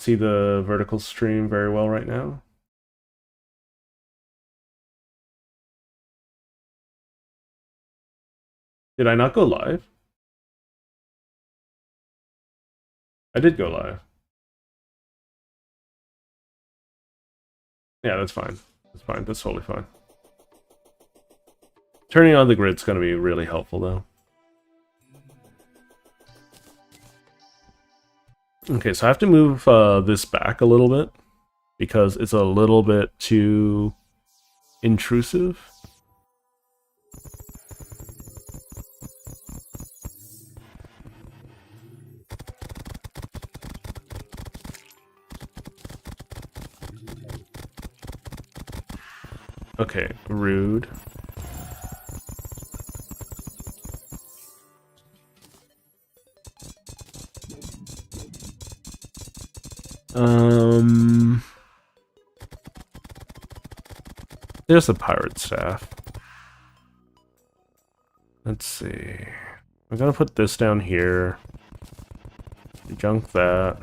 see the vertical stream very well right now. Did I not go live? I did go live. Yeah, that's fine. That's fine. That's totally fine. Turning on the grid's going to be really helpful, though. Okay, so I have to move this back a little bit because it's a little bit too intrusive. Okay, rude. There's a pirate staff. Let's see. I'm gonna put this down here. Junk that.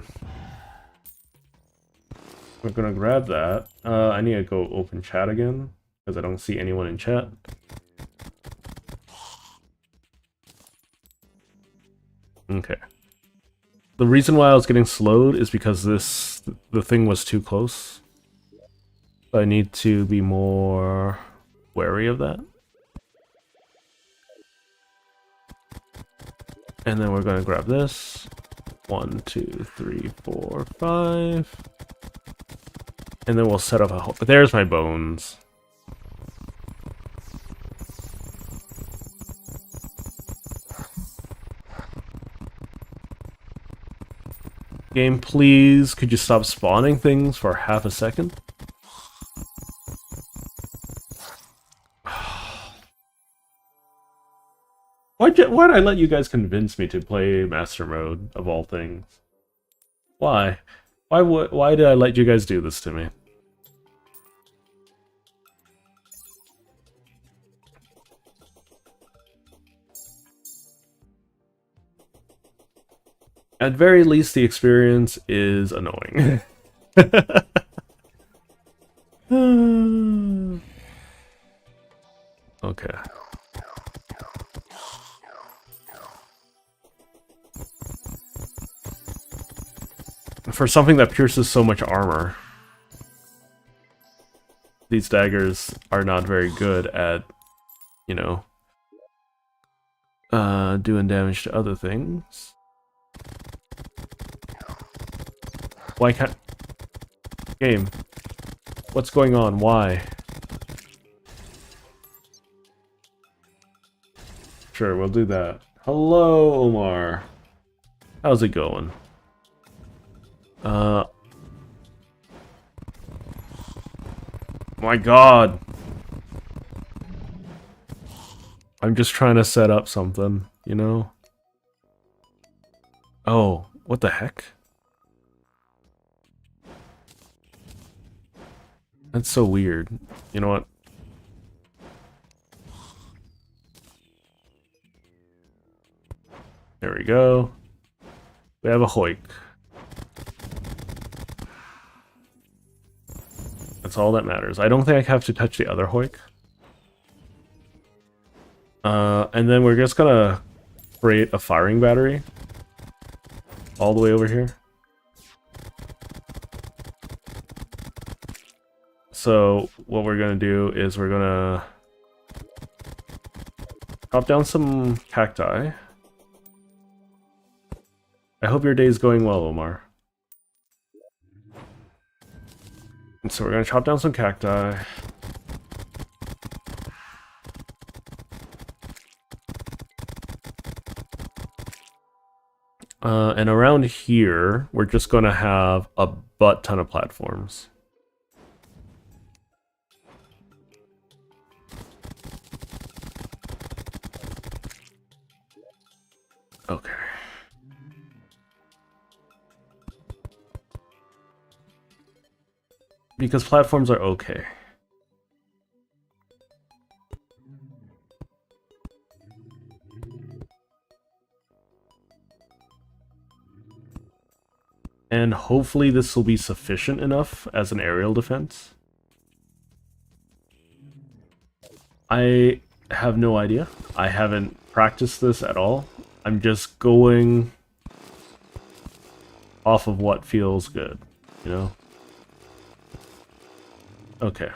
We're gonna grab that. I need to go open chat again because I don't see anyone in chat. Okay. The reason why I was getting slowed is because the thing was too close. I need to be more wary of that. And then we're going to grab this. 1, 2, 3, 4, 5. And then we'll set up a whole... There's my bones. Game, please, could you stop spawning things for half a second? Why'd I let you guys convince me to play Master Mode, of all things? Why? Why did I let you guys do this to me? At very least, the experience is annoying. Okay. For something that pierces so much armor, these daggers are not very good at, you know, doing damage to other things. Why can't... Game. What's going on? Why? Sure, we'll do that. Hello, Omar. How's it going? My god. I'm just trying to set up something, you know? Oh, what the heck? That's so weird. You know what? There we go. We have a Hoik. That's all that matters. I don't think I have to touch the other Hoik. And then we're just gonna create a firing battery. All the way over here. So what we're gonna do is we're gonna chop down some cacti. I hope your day is going well, Omar. And so we're gonna chop down some cacti. And around here, we're just gonna have a butt ton of platforms. Okay. Because platforms are okay. And hopefully this will be sufficient enough as an aerial defense. I have no idea. I haven't practiced this at all. I'm just going off of what feels good, you know? Okay.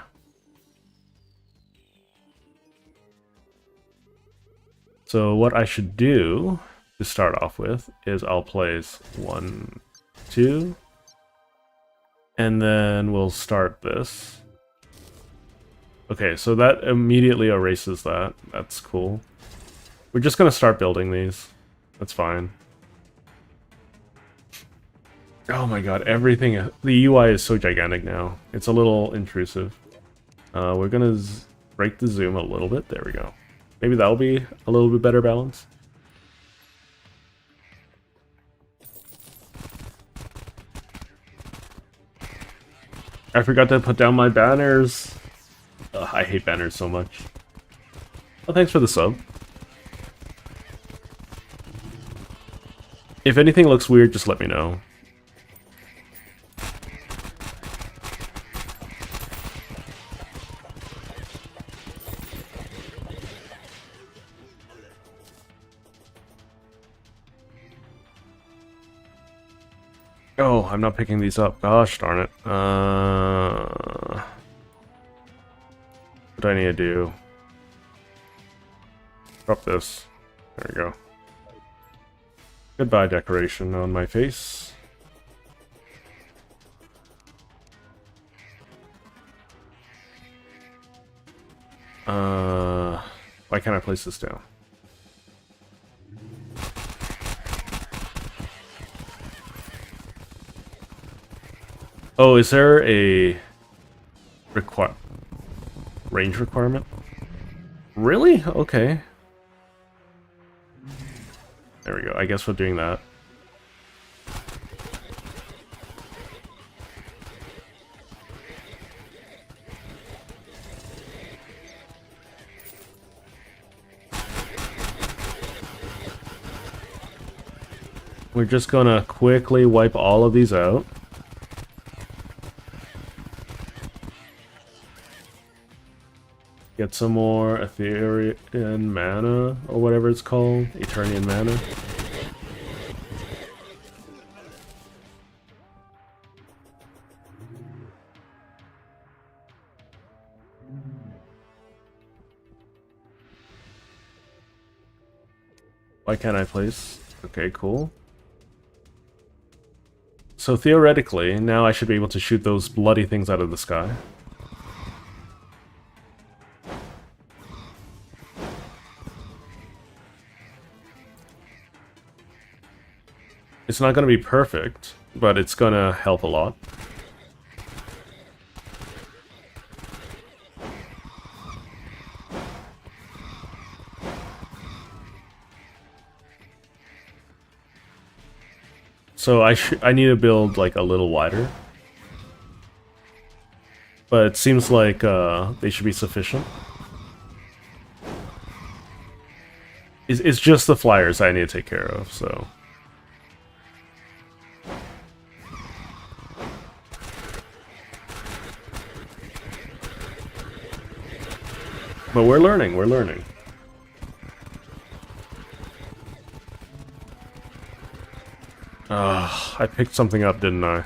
So what I should do to start off with is I'll place 1, 2, and then we'll start this. Okay, so that immediately erases that. That's cool. We're just gonna start building these. That's fine. Oh my god, everything... The UI is so gigantic now. It's a little intrusive. We're gonna break the zoom a little bit. There we go. Maybe that'll be a little bit better balance. I forgot to put down my banners. Ugh, I hate banners so much. Oh, thanks for the sub. If anything looks weird, just let me know. Oh, I'm not picking these up. Gosh darn it. What do I need to do? Drop this. There we go. Goodbye decoration on my face. Why can't I place this down? Oh, is there a range requirement? Really? Okay. There we go. I guess we're doing that. We're just gonna quickly wipe all of these out. Get some more Etherean mana, or whatever it's called. Eternian mana. Why can't I place? Okay, cool. So theoretically, now I should be able to shoot those bloody things out of the sky. It's not going to be perfect, but it's going to help a lot. So I need to build like a little wider. But it seems like they should be sufficient. It's just the flyers I need to take care of, so... But we're learning, we're learning. I picked something up, didn't I?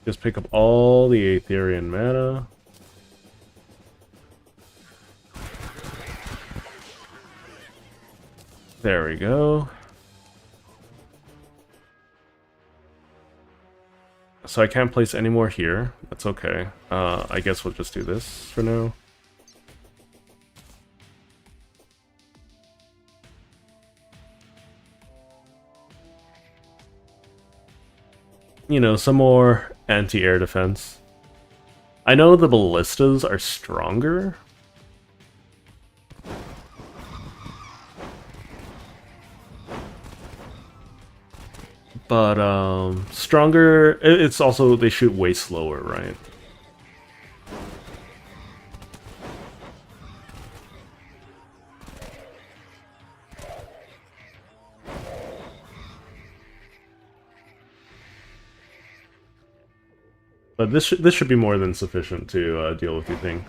Just pick up all the Aetherian mana. There we go. So I can't place any more here. That's okay. I guess we'll just do this for now. You know, some more anti-air defense. I know the ballistas are stronger. But stronger. It's also they shoot way slower, right? But this should be more than sufficient to deal with your thing.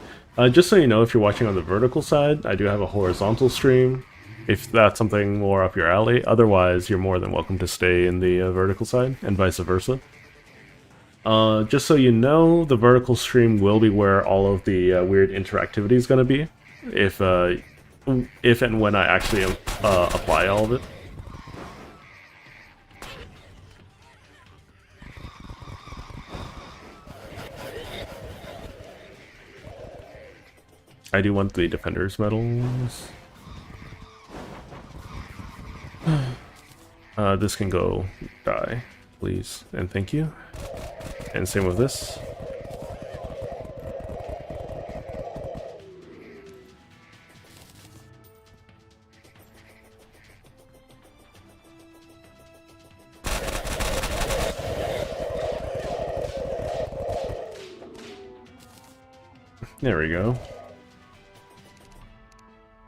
Just so you know, if you're watching on the vertical side, I do have a horizontal stream, if that's something more up your alley. Otherwise, you're more than welcome to stay in the vertical side, and vice versa. Just so you know, the vertical stream will be where all of the weird interactivity is going to be, if and when I actually apply all of it. I do want the Defender's medals. This can go die, please, and thank you. And same with this. There we go.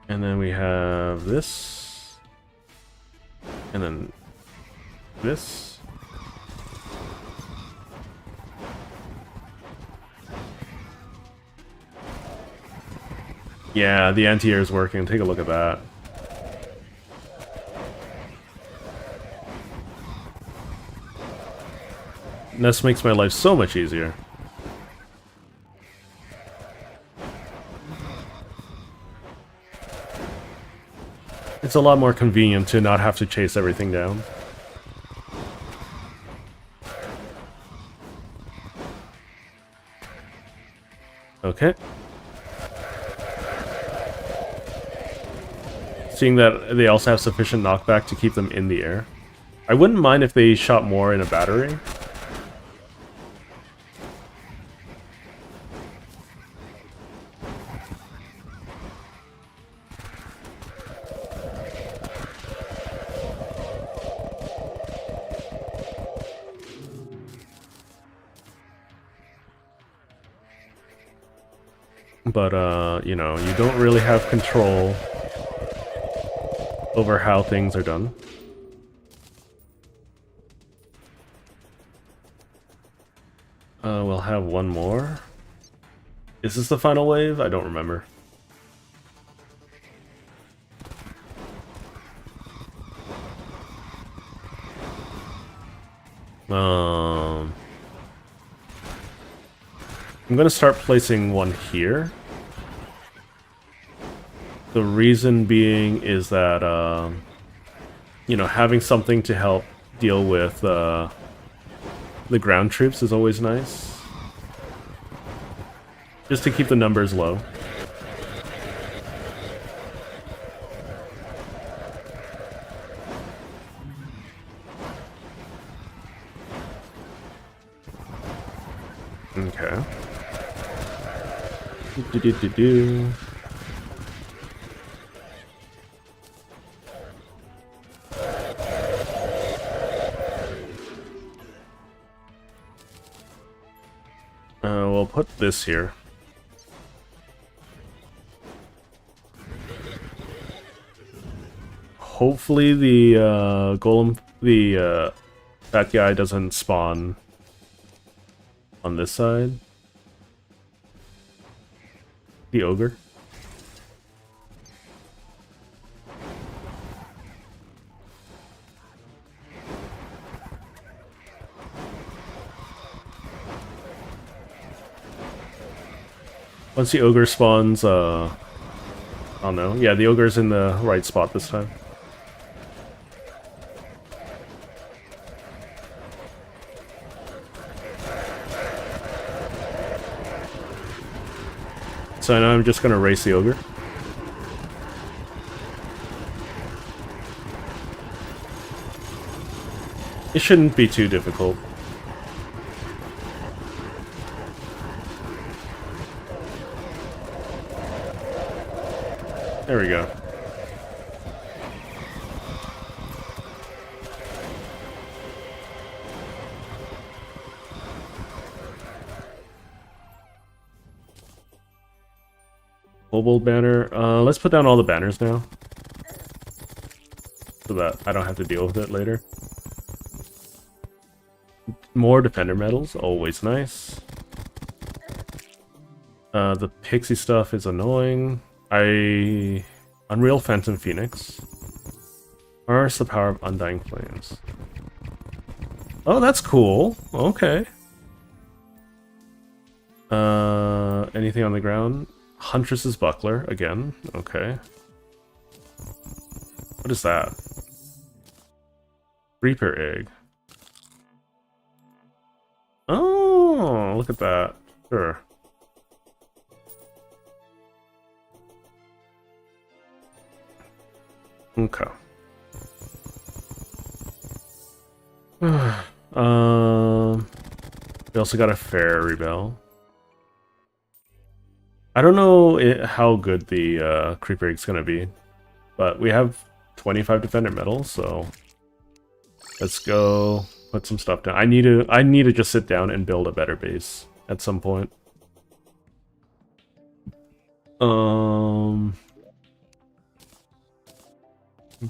And then we have this. And then this. Yeah, the anti-air is working. Take a look at that. This makes my life so much easier. It's a lot more convenient to not have to chase everything down. Okay. Seeing that they also have sufficient knockback to keep them in the air. I wouldn't mind if they shot more in a battery. But, you know, you don't really have control over how things are done. We'll have one more. Is this the final wave? I don't remember. I'm gonna start placing one here. The reason being is that, you know, having something to help deal with the ground troops is always nice. Just to keep the numbers low. Okay. Do-do-do-do-do. We'll put this here. Hopefully the golem, that guy doesn't spawn on this side. The ogre. Once the ogre spawns, oh no. Yeah, the ogre's in the right spot this time. So now I'm just gonna race the ogre. It shouldn't be too difficult. There we go. Kobold banner. Let's put down all the banners now. So that I don't have to deal with it later. More defender medals, always nice. The pixie stuff is annoying. Unreal Phantom Phoenix. Harness the power of Undying Flames. Oh, that's cool. Okay. Anything on the ground? Huntress's Buckler, again. Okay. What is that? Reaper Egg. Oh, look at that. Sure. Okay. We also got a Fairy Bell. I don't know how good the Creeper Egg's gonna be, but we have 25 Defender medals, so let's go put some stuff down. I need to just sit down and build a better base at some point.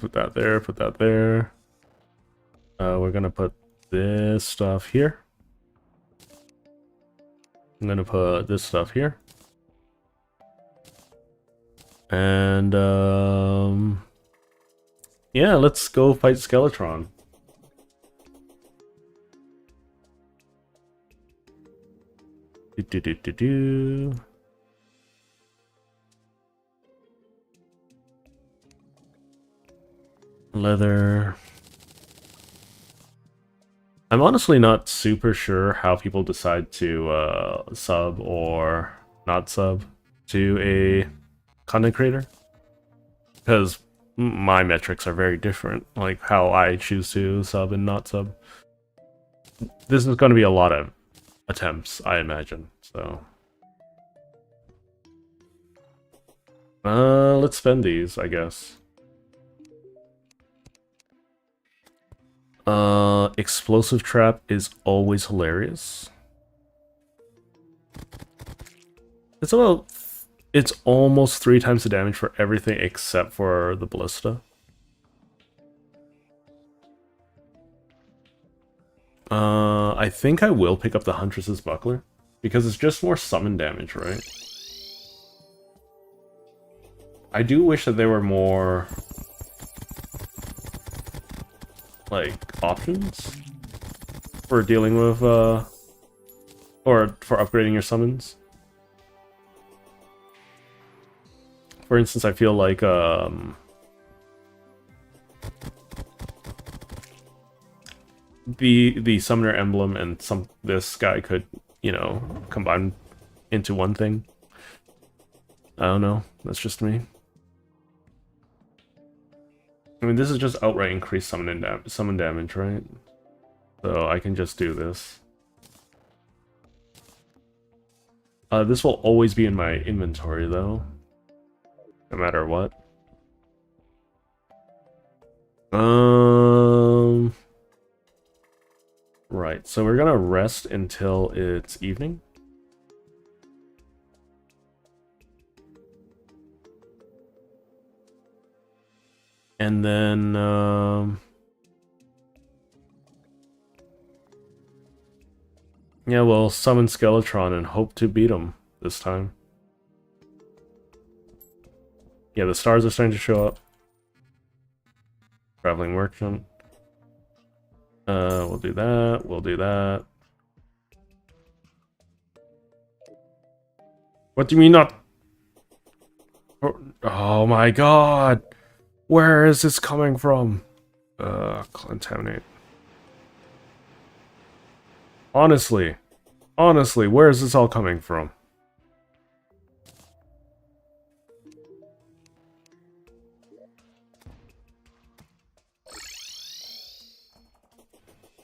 Put that there, put that there. We're gonna put this stuff here. I'm gonna put this stuff here. And yeah, let's go fight Skeletron. Leather. I'm honestly not super sure how people decide to sub or not sub to a content creator, because my metrics are very different, like how I choose to sub and not sub. This is going to be a lot of attempts, I imagine, so let's spend these, I guess. Explosive Trap is always hilarious. It's almost 3 times the damage for everything except for the Ballista. I think I will pick up the Huntress's Buckler, because it's just more summon damage, right? I do wish that there were more, like, options for dealing with, or for upgrading your summons. For instance, I feel like, the Summoner Emblem and this guy could, you know, combine into one thing. I don't know, that's just me. I mean, this is just outright increased summon damage, right? So I can just do this. This will always be in my inventory, though. No matter what. Right, so we're gonna rest until it's evening. And then, yeah, we'll summon Skeletron and hope to beat him this time. Yeah, the stars are starting to show up. Traveling Merchant. We'll do that, we'll do that. What do you mean not? Oh my god! Where is this coming from? Contaminate. Honestly, where is this all coming from?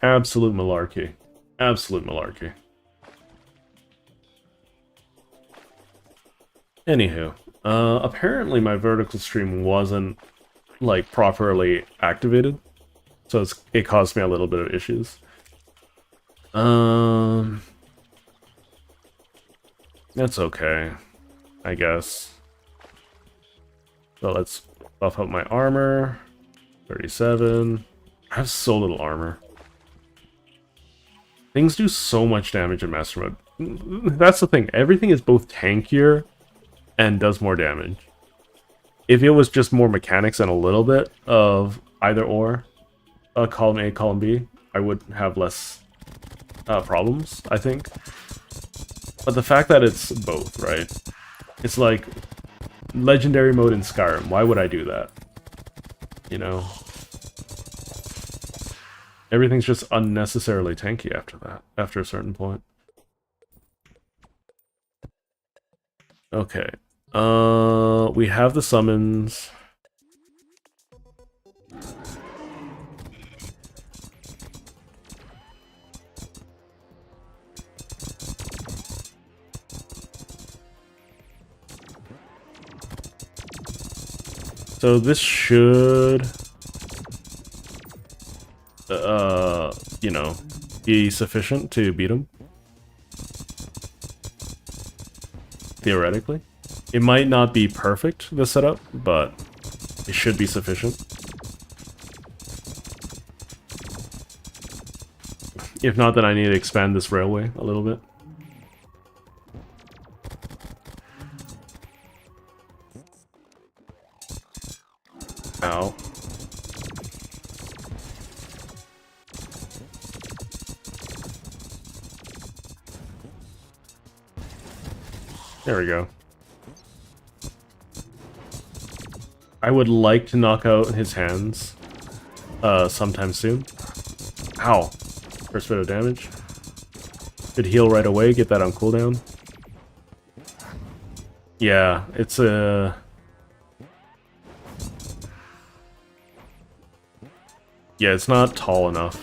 Absolute malarkey. Absolute malarkey. Anywho, apparently my vertical stream wasn't, like, properly activated, so it caused me a little bit of issues. That's okay, I guess. So let's buff up my armor. 37. I have so little armor. Things do so much damage in Master Mode. That's the thing. Everything is both tankier and does more damage. If it was just more mechanics and a little bit of either or, column A, column B, I would have less problems, I think. But the fact that it's both, right? It's like legendary mode in Skyrim. Why would I do that? You know? Everything's just unnecessarily tanky after that, after a certain point. Okay. We have the summons. So this should, you know, be sufficient to beat him. Theoretically. It might not be perfect, the setup, but it should be sufficient. If not, then I need to expand this railway a little bit. Ow. There we go. I would like to knock out his hands sometime soon. Ow. First bit of damage. Could heal right away, get that on cooldown. Yeah, it's a... Yeah, it's not tall enough,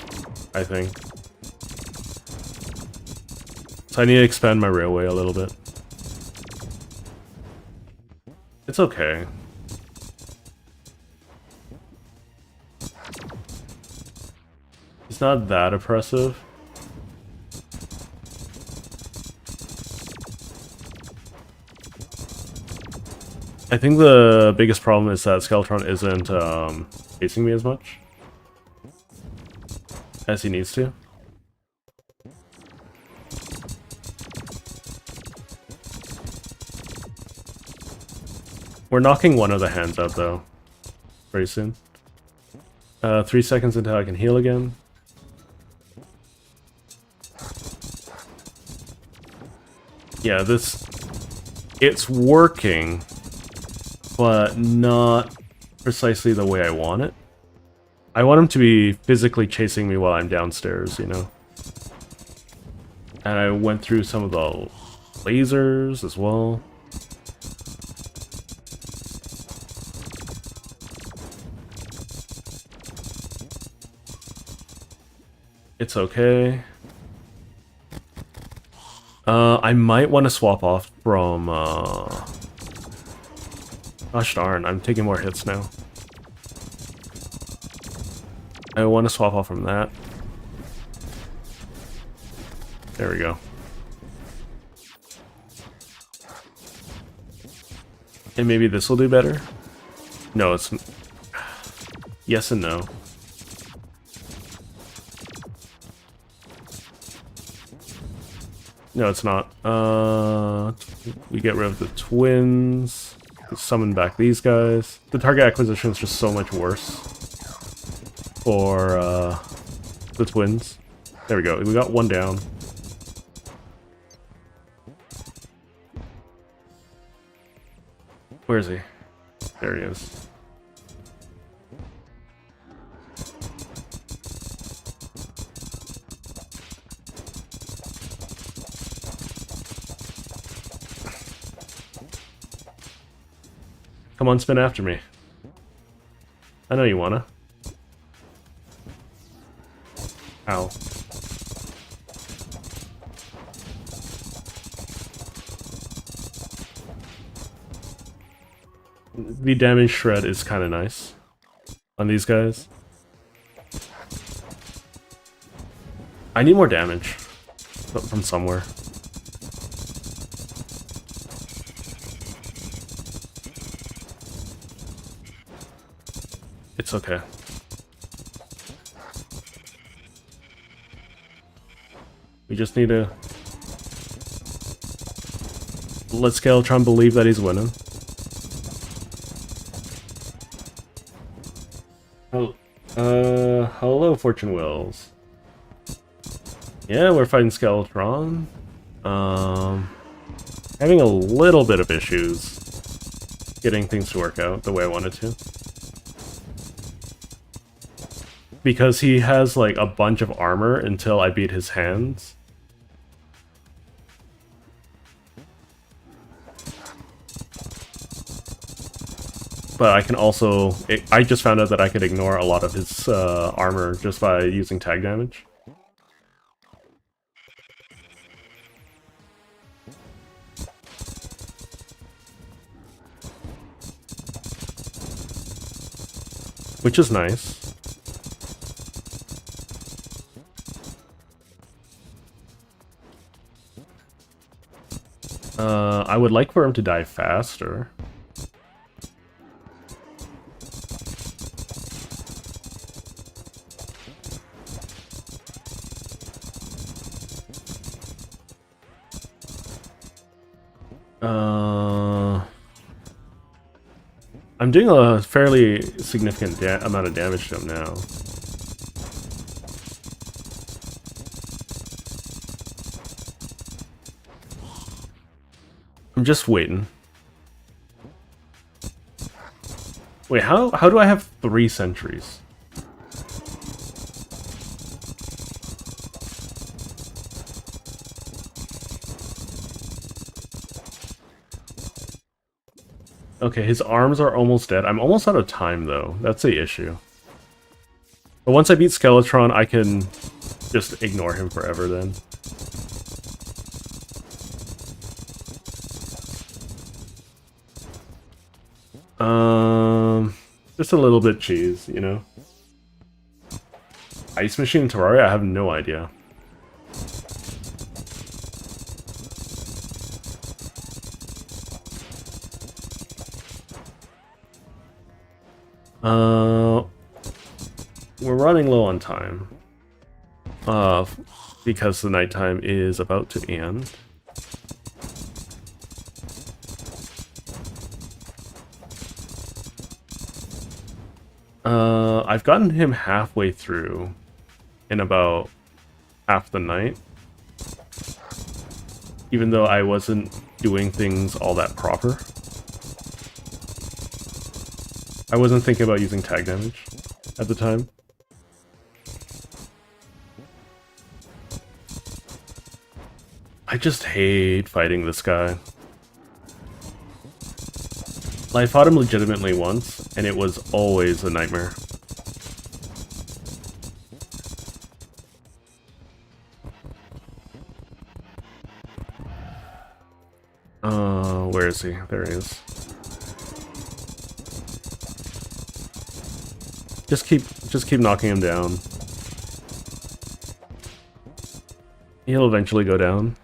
I think. So I need to expand my railway a little bit. It's okay. It's not that oppressive. I think the biggest problem is that Skeletron isn't chasing me as much as he needs to. We're knocking one of the hands out though, very soon. 3 seconds until I can heal again. Yeah, it's working, but not precisely the way I want it. I want him to be physically chasing me while I'm downstairs, you know? And I went through some of the lasers as well. It's okay. I might want to swap off from, gosh darn, I'm taking more hits now. I want to swap off from that. There we go. And maybe this will do better? No, it's... Yes and no. No, it's not. We get rid of the twins. Summon back these guys. The target acquisition is just so much worse for the twins. There we go. We got one down. Where is he? There he is. Come on, spin after me. I know you wanna. Ow. The damage shred is kind of nice on these guys. I need more damage from somewhere. Nice, okay. We just need to let Skeletron believe that he's winning. Hello, Fortune Wills. Yeah, we're fighting Skeletron. Having a little bit of issues getting things to work out the way I wanted to. Because he has, like, a bunch of armor until I beat his hands. But I can also... I just found out that I could ignore a lot of his armor just by using tag damage. Which is nice. I would like for him to die faster. I'm doing a fairly significant amount of damage to him now. I'm just waiting. Wait, how do I have 3 sentries? Okay, his arms are almost dead. I'm almost out of time, though. That's the issue. But once I beat Skeletron, I can just ignore him forever, then. Just a little bit cheese, you know? Ice Machine and Terraria? I have no idea. We're running low on time. Because the nighttime is about to end. I've gotten him halfway through in about half the night. Even though I wasn't doing things all that proper. I wasn't thinking about using tag damage at the time. I just hate fighting this guy. I fought him legitimately once, and it was always a nightmare. Where is he? There he is. Just keep knocking him down. He'll eventually go down.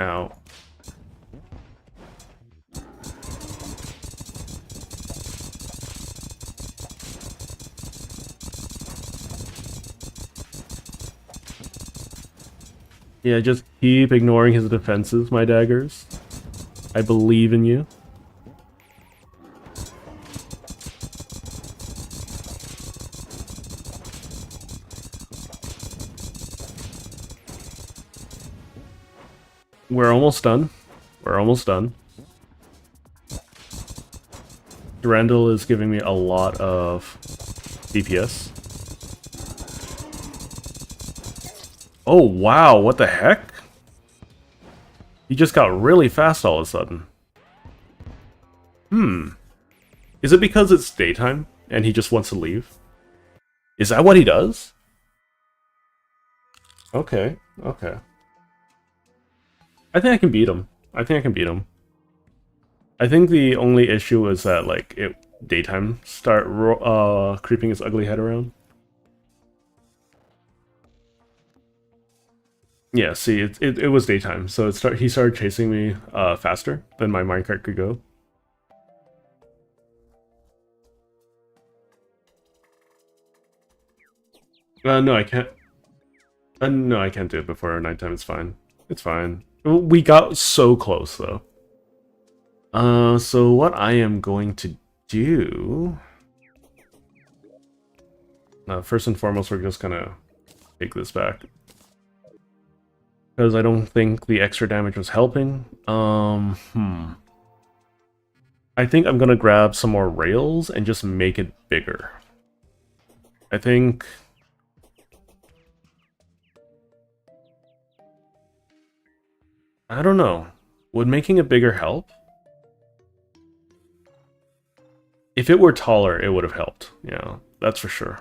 Ow. Yeah, just keep ignoring his defenses, my daggers. I believe in you. We're almost done. We're almost done. Durandal is giving me a lot of DPS. Oh wow, what the heck? He just got really fast all of a sudden. Is it because it's daytime and he just wants to leave? Is that what he does? Okay, okay. I think I can beat him. I think I can beat him. I think the only issue is that, like, daytime start creeping his ugly head around. Yeah, see, it was daytime, so he started chasing me faster than my minecart could go. No, I can't. No, I can't do it before nighttime. It's fine. It's fine. We got so close, though. So what I am going to do... first and foremost, we're just gonna take this back. Because I don't think the extra damage was helping. I think I'm gonna grab some more rails and just make it bigger. I think... I don't know. Would making it bigger help? If it were taller, it would have helped. Yeah, that's for sure.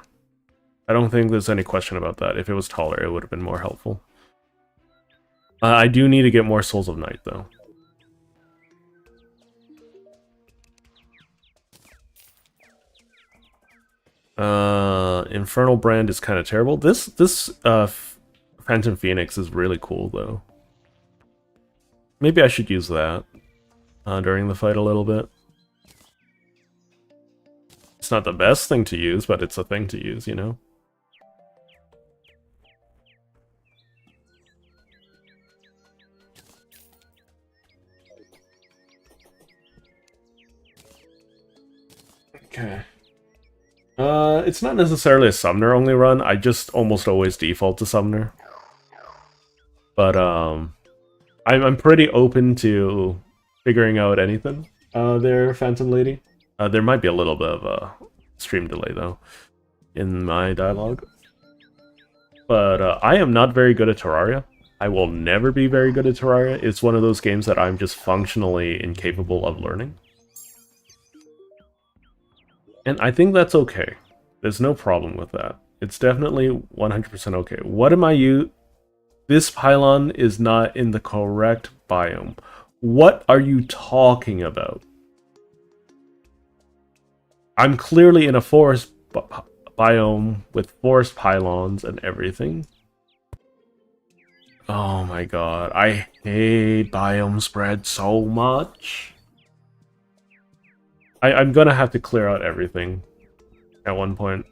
I don't think there's any question about that. If it was taller, it would have been more helpful. I do need to get more Souls of Night, though. Infernal Brand is kind of terrible. This Phantom Phoenix is really cool, though. Maybe I should use that during the fight a little bit. It's not the best thing to use, but it's a thing to use, you know? Okay. It's not necessarily a Summoner only run. I just almost always default to Summoner. But I'm pretty open to figuring out anything there, Phantom Lady. There might be a little bit of a stream delay, though, in my dialogue. But I am not very good at Terraria. I will never be very good at Terraria. It's one of those games that I'm just functionally incapable of learning. And I think that's okay. There's no problem with that. It's definitely 100% okay. What am I This pylon is not in the correct biome. What are you talking about? I'm clearly in a forest biome with forest pylons and everything. Oh my god, I hate biome spread so much. I'm gonna have to clear out everything at one point.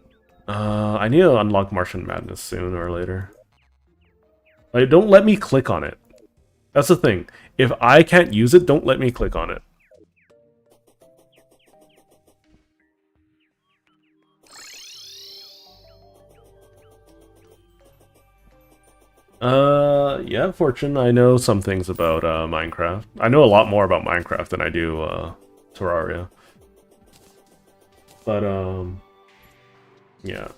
I need to unlock Martian Madness sooner or later. Like, don't let me click on it. That's the thing. If I can't use it, don't let me click on it. Yeah, Fortune, I know some things about Minecraft. I know a lot more about Minecraft than I do Terraria. But, yeah.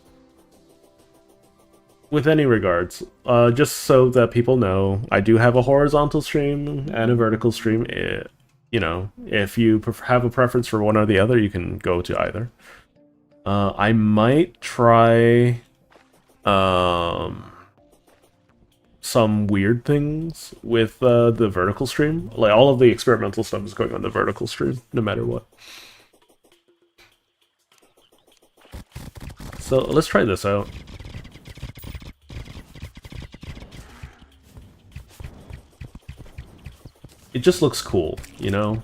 With any regards, just so that people know, I do have a horizontal stream and a vertical stream. You know, if you have a preference for one or the other, you can go to either. I might try some weird things with the vertical stream. Like, all of the experimental stuff is going on the vertical stream, no matter what. So let's try this out. It just looks cool, you know?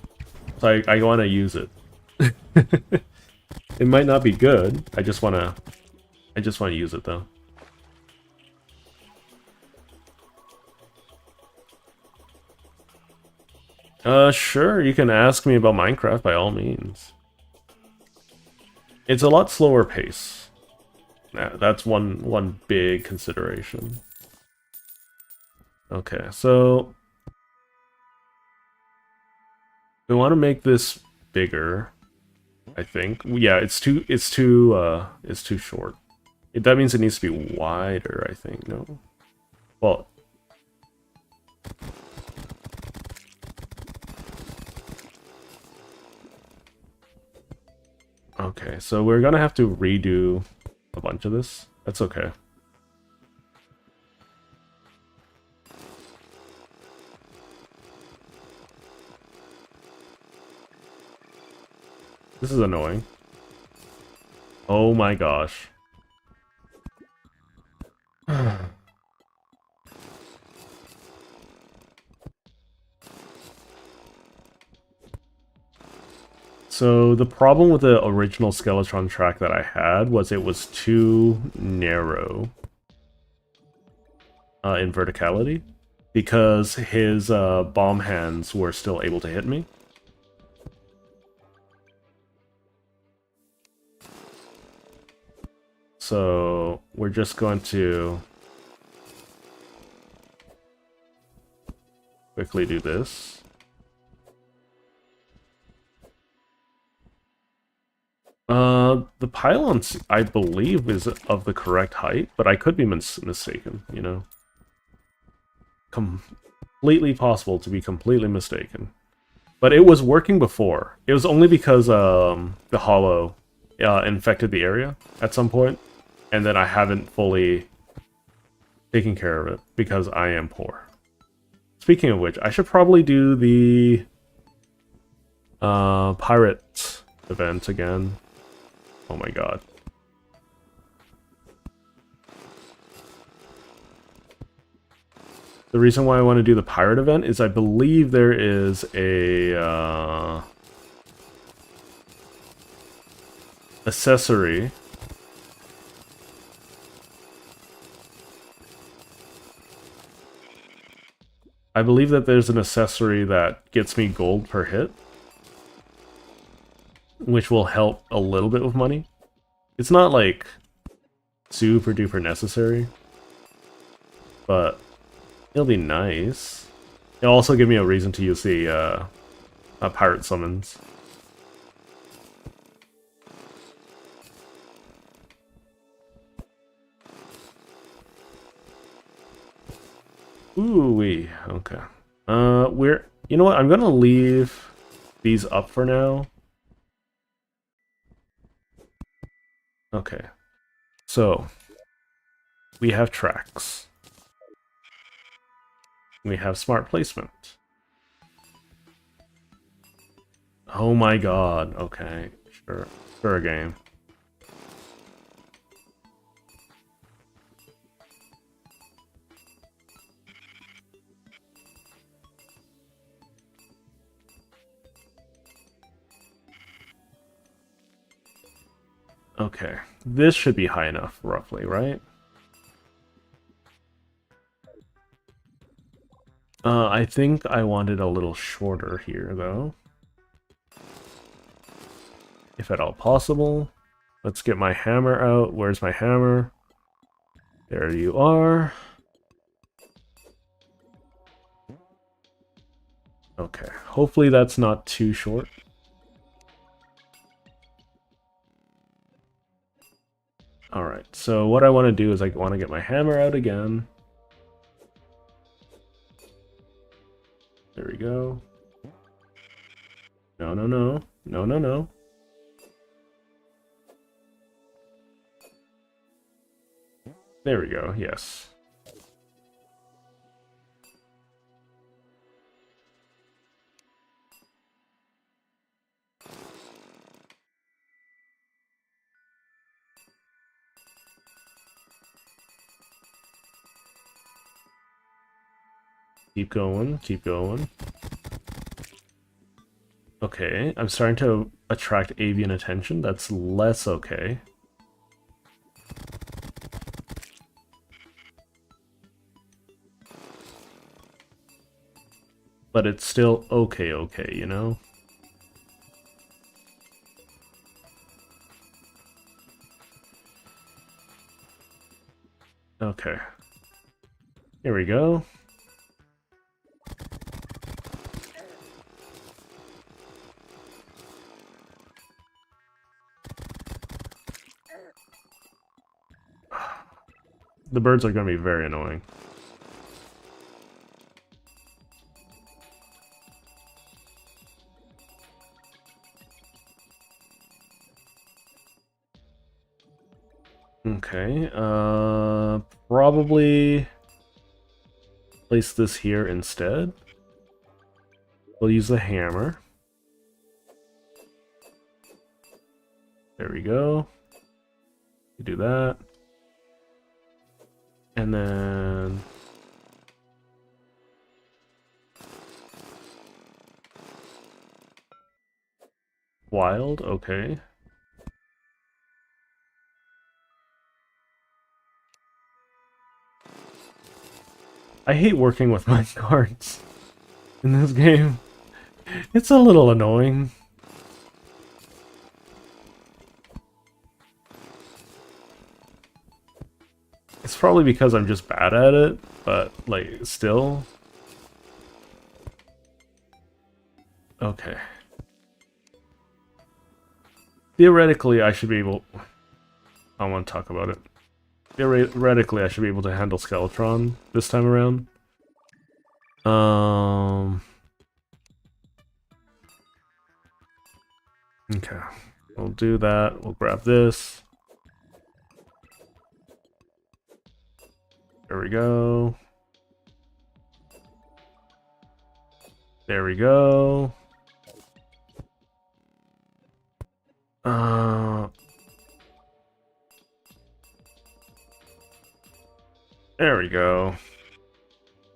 So I want to use it. It might not be good. I just want to use it though. Sure, you can ask me about Minecraft by all means. It's a lot slower pace. That's one big consideration. Okay, so we want to make this bigger, I think. Yeah, it's too short. That means it needs to be wider, I think. No? Well, okay, so we're gonna have to redo a bunch of this. That's okay. This is annoying. Oh my gosh. So the problem with the original Skeletron track that I had was it was too narrow. in verticality because his bomb hands were still able to hit me. So we're just going to quickly do this. The pylons, I believe, is of the correct height, but I could be mistaken, you know? Completely possible to be completely mistaken. But it was working before. It was only because the hollow infected the area at some point, and then I haven't fully taken care of it because I am poor. Speaking of which, I should probably do the pirate event again. Oh my god. The reason why I want to do the pirate event is I believe there is a accessory. I believe that there's an accessory that gets me gold per hit, which will help a little bit with money. It's not like super duper necessary, but it'll be nice. It'll also give me a reason to use the pirate summons. Ooh-wee, okay. You know what, I'm gonna leave these up for now. Okay. So, we have tracks. We have smart placement. Oh my god, okay. Sure. Sure game. Okay, this should be high enough, roughly, right? I think I want it a little shorter here, though. If at all possible. Let's get my hammer out. Where's my hammer? There you are. Okay, hopefully that's not too short. Alright, so what I want to do is I want to get my hammer out again. There we go. No, no, no. No, no, no. There we go, yes. Keep going, keep going. Okay, I'm starting to attract avian attention. That's less okay. But it's still okay, you know? Okay. Here we go. The birds are going to be very annoying. Okay, probably place this here instead. We'll use the hammer. There we go. You do that. And then... Wild, okay. I hate working with my cards in this game. It's a little annoying. It's probably because I'm just bad at it, but, like, still. Okay. Theoretically, I should be able... I want to talk about it. Theoretically, I should be able to handle Skeletron this time around. Okay. We'll do that. We'll grab this. There we go. There we go. There we go.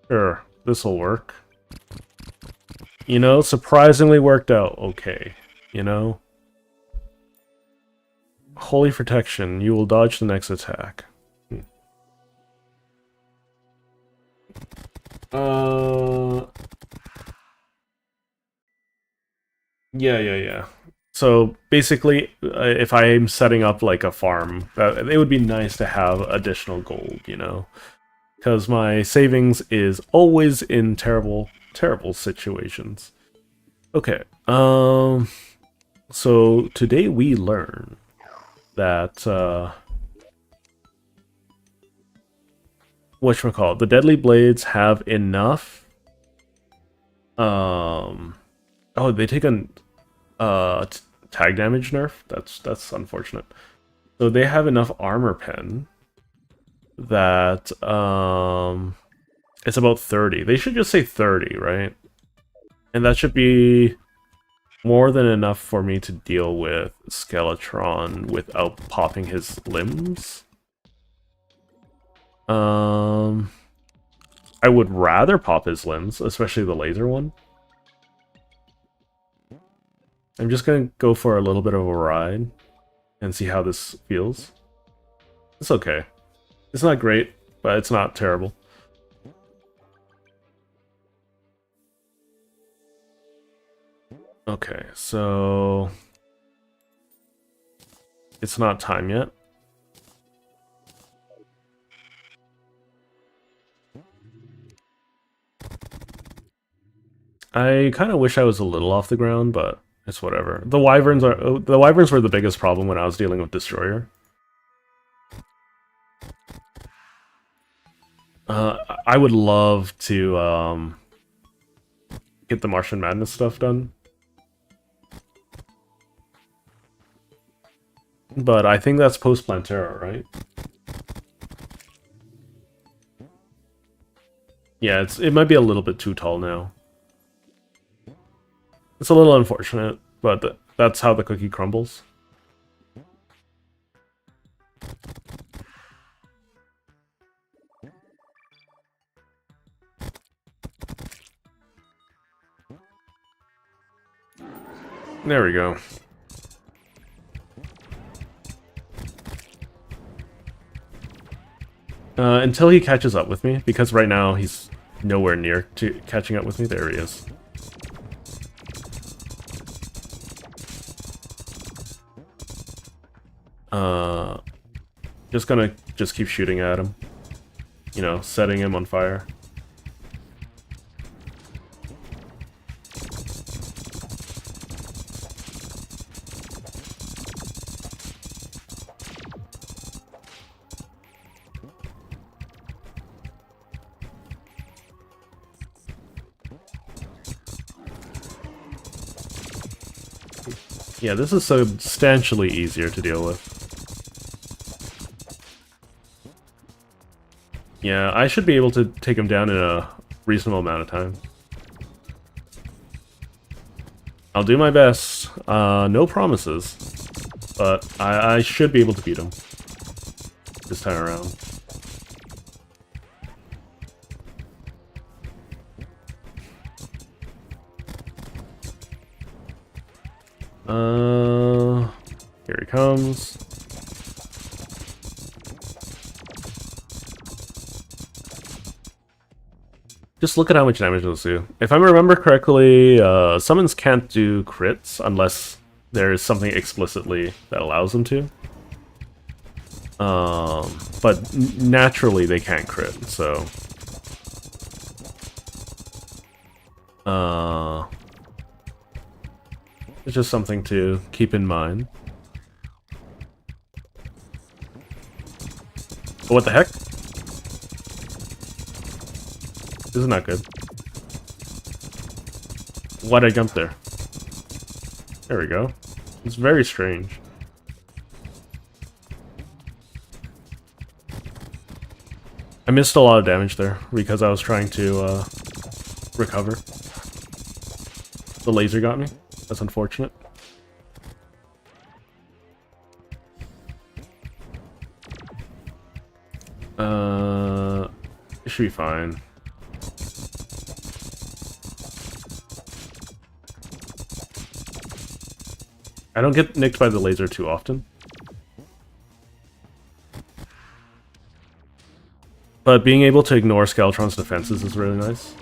Sure, this'll work. You know, surprisingly worked out okay. You know? Holy Protection, you will dodge the next attack. Yeah. So basically, if I'm setting up like a farm, it would be nice to have additional gold, you know? Because my savings is always in terrible situations. Okay, so today we learn that, whatchamacallit, the Deadly Blades have enough, oh, they take a, tag damage nerf? That's unfortunate. So they have enough armor pen that, it's about 30. They should just say 30, right? And that should be more than enough for me to deal with Skeletron without popping his limbs. I would rather pop his limbs, especially the laser one. I'm just gonna go for a little bit of a ride and see how this feels. It's okay. It's not great, but it's not terrible. Okay, so... it's not time yet. I kind of wish I was a little off the ground, but it's whatever. The wyverns were the biggest problem when I was dealing with Destroyer. I would love to get the Martian Madness stuff done. But I think that's post Plantera, right? Yeah, it might be a little bit too tall now. It's a little unfortunate, but that's how the cookie crumbles. There we go. Until he catches up with me, because right now he's nowhere near to catching up with me. There he is. Just gonna keep shooting at him. You know, setting him on fire. Yeah, this is substantially easier to deal with. Yeah, I should be able to take him down in a reasonable amount of time. I'll do my best. No promises. But I should be able to beat him this time around. Here he comes. Just look at how much damage it'll do. If I remember correctly, summons can't do crits unless there is something explicitly that allows them to. But naturally they can't crit, so... it's just something to keep in mind. What the heck? This is not good. Why'd I jump there? There we go. It's very strange. I missed a lot of damage there because I was trying to recover. The laser got me. That's unfortunate. It should be fine. I don't get nicked by the laser too often. But being able to ignore Skeletron's defenses is really nice.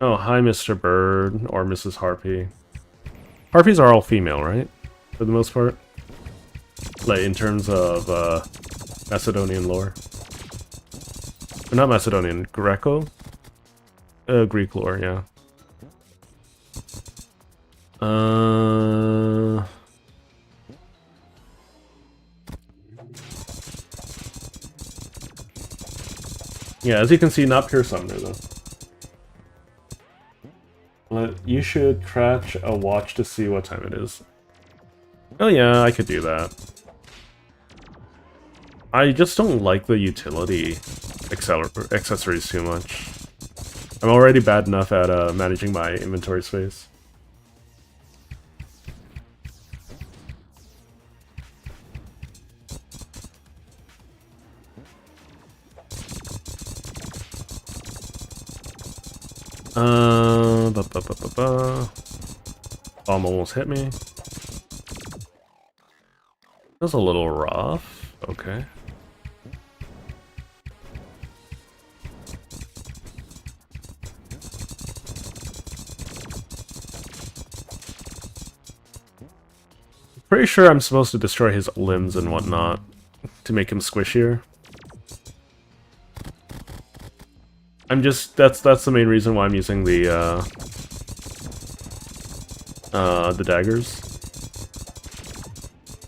Oh, hi, Mr. Bird, or Mrs. Harpy. Harpies are all female, right? For the most part? Like, in terms of, Macedonian lore. Or not Macedonian, Greco? Greek lore, yeah. Yeah, as you can see, not pure summoner, though. But you should crash a watch to see what time it is. Oh yeah, I could do that. I just don't like the utility accessories too much. I'm already bad enough at managing my inventory space. Bomb almost hit me. That's a little rough. Okay. Pretty sure I'm supposed to destroy his limbs and whatnot to make him squishier. I'm just that's the main reason why I'm using the daggers.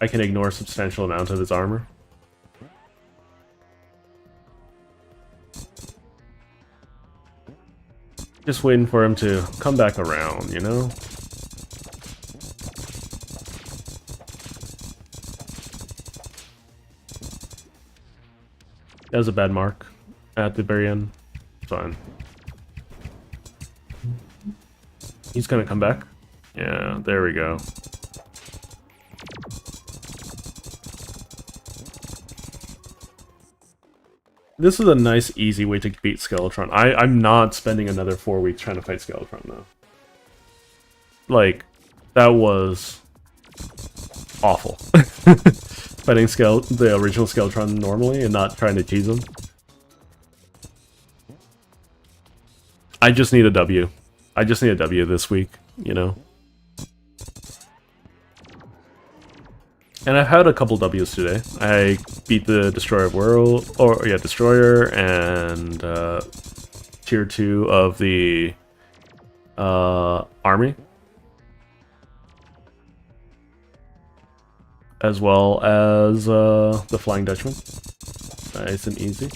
I can ignore a substantial amount of his armor. Just waiting for him to come back around, you know? That was a bad mark at the very end. Fine. He's gonna come back. Yeah, there we go. This is a nice, easy way to beat Skeletron. I'm not spending another 4 weeks trying to fight Skeletron, though. Like, that was awful. Fighting the original Skeletron normally and not trying to tease him. I just need a W. I just need a W this week, you know? And I've had a couple W's today. I beat the Destroyer of World, or yeah, Destroyer, and Tier 2 of the Army. As well as the Flying Dutchman. Nice and easy.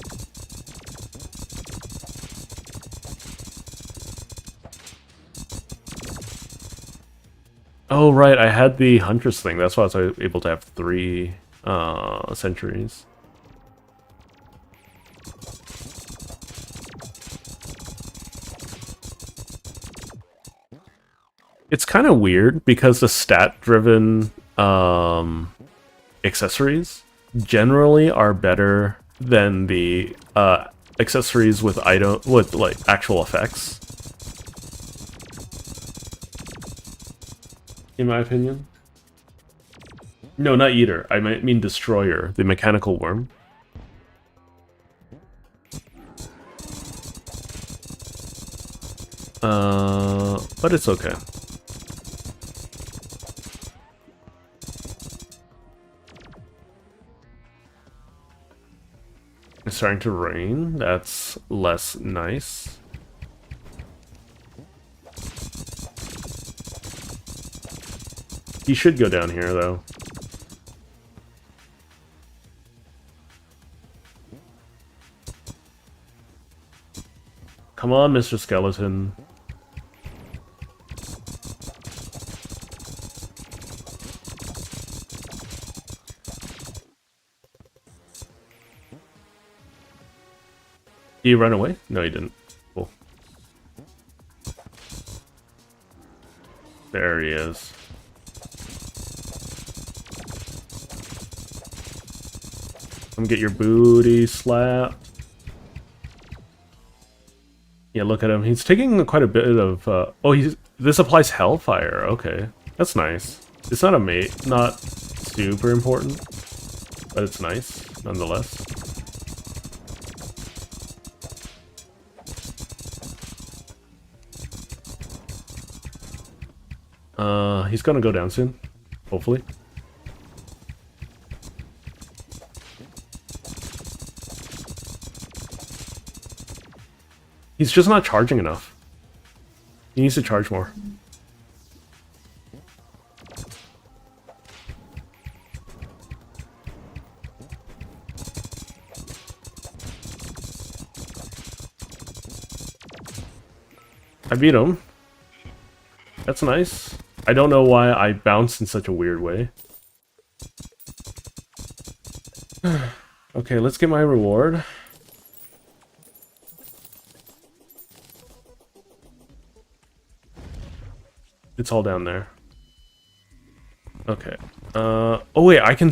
Oh right, I had the Huntress thing. That's why I was able to have 3 centuries. It's kind of weird because the stat-driven accessories generally are better than the accessories with like actual effects. in my opinion. No, not Eater. I mean Destroyer, the mechanical worm. But it's okay. It's starting to rain. That's less nice. He should go down here, though. Come on, Mr. Skeleton. Did he run away? No, he didn't. Cool. There he is. Come get your booty slapped. Yeah, look at him. He's taking quite a bit of... oh, this applies Hellfire. Okay. That's nice. It's not a mate. Not super important. But it's nice, nonetheless. He's gonna go down soon. Hopefully. He's just not charging enough. He needs to charge more. I beat him. That's nice. I don't know why I bounced in such a weird way. Okay, let's get my reward. It's all down there. Okay. Oh wait, I can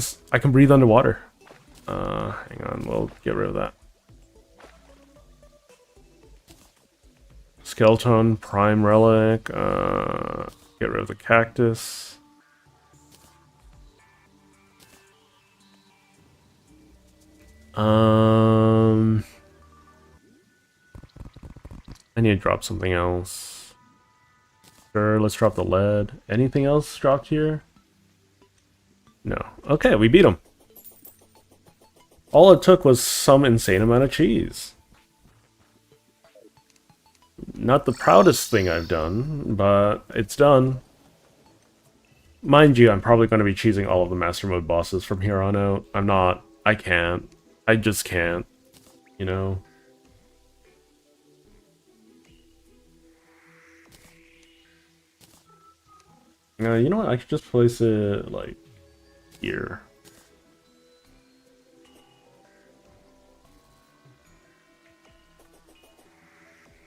breathe underwater. Hang on, we'll get rid of that. Skeleton, Prime Relic, get rid of the cactus. I need to drop something else. Sure, let's drop the lead. Anything else dropped here? No. Okay, we beat him. All it took was some insane amount of cheese. Not the proudest thing I've done, but it's done. Mind you, I'm probably going to be cheesing all of the Master Mode bosses from here on out. I'm not. I can't. I just can't. You know? You know what? I could just place it, like, here.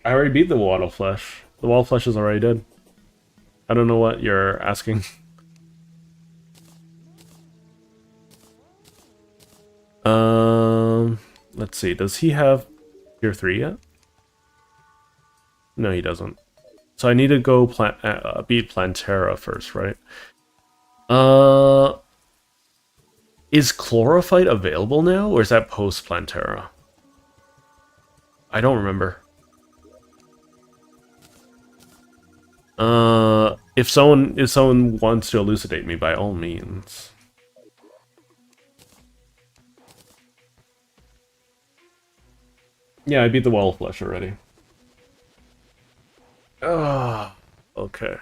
I already beat the Waddle Flesh. The Waddle Flesh is already dead. I don't know what you're asking. Let's see. Does he have tier 3 yet? No, he doesn't. So I need to go beat Plantera first, right? Is Chlorophyte available now, or is that post Plantera? I don't remember. If someone wants to elucidate me, by all means. Yeah, I beat the Wall of Flesh already. Okay.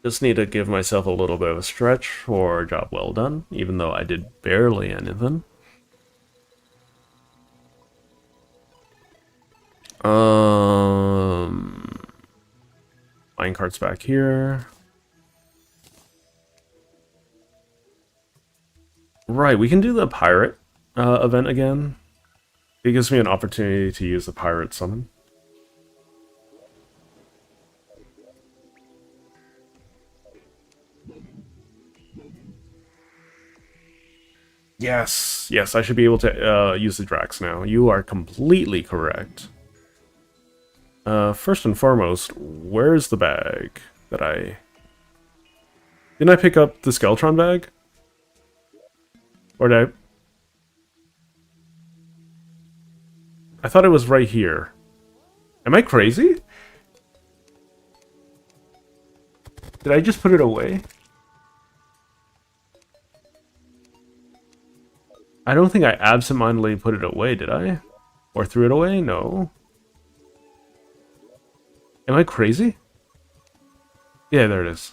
Just need to give myself a little bit of a stretch for a job well done, even though I did barely anything. Minecart's back here. Right, we can do the pirate event again. It gives me an opportunity to use the pirate summon. Yes, yes, I should be able to use the Drax now. You are completely correct. First and foremost, where's the bag that I... Didn't I pick up the Skeletron bag? Or did I thought it was right here. Am I crazy? Did I just put it away? I don't think I absentmindedly put it away, did I? Or threw it away? No. Am I crazy? Yeah, there it is.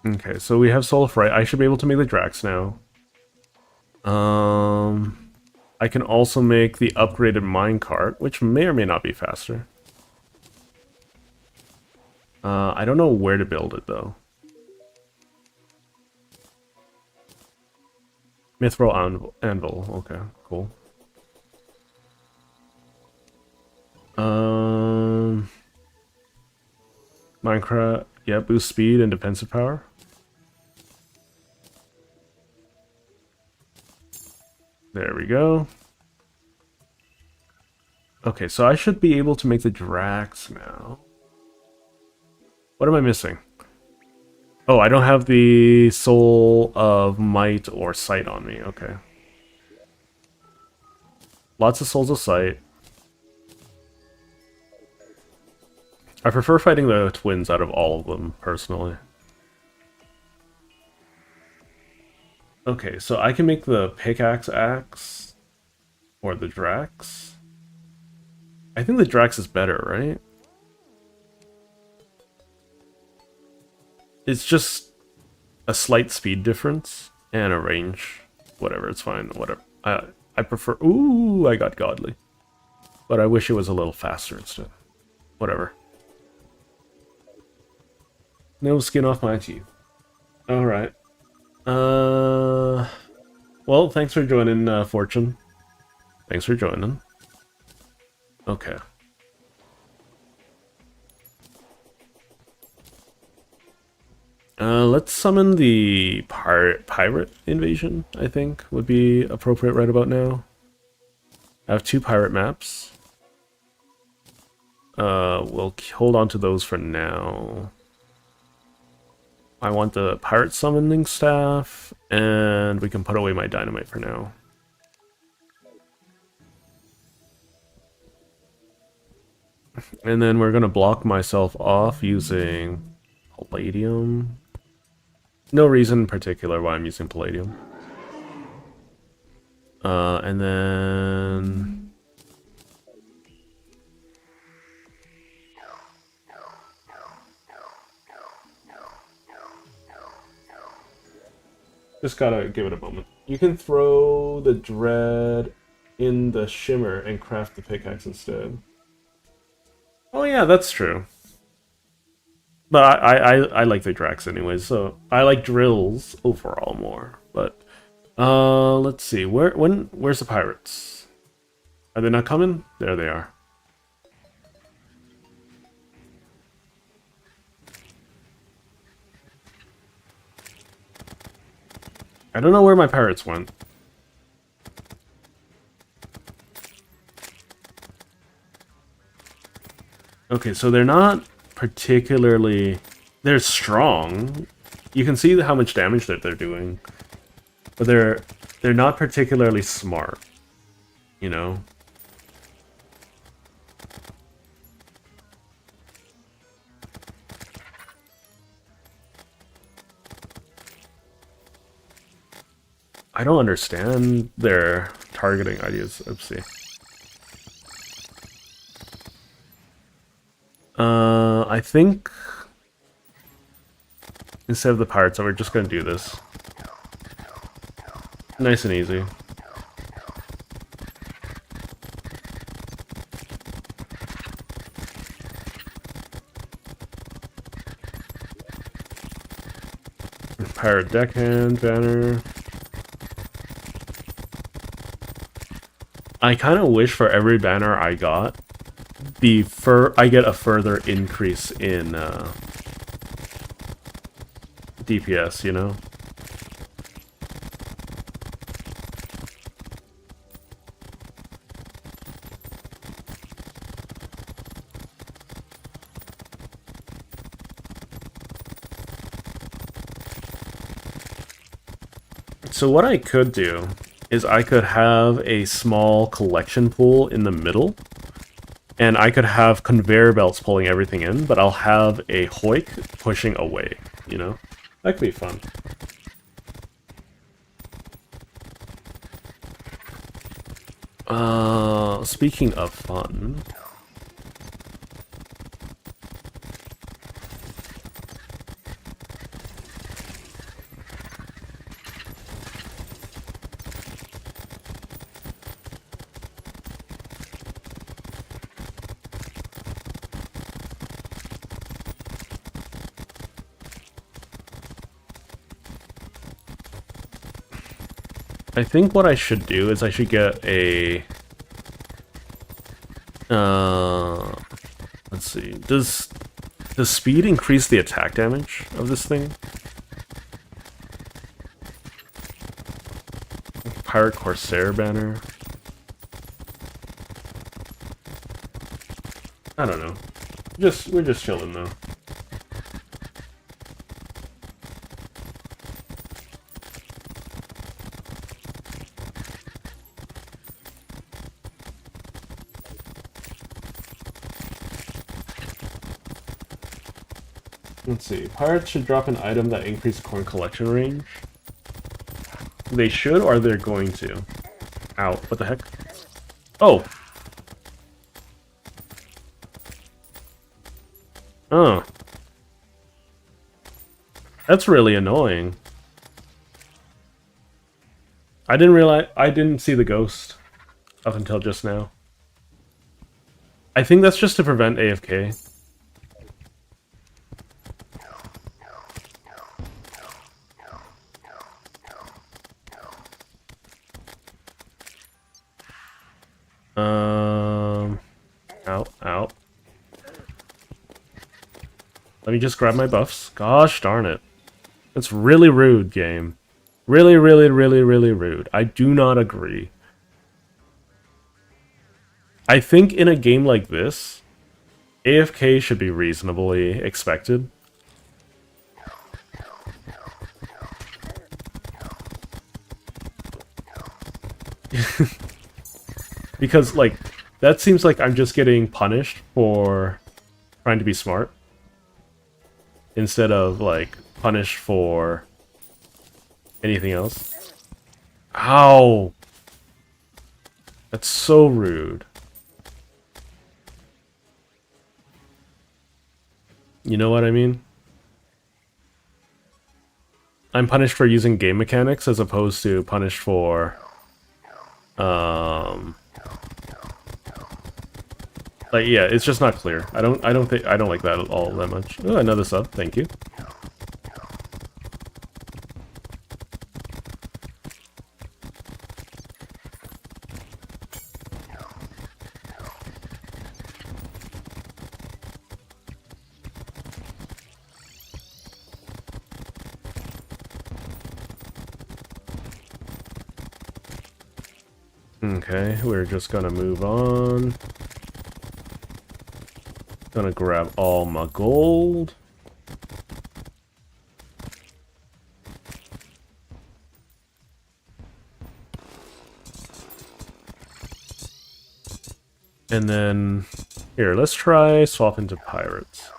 Okay, so we have Soul of Fright. I should be able to make the Drax now. I can also make the upgraded minecart, which may or may not be faster. I don't know where to build it, though. Mithril anvil. Okay, cool. Minecraft, yeah, boost speed and defensive power. There we go. Okay, so I should be able to make the Drax now. What am I missing? Oh, I don't have the Soul of Might or Sight on me. Okay. Lots of Souls of Sight. I prefer fighting the twins out of all of them, personally. Okay, so I can make the pickaxe axe or the Drax. I think the Drax is better, right? It's just a slight speed difference and a range. Whatever, it's fine. Whatever. I prefer... Ooh, I got godly. But I wish it was a little faster instead. Whatever. No skin off my teeth. Alright. Well, thanks for joining, Fortune. Thanks for joining. Okay. Let's summon the pirate invasion, I think, would be appropriate right about now. I have 2 pirate maps. We'll hold on to those for now. I want the pirate summoning staff, and we can put away my dynamite for now. And then we're gonna block myself off using palladium. No reason in particular why I'm using palladium. And then... just gotta give it a moment. You can throw the dread in the shimmer and craft the pickaxe instead. Oh yeah, that's true. But I like the Drax anyways, so I like drills overall more. But let's see. Where's the pirates? Are they not coming? There they are. I don't know where my pirates went. Okay, so they're not particularly... they're strong. You can see how much damage that they're doing. But they're not particularly smart. You know? I don't understand their targeting ideas. Oopsie. I think instead of the pirates, we're just gonna do this. Nice and easy. Pirate deckhand banner. I kind of wish for every banner I got, I get a further increase in DPS, you know? So what I could do is I could have a small collection pool in the middle, and I could have conveyor belts pulling everything in, but I'll have a hoik pushing away, you know? That could be fun. Speaking of fun... I think what I should do is I should get a... let's see. Does speed increase the attack damage of this thing? Pirate Corsair banner. I don't know. We're just chilling though. Let's see. Pirates should drop an item that increases coin collection range. They should, or they're going to. Ow, what the heck? Oh! Oh. That's really annoying. I didn't see the ghost up until just now. I think that's just to prevent AFK. Ow. Let me just grab my buffs. Gosh darn it. That's really rude, game. Really rude. I do not agree. I think in a game like this, AFK should be reasonably expected. Because, like, that seems like I'm just getting punished for trying to be smart. Instead of, like, punished for anything else. Ow! That's so rude. You know what I mean? I'm punished for using game mechanics as opposed to punished for... like, yeah, it's just not clear. I don't like that at all that much. Oh, another sub, thank you. Okay, we're just gonna move on. Gonna grab all my gold. And then, here, let's try swap into pirates.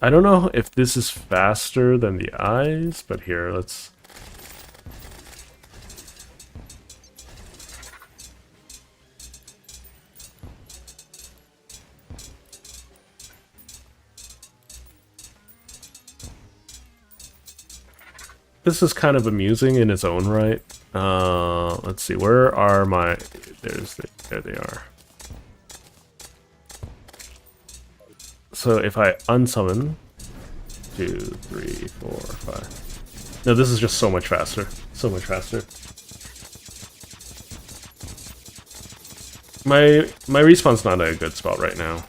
I don't know if this is faster than the eyes, but here, let's... This is kind of amusing in its own right. Let's see, where are my... there they are. So if I unsummon... 2, 3, 4, 5... No, this is just so much faster. So much faster. My respawn's not a good spot right now.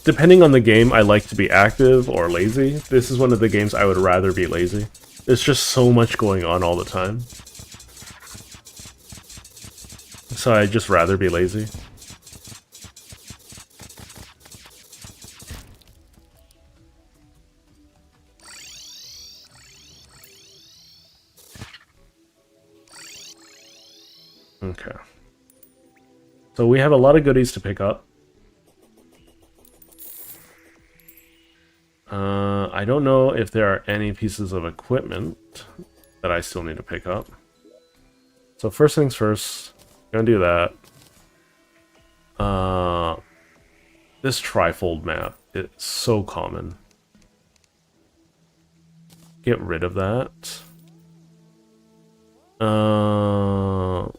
Depending on the game, I like to be active or lazy. This is one of the games I would rather be lazy. There's just so much going on all the time. So I'd just rather be lazy. Okay. So we have a lot of goodies to pick up. I don't know if there are any pieces of equipment that I still need to pick up. So first things first, gonna do that. This trifold map, it's so common. Get rid of that. Sure,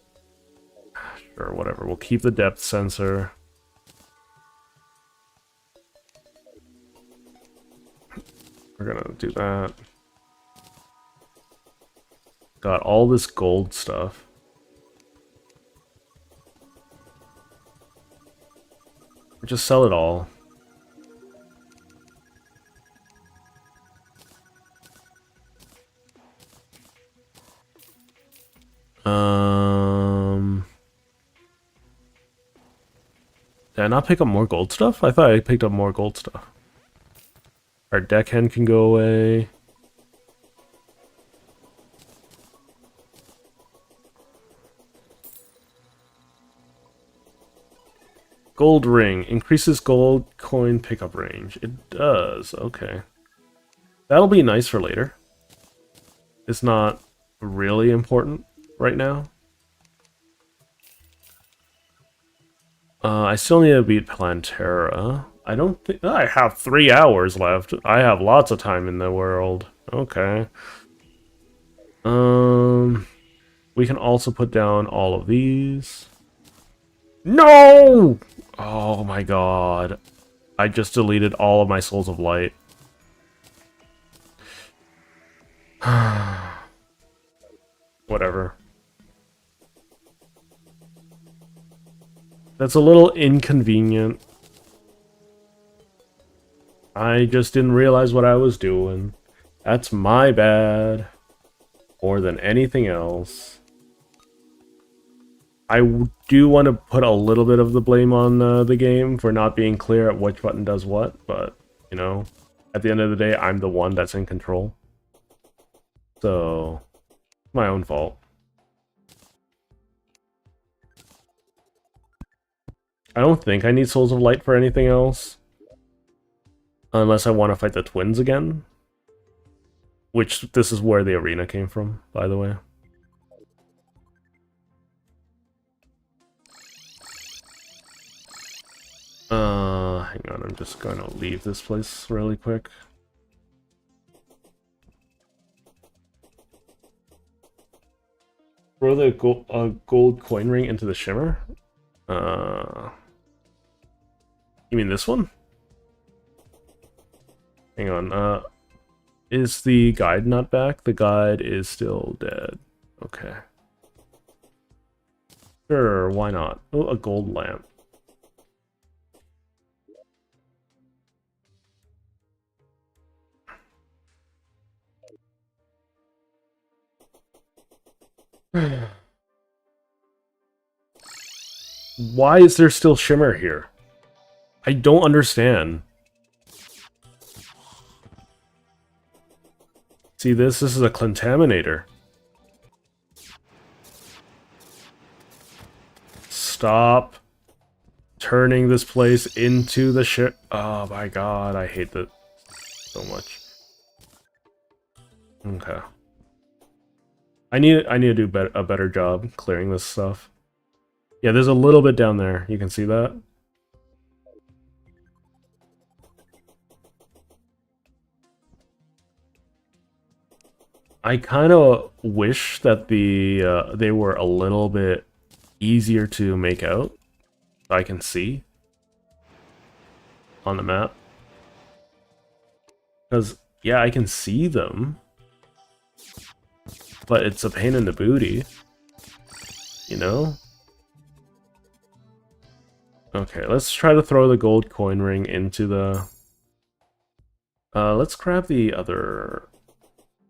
whatever. We'll keep the depth sensor. We're gonna do that. Got all this gold stuff. Just sell it all. Did I not pick up more gold stuff? I thought I picked up more gold stuff. Our deckhand can go away. Gold ring. Increases gold coin pickup range. It does. Okay. That'll be nice for later. It's not really important right now. I still need to beat Plantera. I don't think... I have 3 hours left. I have lots of time in the world. Okay. We can also put down all of these. No! Oh my god. I just deleted all of my Souls of Light. Whatever. That's a little inconvenient. I just didn't realize what I was doing. That's my bad. More than anything else. I do want to put a little bit of the blame on the game for not being clear at which button does what, but, you know, at the end of the day, I'm the one that's in control. So, my own fault. I don't think I need Souls of Light for anything else. Unless I want to fight the twins again. Which, this is where the arena came from, by the way. Hang on, I'm just going to leave this place really quick. Throw the gold coin ring into the shimmer? You mean this one? Hang on, is the guide not back? The guide is still dead. Okay. Sure, why not? Oh, a gold lamp. Why is there still shimmer here? I don't understand. See this? This is a contaminator. Stop turning this place into the shit. Oh my god, I hate that so much. Okay. I need to do a better job clearing this stuff. Yeah, there's a little bit down there. You can see that. I kind of wish that they were a little bit easier to make out. So I can see on the map. Because, yeah, I can see them. But it's a pain in the booty. You know? Okay, let's try to throw the gold coin ring into the... let's grab the other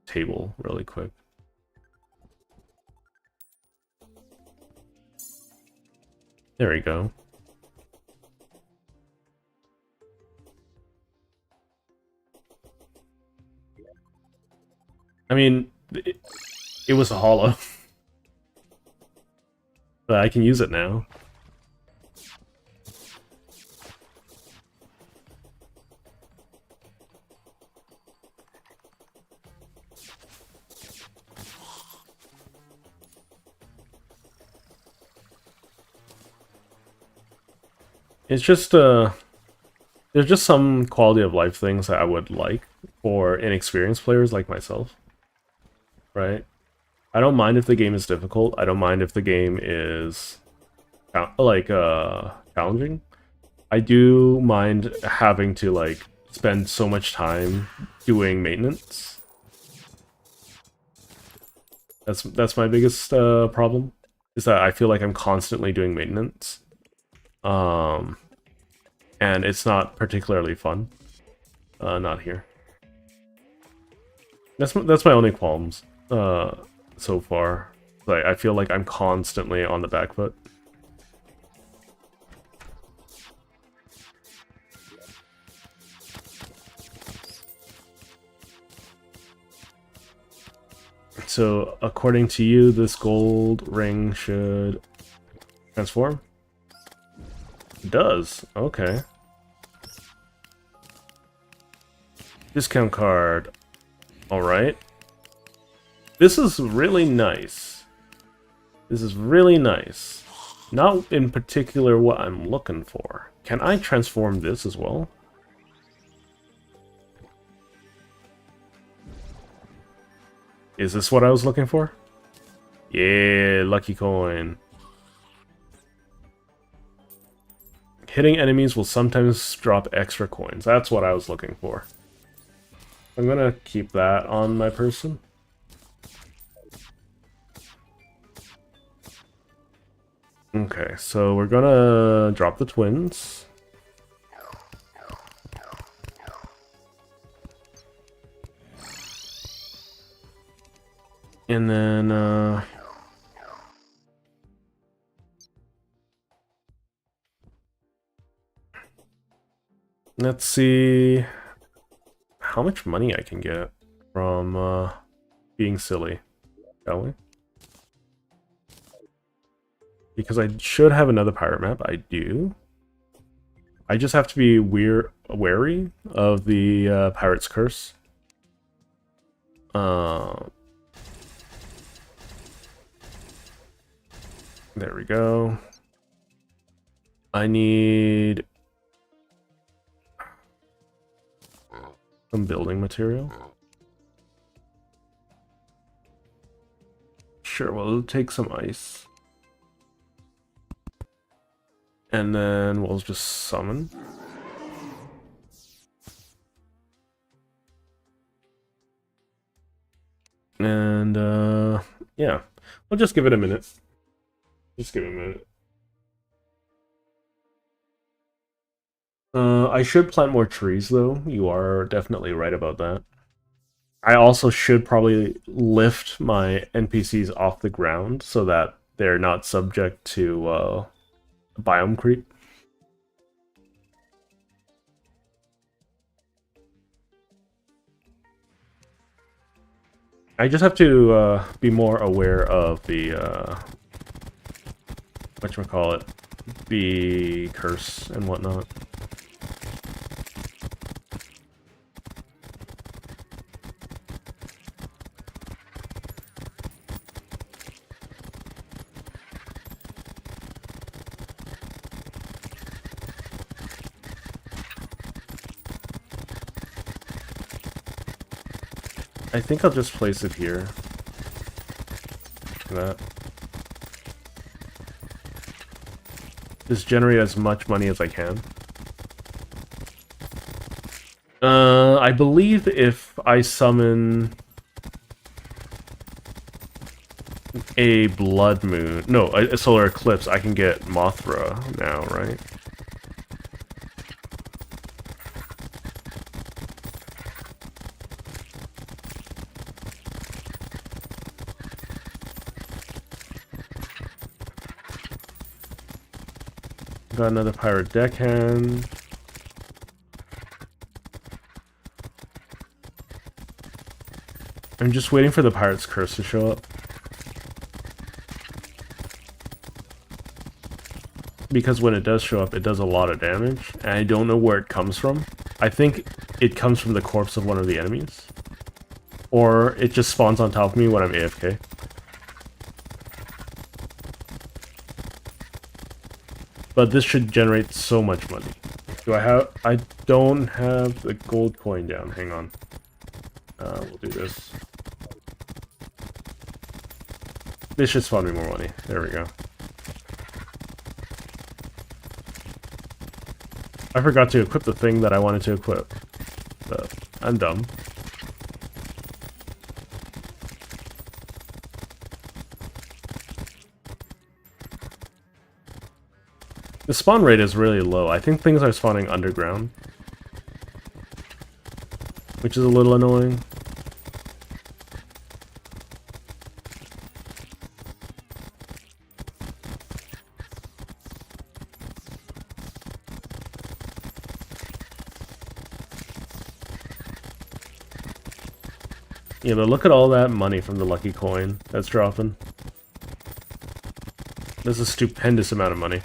table really quick. There we go. I mean, it was a hollow. But I can use it now. It's just, there's just some quality of life things that I would like for inexperienced players like myself. Right? I don't mind if the game is difficult. I don't mind if the game is, like, challenging. I do mind having to, like, spend so much time doing maintenance. That's my biggest problem, is that I feel like I'm constantly doing maintenance. And it's not particularly fun. Not here. That's my only qualms so far. Like, I feel like I'm constantly on the back foot. So, according to you, this gold ring should transform? It does. Okay. Discount card. Alright. This is really nice. This is really nice. Not in particular what I'm looking for. Can I transform this as well? Is this what I was looking for? Yeah, lucky coin. Hitting enemies will sometimes drop extra coins. That's what I was looking for. I'm gonna keep that on my person. Okay, so we're gonna drop the twins. And then, let's see how much money I can get from being silly, shall we? Because I should have another pirate map. I do. I just have to be wary of the Pirate's Curse. There we go. I need some building material. Sure, we'll take some ice. And then we'll just summon. And, yeah. We'll just give it a minute. Just give it a minute. I should plant more trees, though. You are definitely right about that. I also should probably lift my NPCs off the ground so that they're not subject to biome creep. I just have to be more aware of the whatchamacallit, the curse and whatnot. I think I'll just place it here. That. Just generate as much money as I can. I believe if I summon a blood moon, no, a solar eclipse, I can get Mothra now, right? Got another pirate deckhand. I'm just waiting for the pirate's curse to show up. Because when it does show up, it does a lot of damage, and I don't know where it comes from. I think it comes from the corpse of one of the enemies. Or it just spawns on top of me when I'm AFK. But this should generate so much money. I don't have the gold coin down. Hang on. We'll do this. This should spawn me more money. There we go. I forgot to equip the thing that I wanted to equip. But I'm dumb. The spawn rate is really low. I think things are spawning underground. Which is a little annoying. Yeah, but look at all that money from the lucky coin that's dropping. That's a stupendous amount of money.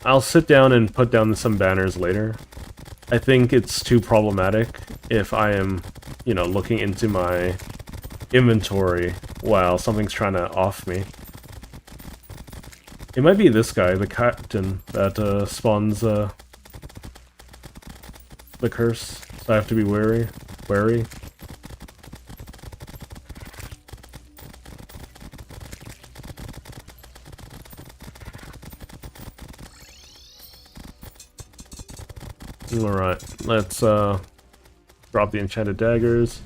I'll sit down and put down some banners later. I think it's too problematic if I am, you know, looking into my inventory while something's trying to off me. It might be this guy, the captain, that spawns the curse, so I have to be wary. Alright, let's drop the enchanted daggers.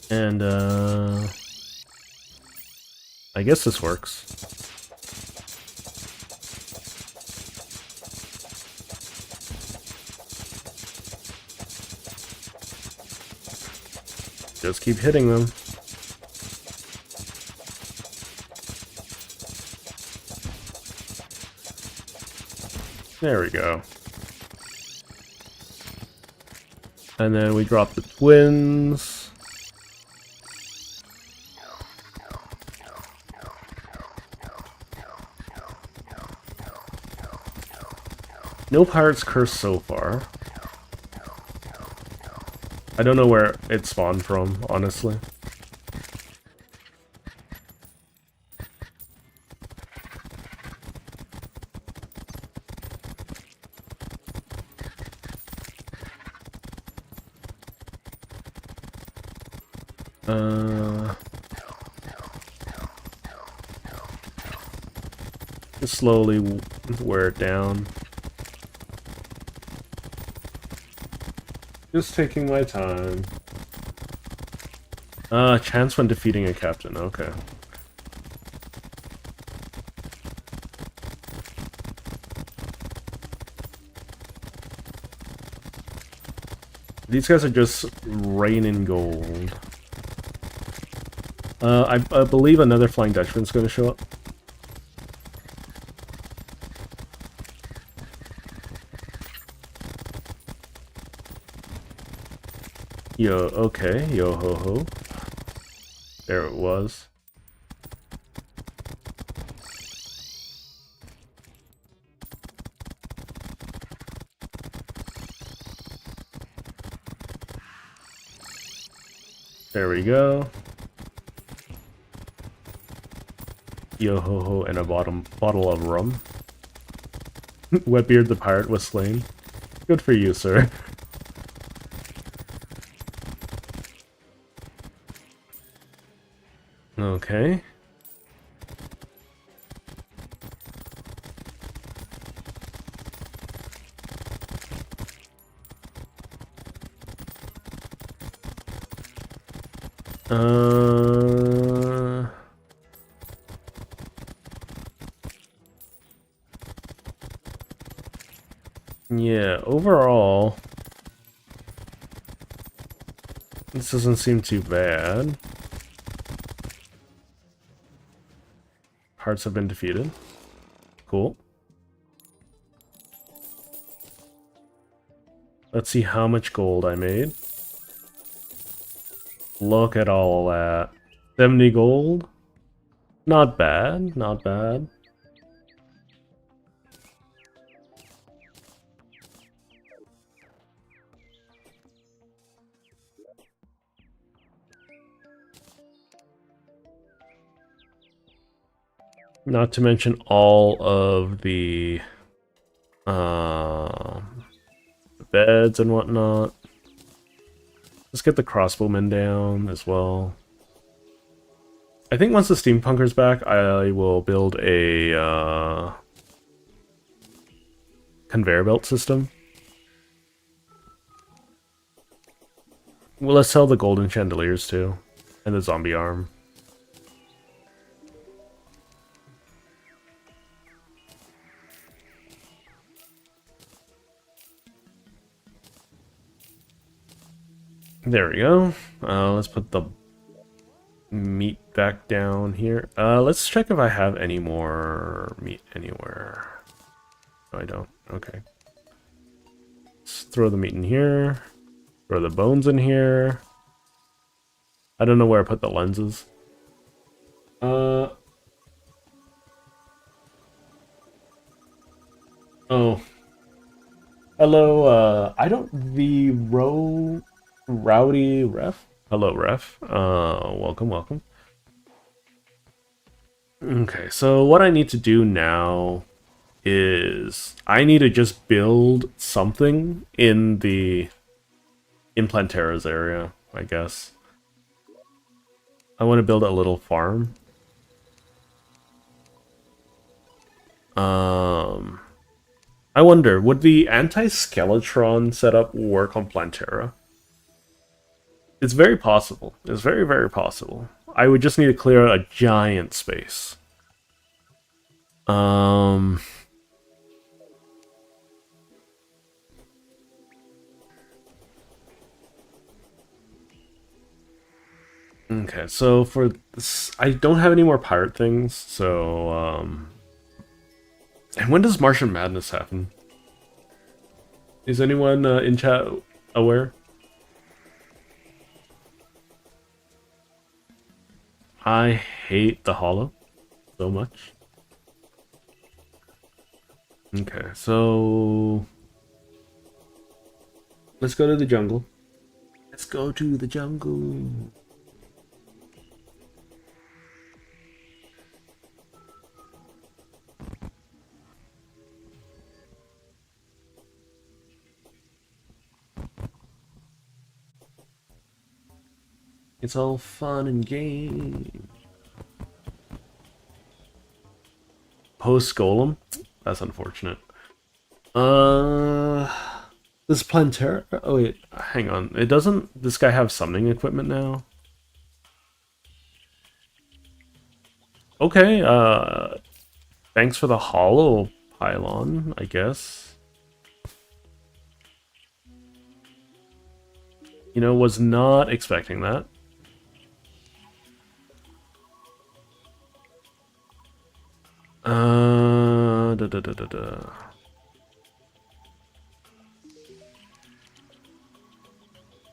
And I guess this works. Just keep hitting them. There we go. And then we drop the twins. No pirate's curse so far. I don't know where it spawned from, honestly. Just slowly wear it down. Just taking my time. Chance when defeating a captain, okay. These guys are just raining gold. I believe another Flying Dutchman's gonna show up. Yo, okay, yo ho ho. There it was. There we go. Yo ho ho and a bottle of rum. Wetbeard the pirate was slain. Good for you, sir. Okay. Uh... Yeah, overall, this doesn't seem too bad. Hearts have been defeated. Cool. Let's see how much gold I made. Look at all that. 70 gold? Not bad, not bad. Not to mention all of the beds and whatnot. Let's get the crossbowmen down as well. I think once the steampunker's back, I will build a conveyor belt system. Well, let's sell the golden chandeliers too, and the zombie arm. There we go. Let's put the meat back down here. Let's check if I have any more meat anywhere. No, I don't. Okay. Let's throw the meat in here. Throw the bones in here. I don't know where I put the lenses. Oh. Hello, I don't... Rowdy Ref? Hello, Ref. Welcome, welcome. Okay, so what I need to do now is I need to just build something in the Plantera's area, I guess. I want to build a little farm. I wonder, would the anti-Skeletron setup work on Plantera? It's very possible. It's very, very possible. I would just need to clear a giant space. Okay, so for this, I don't have any more pirate things, so, and when does Martian Madness happen? Is anyone in chat aware? I hate the Hollow so much. Okay, so let's go to the jungle. Let's go to the jungle. It's all fun and games. Post Golem? That's unfortunate. This Plantera... Oh wait, hang on. It doesn't... This guy have summoning equipment now? Okay, thanks for the hollow pylon, I guess. You know, was not expecting that.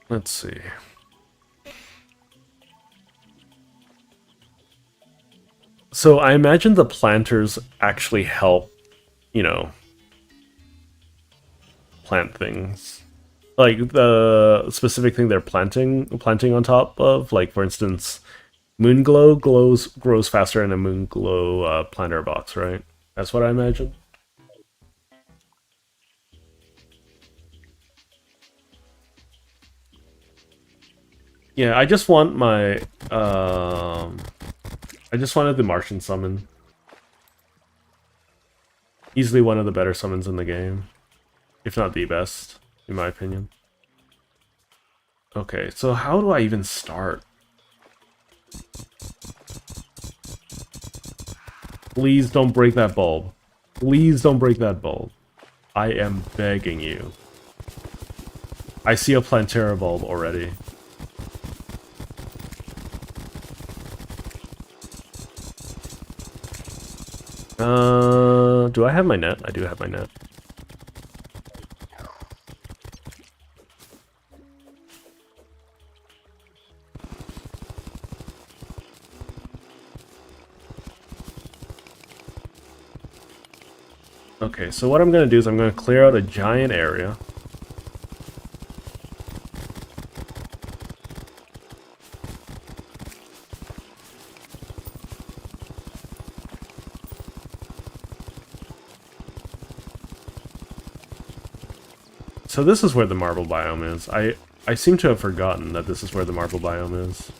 Let's see. So I imagine the planters actually help, you know, plant things. Like the specific thing they're planting on top of, like for instance, Moonglow grows faster in a Moonglow planter box, right? That's what I imagine. Yeah, I just want my I just wanted the Martian summon. Easily one of the better summons in the game, if not the best, in my opinion. Okay, so how do I even start? Please don't break that bulb. Please don't break that bulb. I am begging you. I see a Plantera bulb already. Do I have my net? I do have my net. Okay, so what I'm going to do is I'm going to clear out a giant area. So this is where the marble biome is. I seem to have forgotten that this is where the marble biome is.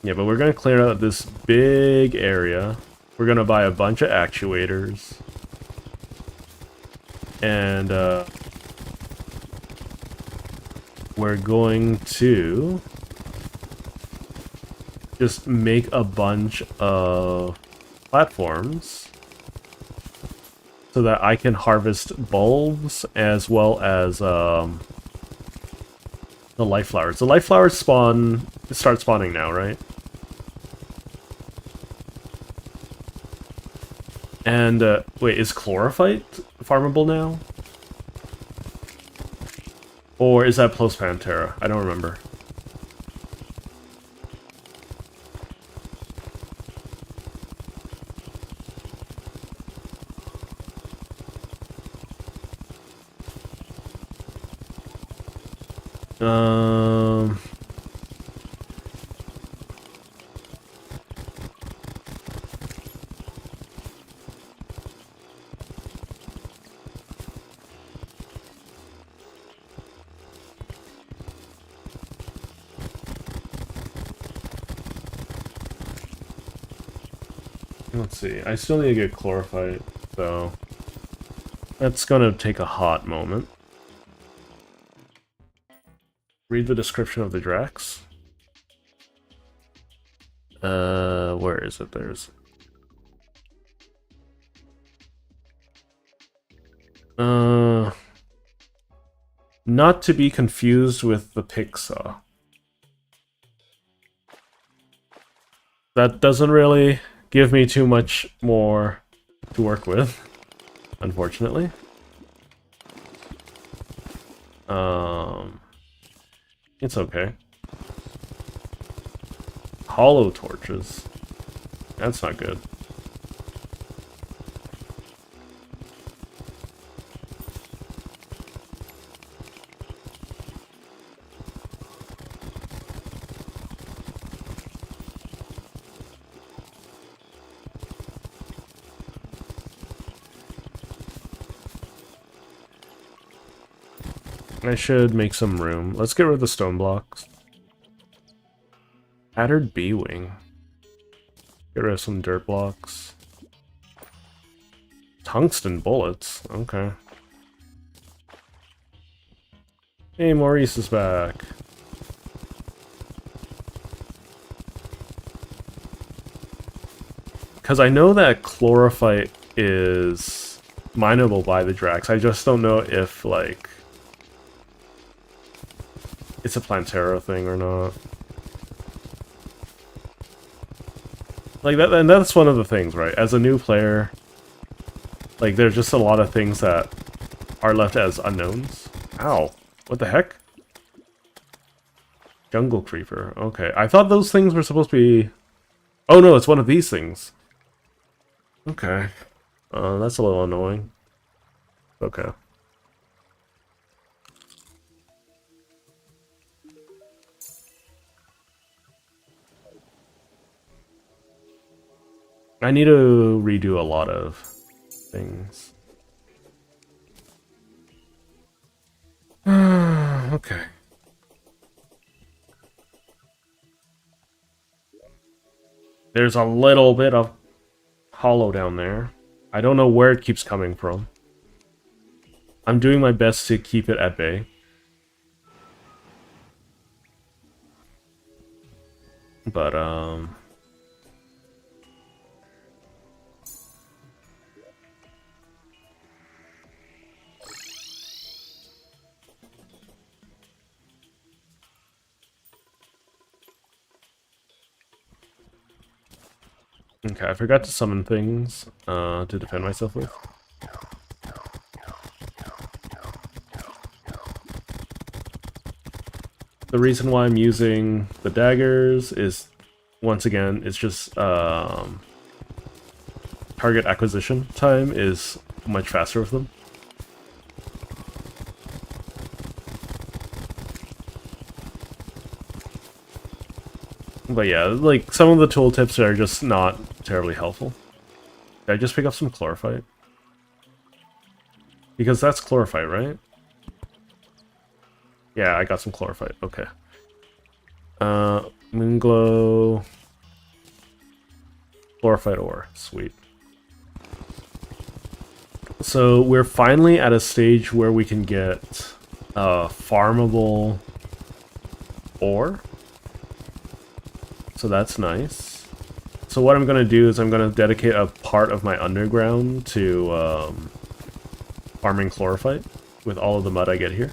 Yeah, but we're gonna clear out this big area. We're gonna buy a bunch of actuators. And, we're going to just make a bunch of platforms so that I can harvest bulbs as well as, the life flowers. The life flowers start spawning now, right? And, wait, is chlorophyte farmable now? Or is that Plus Pantera? I don't remember. Let's see. I still need to get chlorophyte, so that's gonna take a hot moment. Read the description of the Drax. Where is it? There's... not to be confused with the Pigsaw. That doesn't really give me too much more to work with, unfortunately. It's okay. Hollow torches. That's not good. I should make some room. Let's get rid of the stone blocks. Tattered B-wing. Get rid of some dirt blocks. Tungsten bullets. Okay. Hey, Maurice is back. Because I know that chlorophyte is mineable by the Drax. I just don't know if, like, it's a Plantera thing or not. Like, that, and that's one of the things, right? As a new player, like, there's just a lot of things that are left as unknowns. Ow. What the heck? Jungle Creeper. Okay. I thought those things were supposed to be... Oh no, it's one of these things. Okay. That's a little annoying. Okay. I need to redo a lot of things. Okay. There's a little bit of hollow down there. I don't know where it keeps coming from. I'm doing my best to keep it at bay. But, okay, I forgot to summon things to defend myself with. The reason why I'm using the daggers is, once again, it's just target acquisition time is much faster with them. But yeah, like, some of the tooltips are just not terribly helpful. Did I just pick up some chlorophyte? Because that's chlorophyte, right? Yeah, I got some chlorophyte. Okay. Moonglow. Chlorophyte ore. Sweet. So we're finally at a stage where we can get farmable ore. So that's nice. So what I'm going to do is I'm going to dedicate a part of my underground to farming chlorophyte with all of the mud I get here.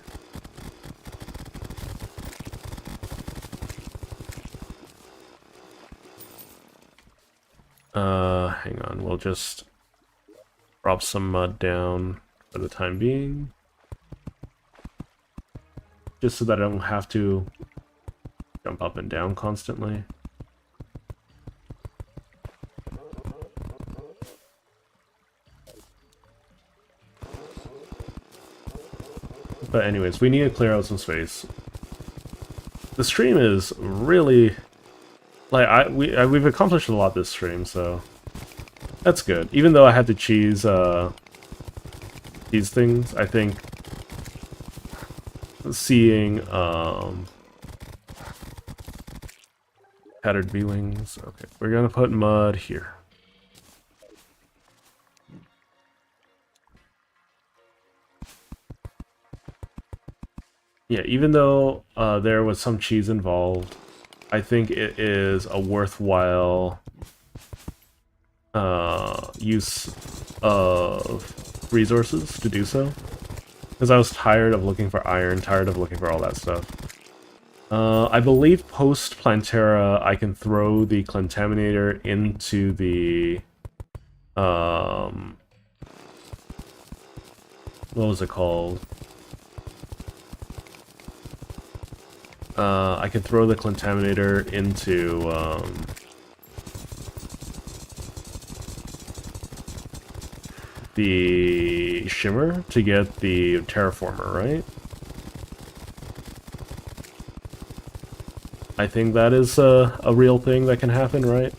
Hang on, we'll just drop some mud down for the time being. Just so that I don't have to jump up and down constantly. But anyways, we need to clear out some space. The stream is really... like, we've accomplished a lot this stream, so... that's good. Even though I had to cheese, these things, I think... seeing, Tattered V-Wings. Okay, we're gonna put mud here. Yeah, even though there was some cheese involved, I think it is a worthwhile use of resources to do so. Because I was tired of looking for iron, tired of looking for all that stuff. I believe post Plantera I can throw the Contaminator into the... what was it called? I can throw the Contaminator into, the Shimmer to get the Terraformer, right? I think that is a real thing that can happen, right?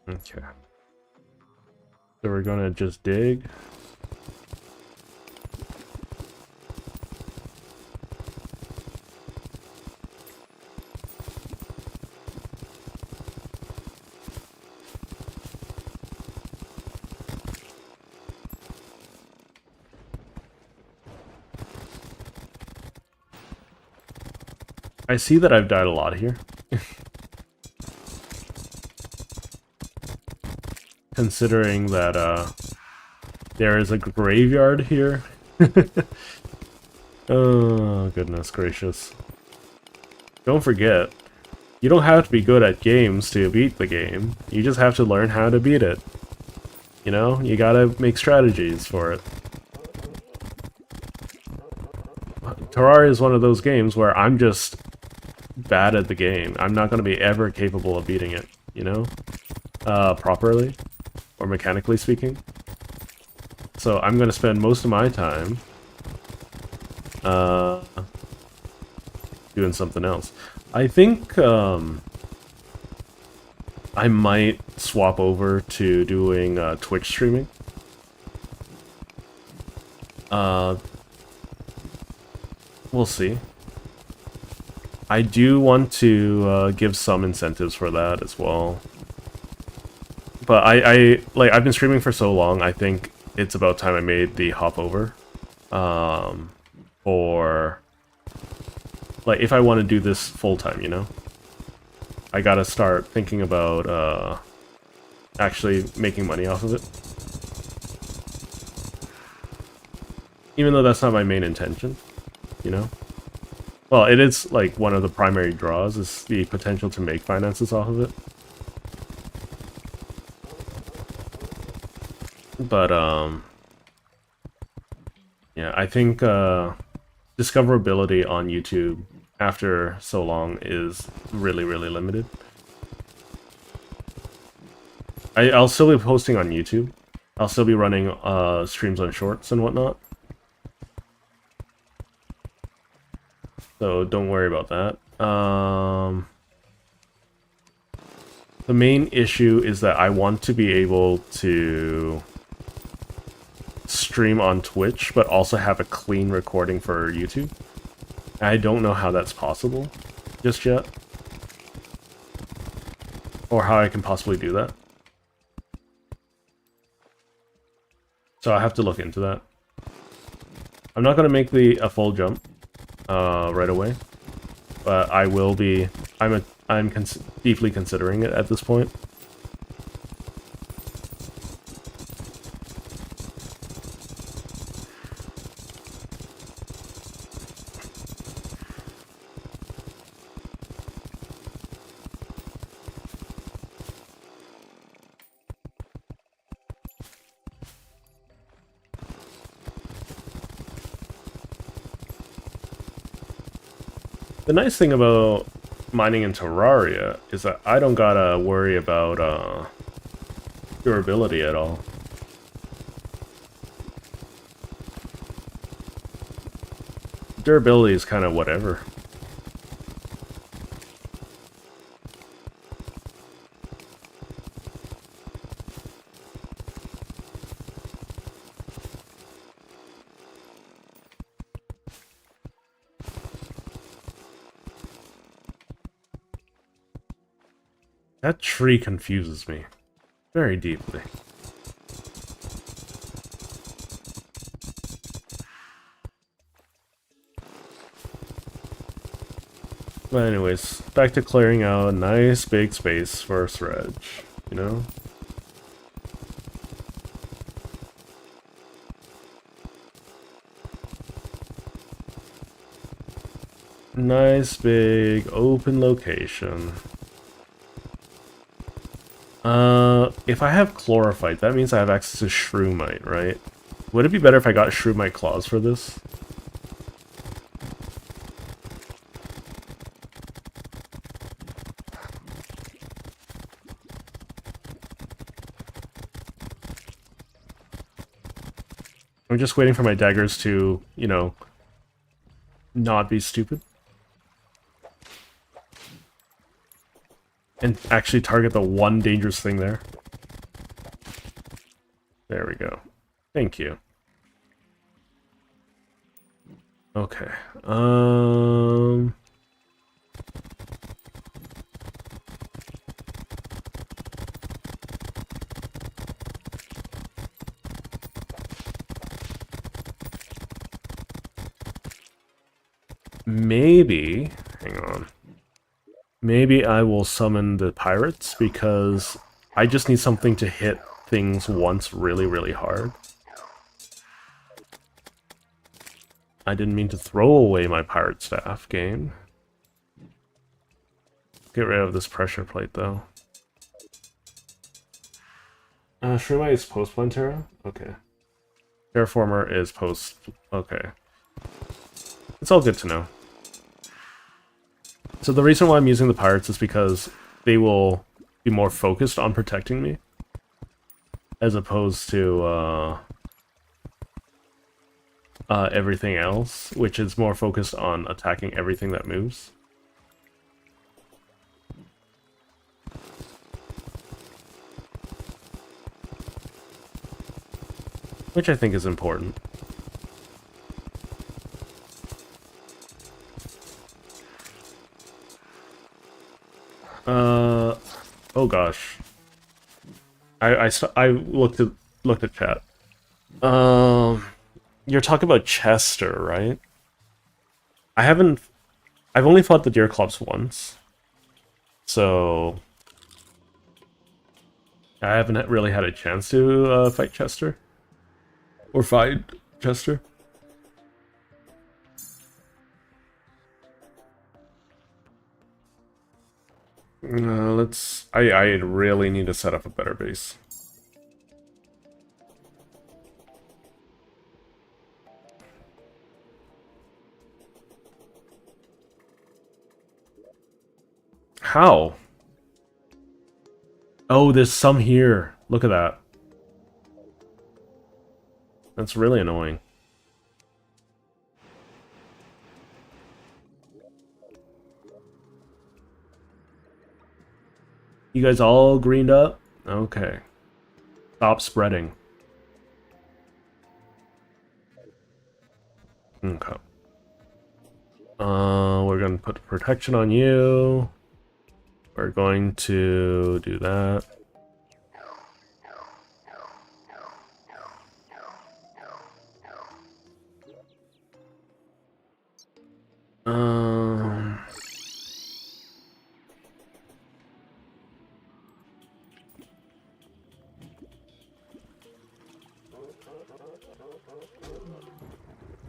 Okay. So we're gonna just dig. I see that I've died a lot here. Considering that there is a graveyard here. Oh, goodness gracious. Don't forget, you don't have to be good at games to beat the game. You just have to learn how to beat it. You know, you gotta make strategies for it. Terraria is one of those games where I'm just bad at the game. I'm not gonna be ever capable of beating it, you know? Properly. Or mechanically speaking. So I'm gonna spend most of my time doing something else. I think I might swap over to doing Twitch streaming Uh, we'll see. I do want to give some incentives for that as well. But I've been streaming for so long, I think it's about time I made the hop over. Or like if I want to do this full time, you know? I gotta start thinking about actually making money off of it. Even though that's not my main intention, you know? Well, it is like one of the primary draws is the potential to make finances off of it. But yeah, I think discoverability on YouTube after so long is really, really limited. I'll still be posting on YouTube. I'll still be running streams on Shorts and whatnot. So don't worry about that. The main issue is that I want to be able to stream on Twitch, but also have a clean recording for YouTube. I don't know how that's possible just yet. Or how I can possibly do that. So I have to look into that. I'm not going to make a full jump right away, but I will be. I'm deeply considering it at this point. The nice thing about mining in Terraria is that I don't gotta worry about durability at all. Durability is kind of whatever. That tree confuses me very deeply. But anyways, back to clearing out a nice big space for Sredge, you know? Nice big open location. If I have Chlorophyte, that means I have access to Shroomite, right? Would it be better if I got Shroomite Claws for this? I'm just waiting for my daggers to, you know, not be stupid. And actually target the one dangerous thing there. There we go. Thank you. Okay. Maybe, hang on. Maybe I will summon the pirates because I just need something to hit things once really, really hard. I didn't mean to throw away my pirate staff, game. Get rid of this pressure plate, though. Shroomite is post Plantera? Okay. Terraformer is post... Okay. It's all good to know. So the reason why I'm using the pirates is because they will be more focused on protecting me. As opposed to, everything else, which is more focused on attacking everything that moves. Which I think is important. Oh gosh. I looked at chat. You're talking about Chester, right? I haven't. I've only fought the Deerclops once, so I haven't really had a chance to fight Chester or fight Chester. Let's. I really need to set up a better base. How? Oh, there's some here. Look at that. That's really annoying. You guys all greened up? Okay. Stop spreading. Okay. We're gonna put protection on you. We're going to do that.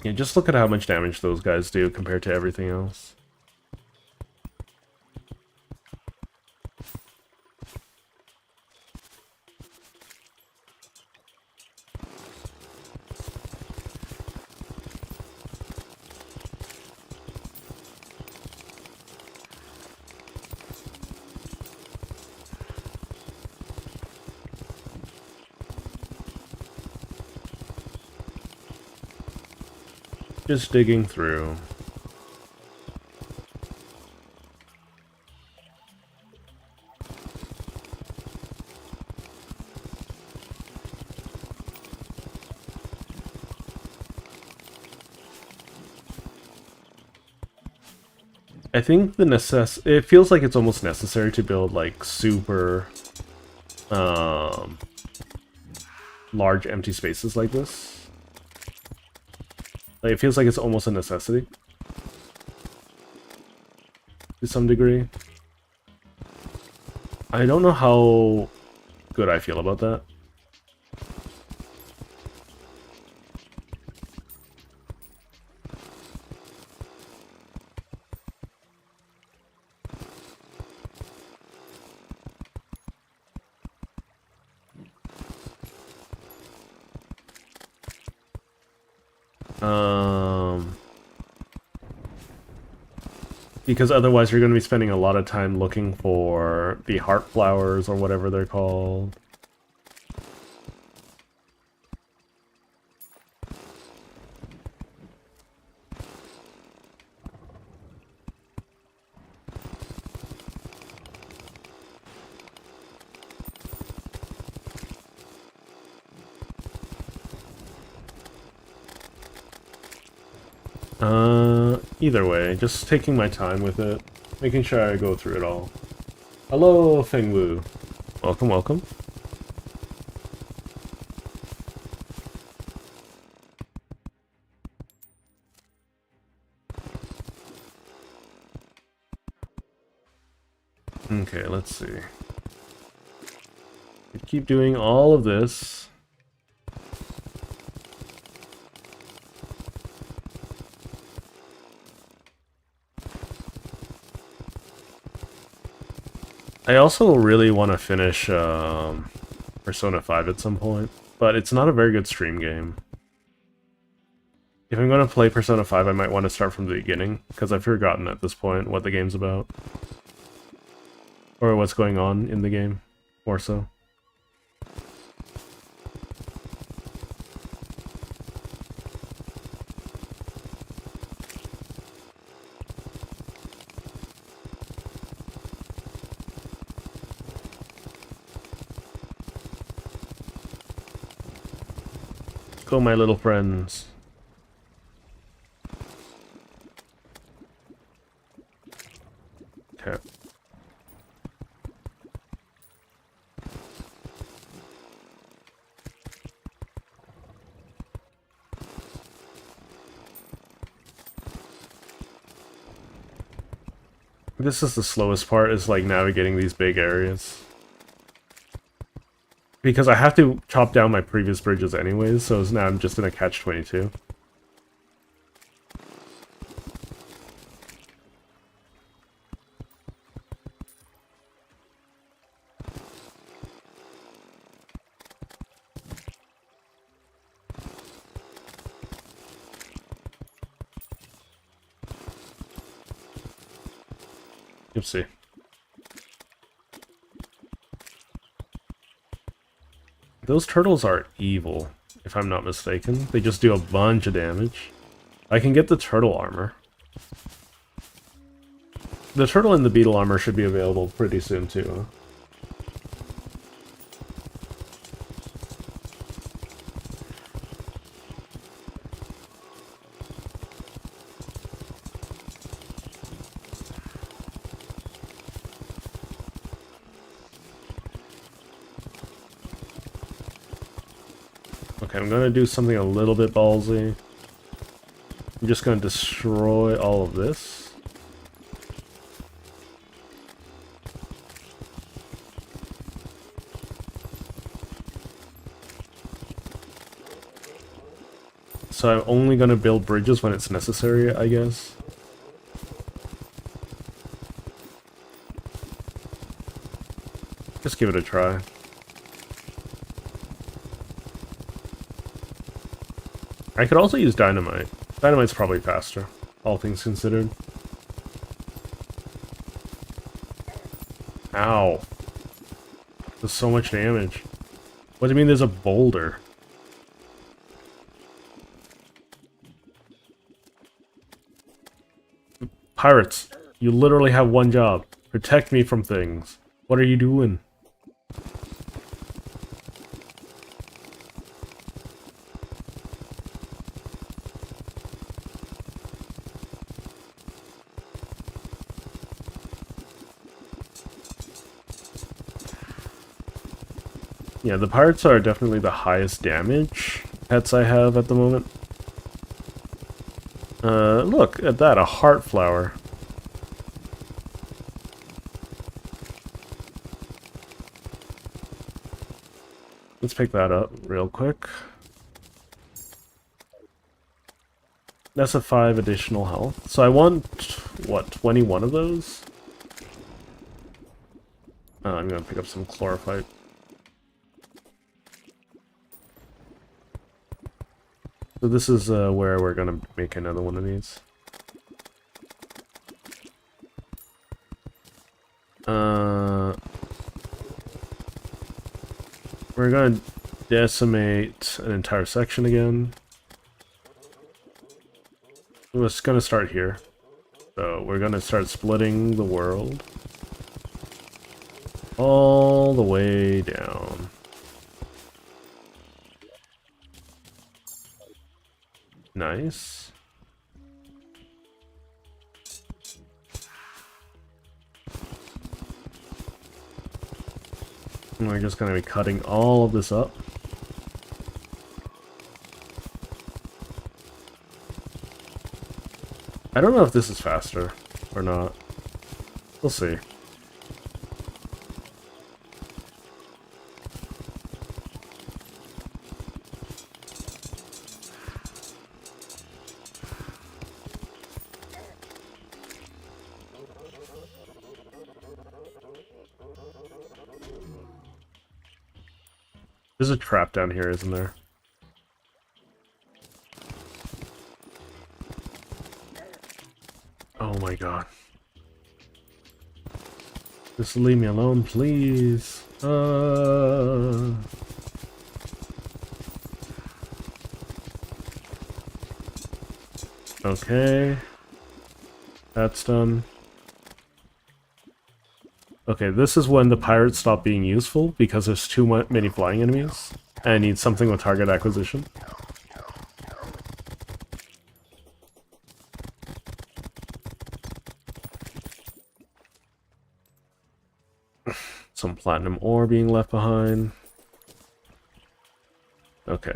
Yeah, just look at how much damage those guys do compared to everything else. Just digging through. I think it feels like it's almost necessary to build like super large empty spaces like this. Like, it feels like it's almost a necessity to some degree. I don't know how good I feel about that. Because otherwise you're going to be spending a lot of time looking for the heart flowers or whatever they're called. Either way, just taking my time with it, making sure I go through it all. Hello, Feng Wu. Welcome, welcome. Okay, let's see. Keep doing all of this. I also really want to finish Persona 5 at some point, but it's not a very good stream game. If I'm going to play Persona 5, I might want to start from the beginning, because I've forgotten at this point what the game's about. Or what's going on in the game, more so. Go, my little friends. Okay. This is the slowest part, is like navigating these big areas. Because I have to chop down my previous bridges anyways, so now I'm just in a catch-22. You'll see. Those turtles are evil, if I'm not mistaken. They just do a bunch of damage. I can get the turtle armor. The turtle and the beetle armor should be available pretty soon too, huh? Okay, I'm gonna do something a little bit ballsy. I'm just gonna destroy all of this. So I'm only gonna build bridges when it's necessary, I guess. Just give it a try. I could also use dynamite. Dynamite's probably faster, all things considered. Ow. There's so much damage. What do you mean there's a boulder? Pirates, you literally have one job. Protect me from things. What are you doing? Yeah, the pirates are definitely the highest damage pets I have at the moment. Look at that, a heart flower. Let's pick that up real quick. That's a 5 additional health. So I want, what, 21 of those? I'm gonna pick up some chlorophyte. So this is where we're gonna make another one of these. We're gonna decimate an entire section again. We're just gonna start here. So we're gonna start splitting the world all the way down. Nice. And we're just gonna be cutting all of this up. I don't know if this is faster or not. We'll see. There's a trap down here, isn't there? Oh my god. Just leave me alone, please. Okay. That's done. Okay, this is when the pirates stop being useful, because there's too many flying enemies. And I need something with target acquisition. Some platinum ore being left behind. Okay.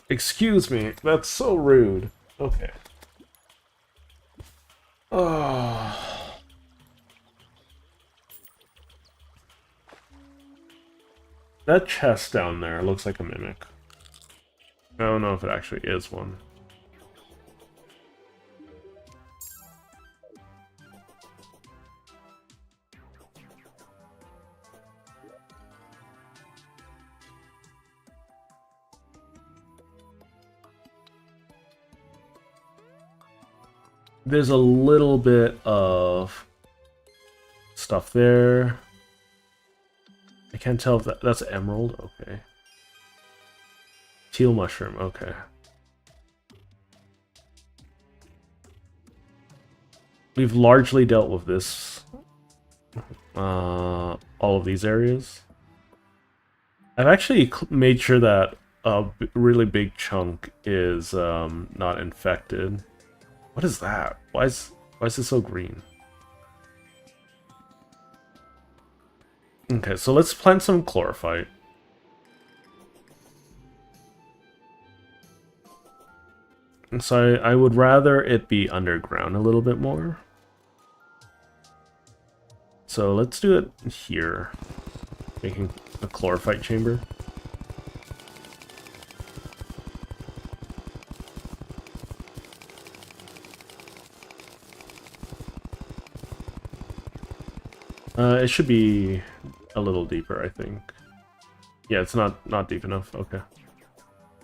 Excuse me, that's so rude. Okay. Oh. That chest down there looks like a mimic. I don't know if it actually is one. There's a little bit of stuff there. I can't tell if that's emerald. Okay. Teal mushroom. Okay. We've largely dealt with this. All of these areas. I've actually made sure that a really big chunk is not infected. What is that? Why is this so green? Okay, so let's plant some chlorophyte. So I would rather it be underground a little bit more. So let's do it here, making a chlorophyte chamber. It should be a little deeper, I think. Yeah, it's not deep enough. Okay.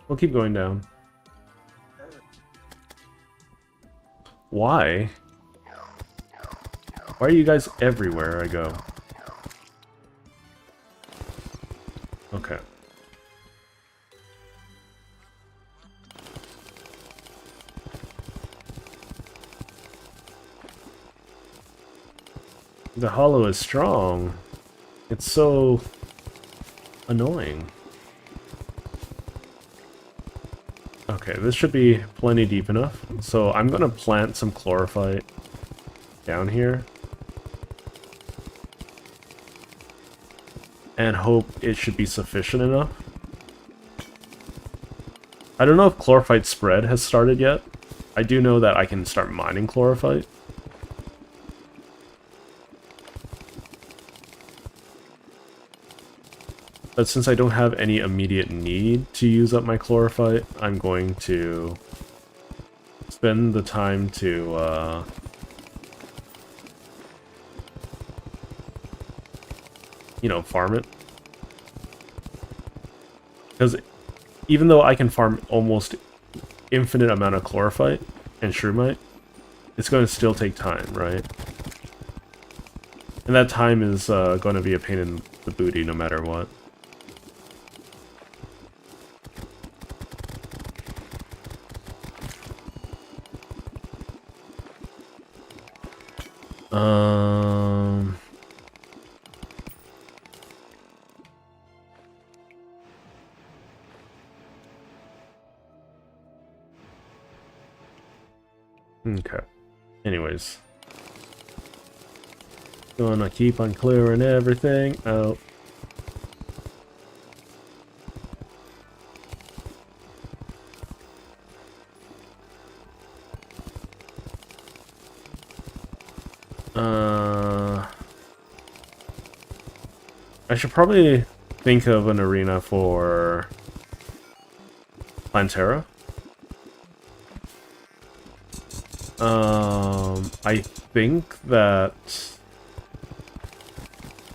We'll keep going down. Why? Why are you guys everywhere I go? Okay. The hollow is strong. It's so annoying. Okay, this should be plenty deep enough. So I'm gonna plant some chlorophyte down here. And hope it should be sufficient enough. I don't know if chlorophyte spread has started yet. I do know that I can start mining chlorophyte. But since I don't have any immediate need to use up my chlorophyte, I'm going to spend the time to you know, farm it. Because even though I can farm almost infinite amount of chlorophyte and shroomite, it's going to still take time, right? And that time is going to be a pain in the booty no matter what. Okay. Anyways. Gonna keep on clearing everything out. I should probably think of an arena for Plantera. I think that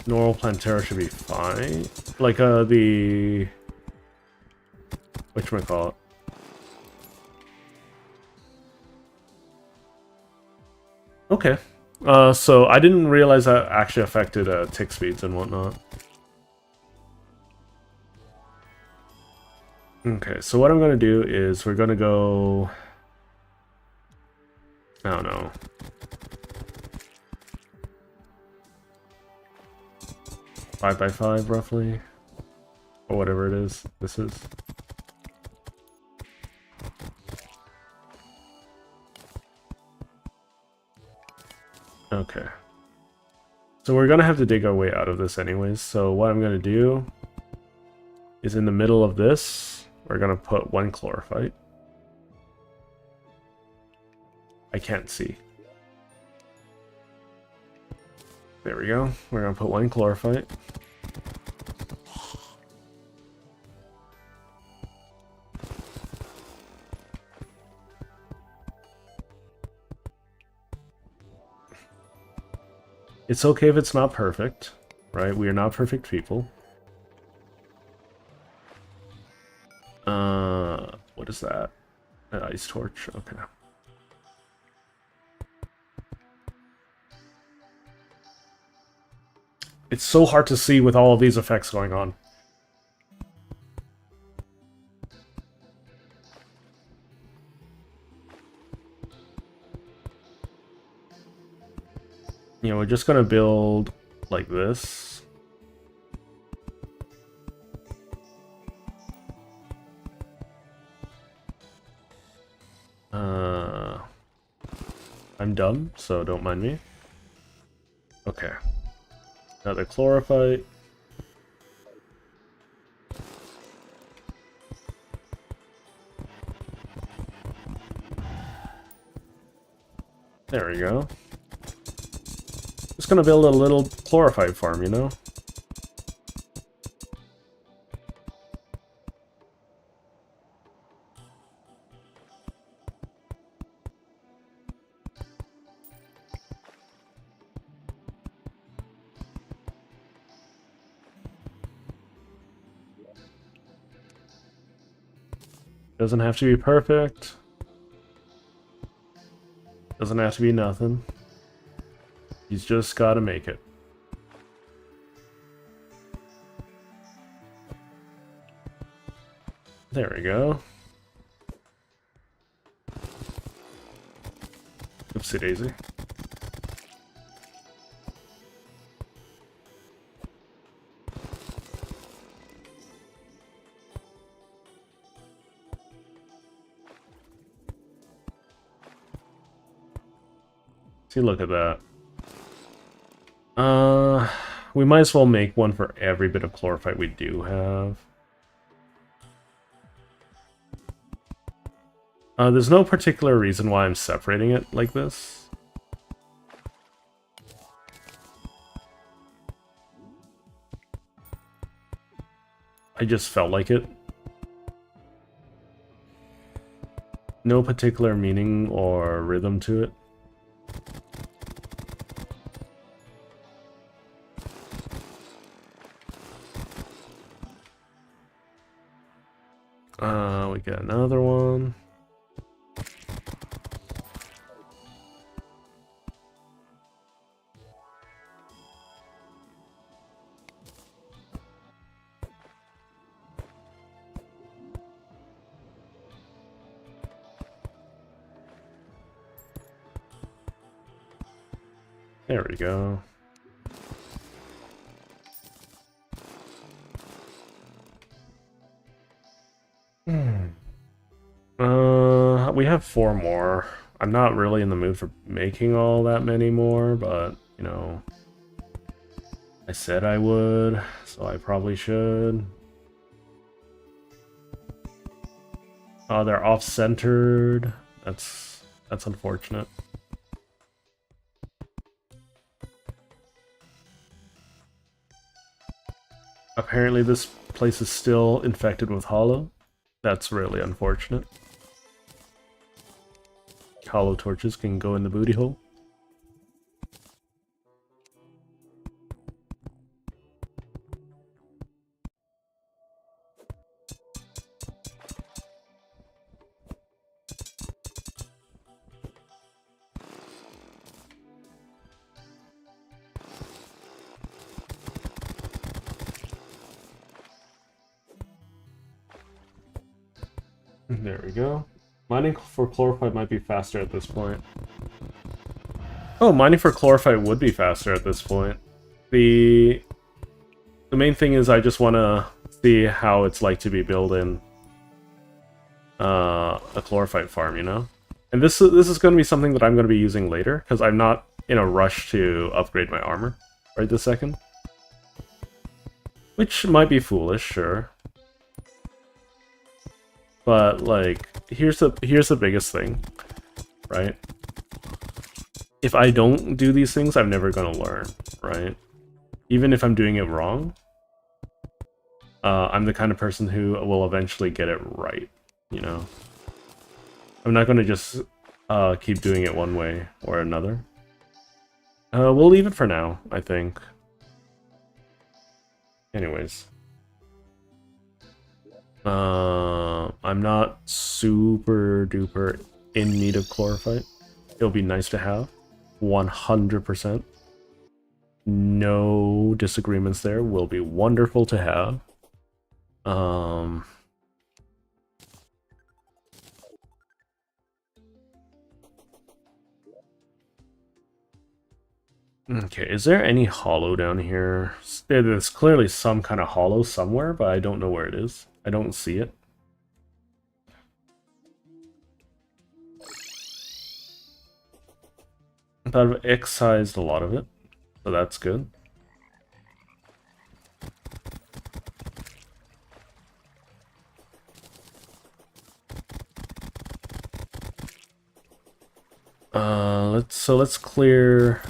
normal Plantera should be fine. Like, the... whatchamacallit? Okay. So I didn't realize that actually affected, tick speeds and whatnot. Okay, so what I'm gonna do is we're gonna go... I don't know. 5x5 roughly, or whatever it is. This is. Okay. So we're gonna have to dig our way out of this anyways. So what I'm gonna do is in the middle of this, we're gonna put 1 chlorophyte. I can't see. There we go. We're gonna put 1 chlorophyte. It's okay if it's not perfect, right? We are not perfect people. What is that? An ice torch? Okay. It's so hard to see with all of these effects going on. You know, we're just gonna build like this. I'm dumb, so don't mind me. Okay. Another chlorophyte. There we go. Just gonna build a little chlorophyte farm, you know? Doesn't have to be perfect. Doesn't have to be nothing. He's just gotta make it. There we go. Oopsie daisy. See, look at that. We might as well make one for every bit of chlorophyte we do have. There's no particular reason why I'm separating it like this. I just felt like it. No particular meaning or rhythm to it. We got another one. There we go. We have 4 more. I'm not really in the mood for making all that many more, but, you know, I said I would, so I probably should. Oh, they're off-centered. That's unfortunate. Apparently this place is still infected with hollow. That's really unfortunate. Hollow torches can go in the booty hole. There we go. Mining for chlorophyte might be faster at this point. Oh, mining for chlorophyte would be faster at this point. The main thing is I just want to see how it's like to be building a chlorophyte farm, you know? And this is going to be something that I'm going to be using later, because I'm not in a rush to upgrade my armor right this second. Which might be foolish, sure. But like, here's the biggest thing, right? If I don't do these things, I'm never gonna learn, right? Even if I'm doing it wrong, I'm the kind of person who will eventually get it right, you know? I'm not gonna just keep doing it one way or another. We'll leave it for now, I think. Anyways. I'm not super duper in need of chlorophyte. It'll be nice to have. 100%. No disagreements there. Will be wonderful to have. Okay, is there any hollow down here? There's clearly some kind of hollow somewhere, but I don't know where it is. I don't see it. But I've excised a lot of it, so that's good. Let's clear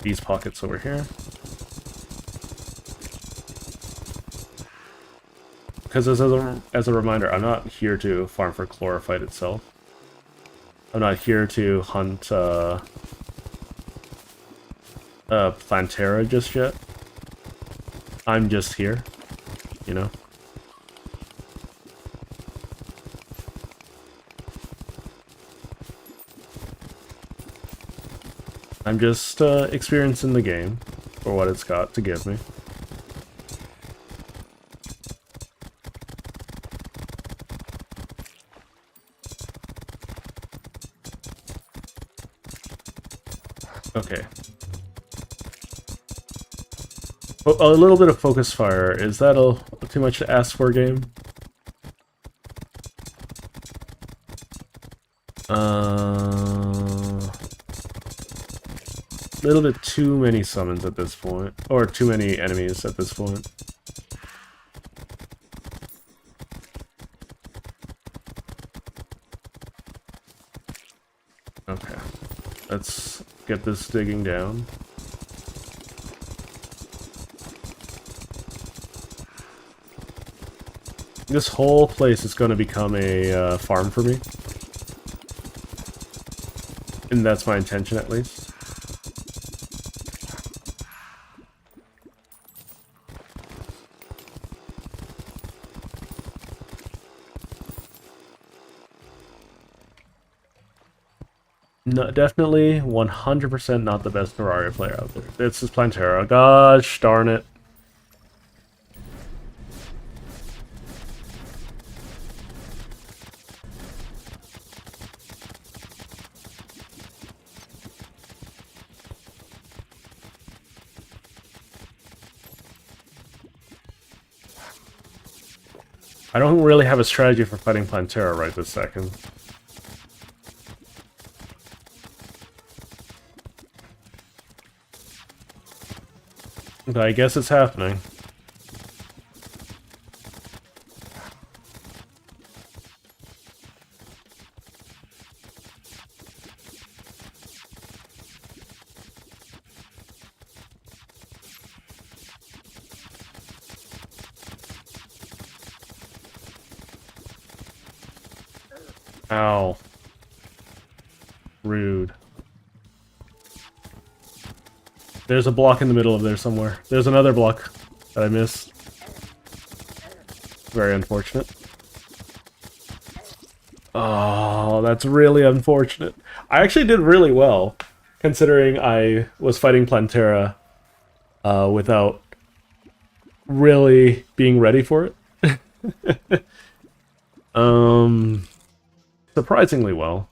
these pockets over here. Because as a reminder, I'm not here to farm for chlorophyte itself. I'm not here to hunt Plantera just yet. I'm just here, you know? I'm just experiencing the game for what it's got to give me. Okay. A little bit of focus fire. Is that too much to ask for a game? A little bit too many summons at this point. Or too many enemies at this point. Okay. Let's get this digging down. This whole place is going to become a farm for me. And that's my intention, at least. No, definitely 100% not the best Terraria player out there. This is Plantera. Gosh darn it. I don't really have a strategy for fighting Plantera right this second. But I guess it's happening. Ow. Rude. There's a block in the middle of there somewhere. There's another block that I missed. Very unfortunate. Oh, that's really unfortunate. I actually did really well, considering I was fighting Plantera without really being ready for it. Surprisingly well.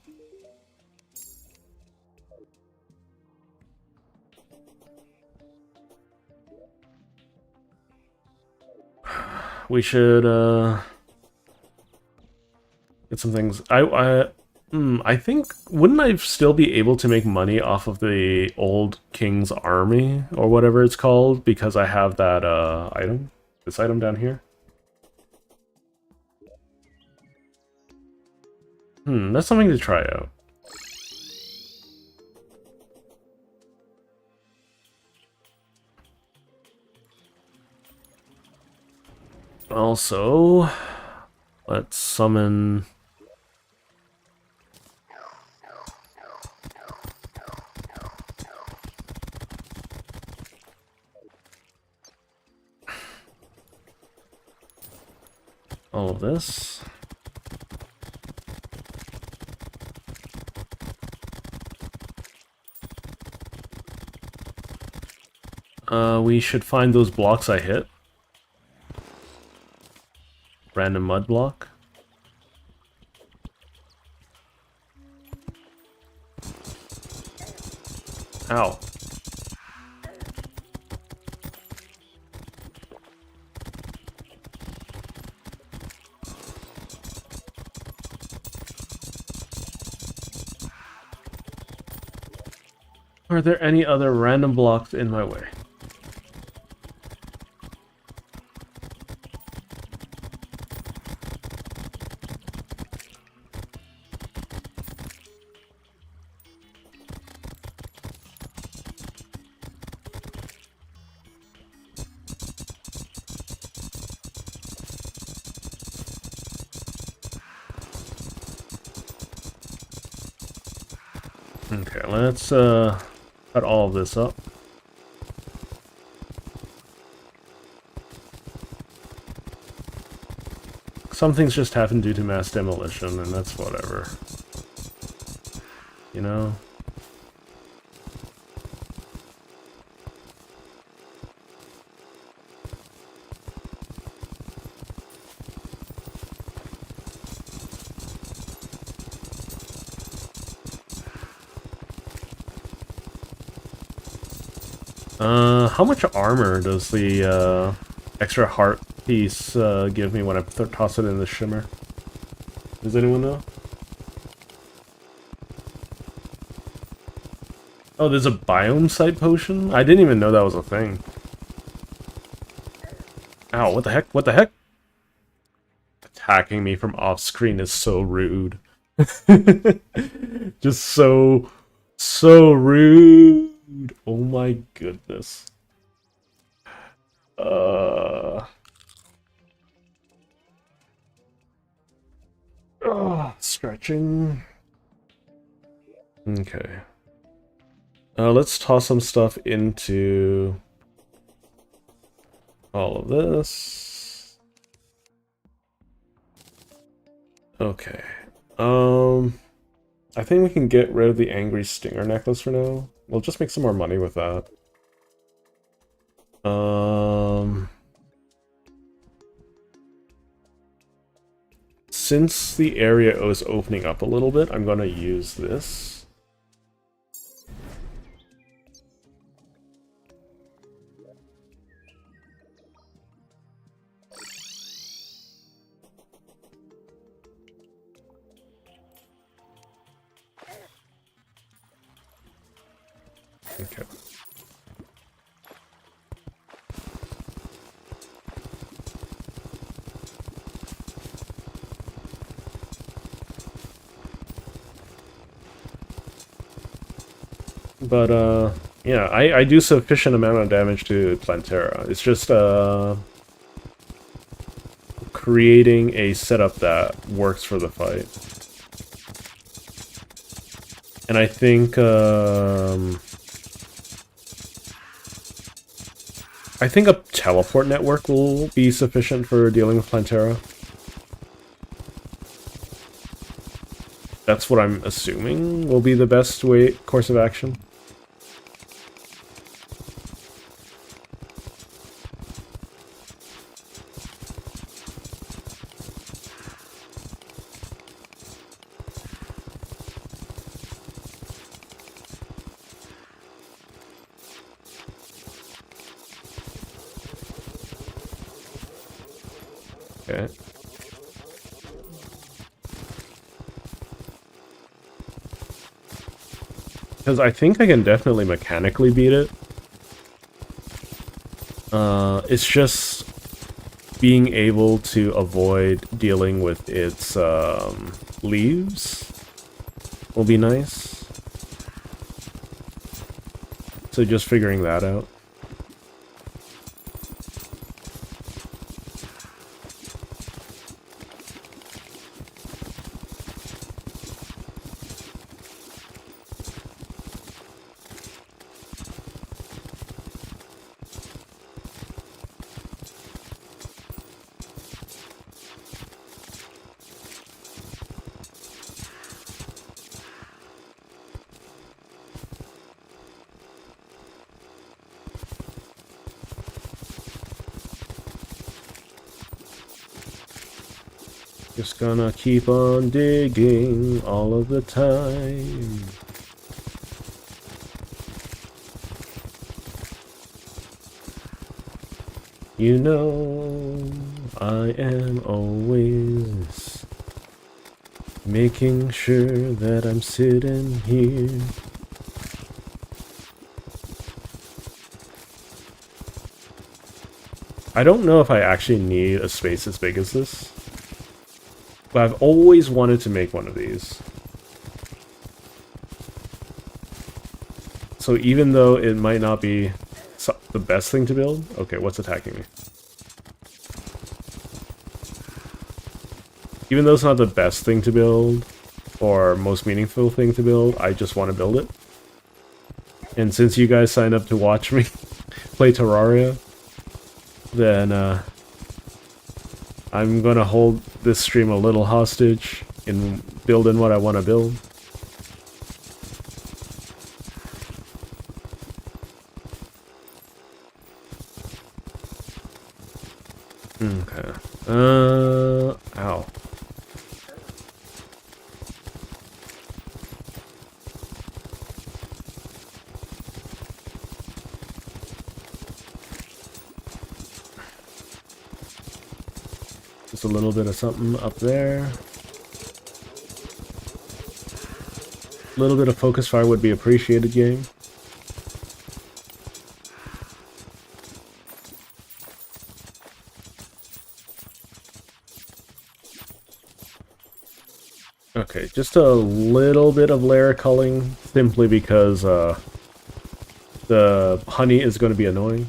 We should get some things. I think, wouldn't I still be able to make money off of the old King's Army or whatever it's called because I have that item, this item down here? That's something to try out. Also, let's summon... all of this. We should find those blocks I hit. Random mud block. Ow. Are there any other random blocks in my way? Okay, let's cut all of this up. Some things just happen due to mass demolition, and that's whatever. You know? How much armor does the extra heart piece give me when I toss it in the shimmer? Does anyone know? Oh, there's a biome site potion? I didn't even know that was a thing. Ow, what the heck? What the heck? Attacking me from off screen is so rude. Just so rude. Oh my goodness. Stretching. Okay. Let's toss some stuff into all of this. Okay. I think we can get rid of the Angry Stinger necklace for now. We'll just make some more money with that. Since the area is opening up a little bit, I'm gonna use this. Okay. But, yeah, I do sufficient amount of damage to Plantera. It's just, creating a setup that works for the fight. And I think a teleport network will be sufficient for dealing with Plantera. That's what I'm assuming will be the best course of action. Okay. Because I think I can definitely mechanically beat it. It's just being able to avoid dealing with its leaves will be nice. So just figuring that out. Just gonna keep on digging all of the time. You know, I am always making sure that I'm sitting here. I don't know if I actually need a space as big as this. But I've always wanted to make one of these. So even though it might not be the best thing to build... Okay, what's attacking me? Even though it's not the best thing to build, or most meaningful thing to build, I just want to build it. And since you guys signed up to watch me play Terraria, then I'm gonna hold this stream a little hostage in building what I want to build. Okay. Ow. Just a little bit of something up there. A little bit of focus fire would be appreciated, game. Okay, just a little bit of layer culling, simply because the honey is going to be annoying.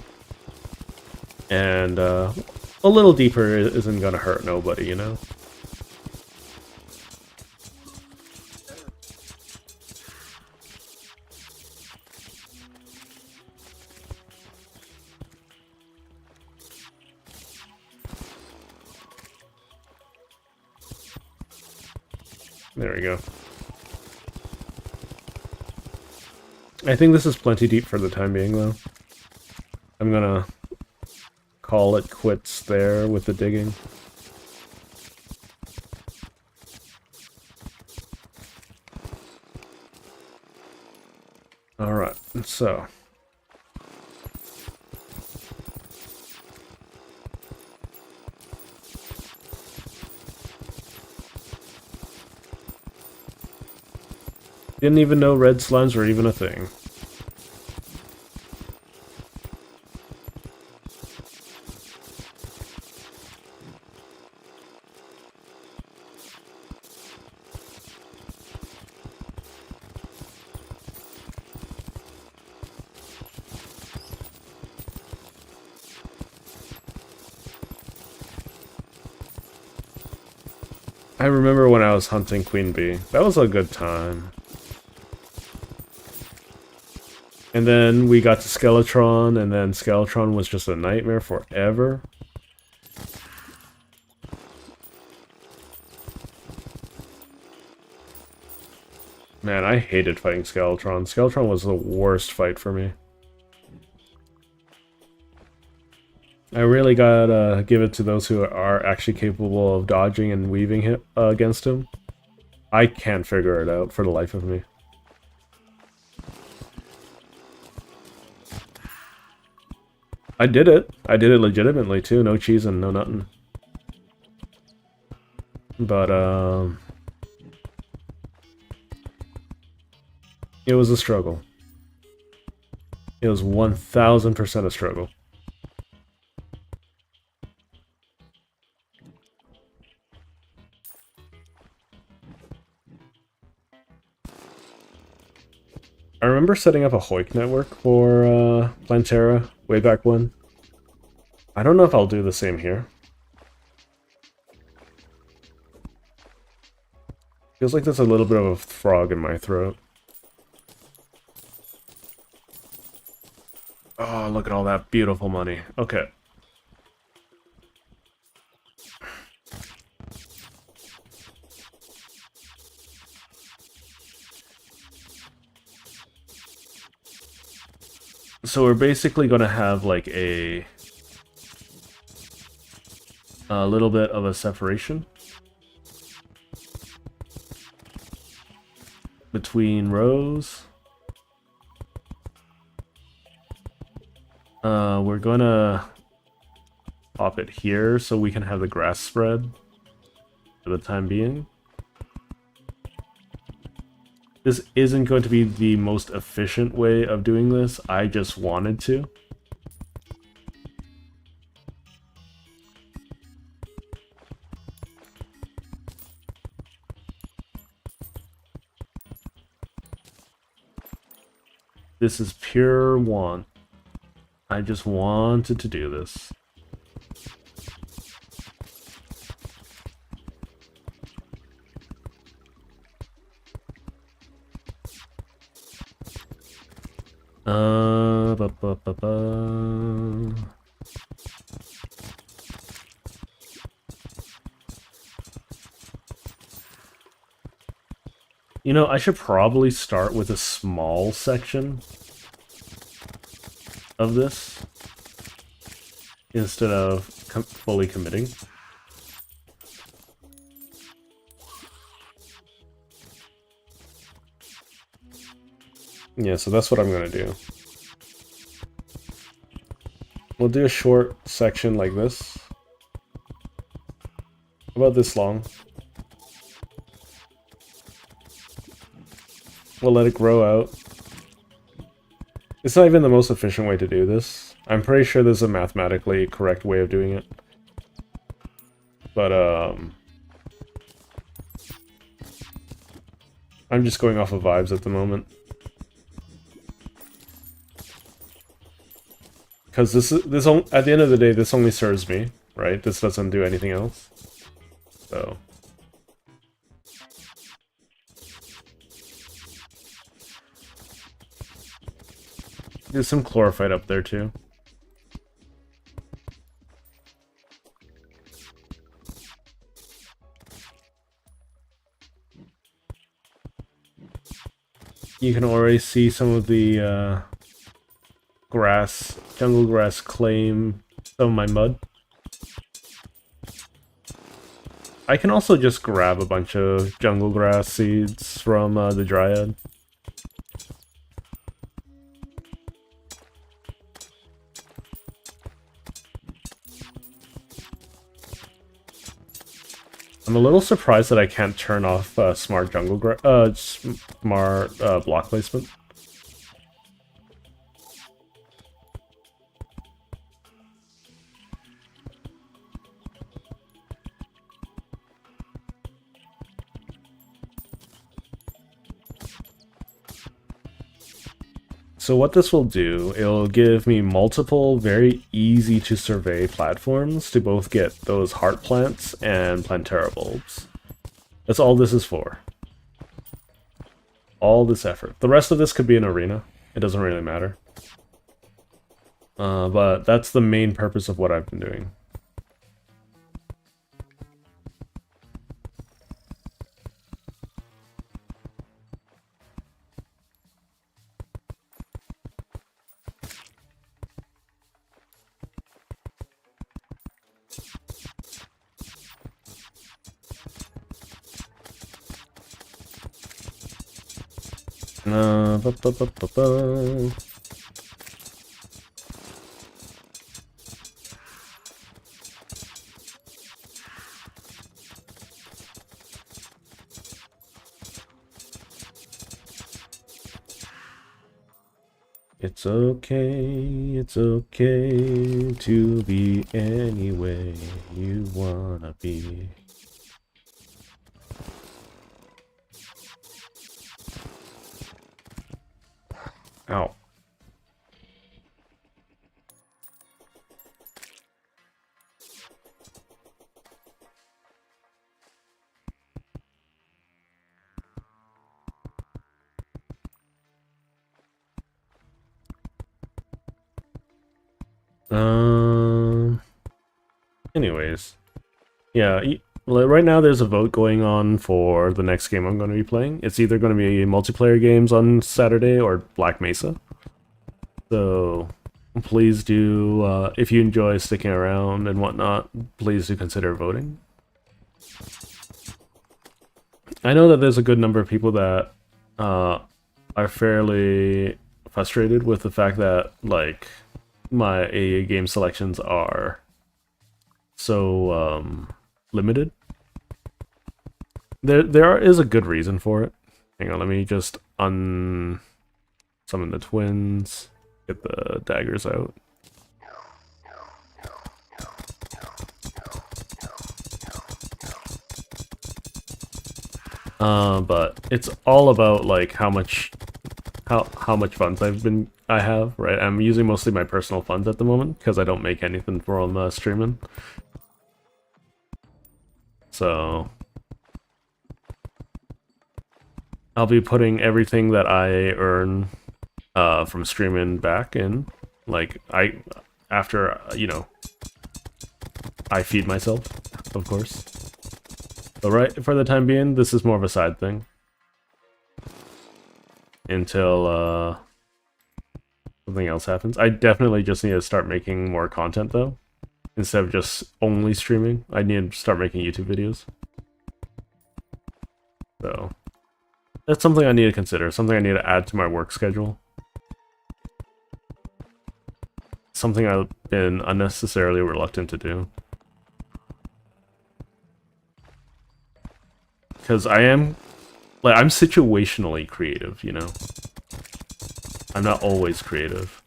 And a little deeper isn't going to hurt nobody, you know? There we go. I think this is plenty deep for the time being, though. I'm gonna call it quits there with the digging. Alright, so... Didn't even know red slimes were even a thing. I remember when I was hunting Queen Bee. That was a good time. And then we got to Skeletron, and then Skeletron was just a nightmare forever. Man, I hated fighting Skeletron. Skeletron was the worst fight for me. I really gotta give it to those who are actually capable of dodging and weaving hit, against him. I can't figure it out for the life of me. I did it. I did it legitimately too. No cheese and no nothing. But it was a struggle. It was 1000% a struggle. remember setting up a Hoik network for Plantera way back when. I don't know if I'll do the same here. Feels like there's a little bit of a frog in my throat. Oh, look at all that beautiful money. Okay. So we're basically going to have like a little bit of a separation between rows. We're gonna pop it here so we can have the grass spread for the time being. This isn't going to be the most efficient way of doing this, I just wanted to. This is pure want. I just wanted to do this. Ba, ba, ba, ba. You know, I should probably start with a small section of this instead of fully committing. Yeah, so that's what I'm gonna do. We'll do a short section like this. About this long. We'll let it grow out. It's not even the most efficient way to do this. I'm pretty sure there's a mathematically correct way of doing it. But, I'm just going off of vibes at the moment. Because at the end of the day, this only serves me, right? This doesn't do anything else. So... There's some chlorophyte up there too. You can already see some of the jungle grass claim some of my mud. I can also just grab a bunch of jungle grass seeds from the Dryad. I'm a little surprised that I can't turn off smart smart block placement. So what this will do, it'll give me multiple very easy to survey platforms to both get those heart plants and Plantera bulbs. That's all this is for. All this effort. The rest of this could be an arena. It doesn't really matter. But that's the main purpose of what I've been doing. Ba, ba, ba, ba, ba. It's okay to be any way you wanna be. Ow. Anyways, yeah. Right now, there's a vote going on for the next game I'm going to be playing. It's either going to be multiplayer games on Saturday or Black Mesa. So please do, if you enjoy sticking around and whatnot, please do consider voting. I know that there's a good number of people that are fairly frustrated with the fact that, like, my AA game selections are so limited. There is a good reason for it. Hang on, let me just summon the twins, get the daggers out. But it's all about like how much funds I have, right? I'm using mostly my personal funds at the moment because I don't make anything from streaming. So I'll be putting everything that I earn from streaming back in. Like after I feed myself, of course. But right for the time being, this is more of a side thing. Until something else happens. I definitely just need to start making more content though. Instead of just only streaming, I need to start making YouTube videos. So that's something I need to consider, something I need to add to my work schedule. Something I've been unnecessarily reluctant to do. Because I'm situationally creative, you know? I'm not always creative.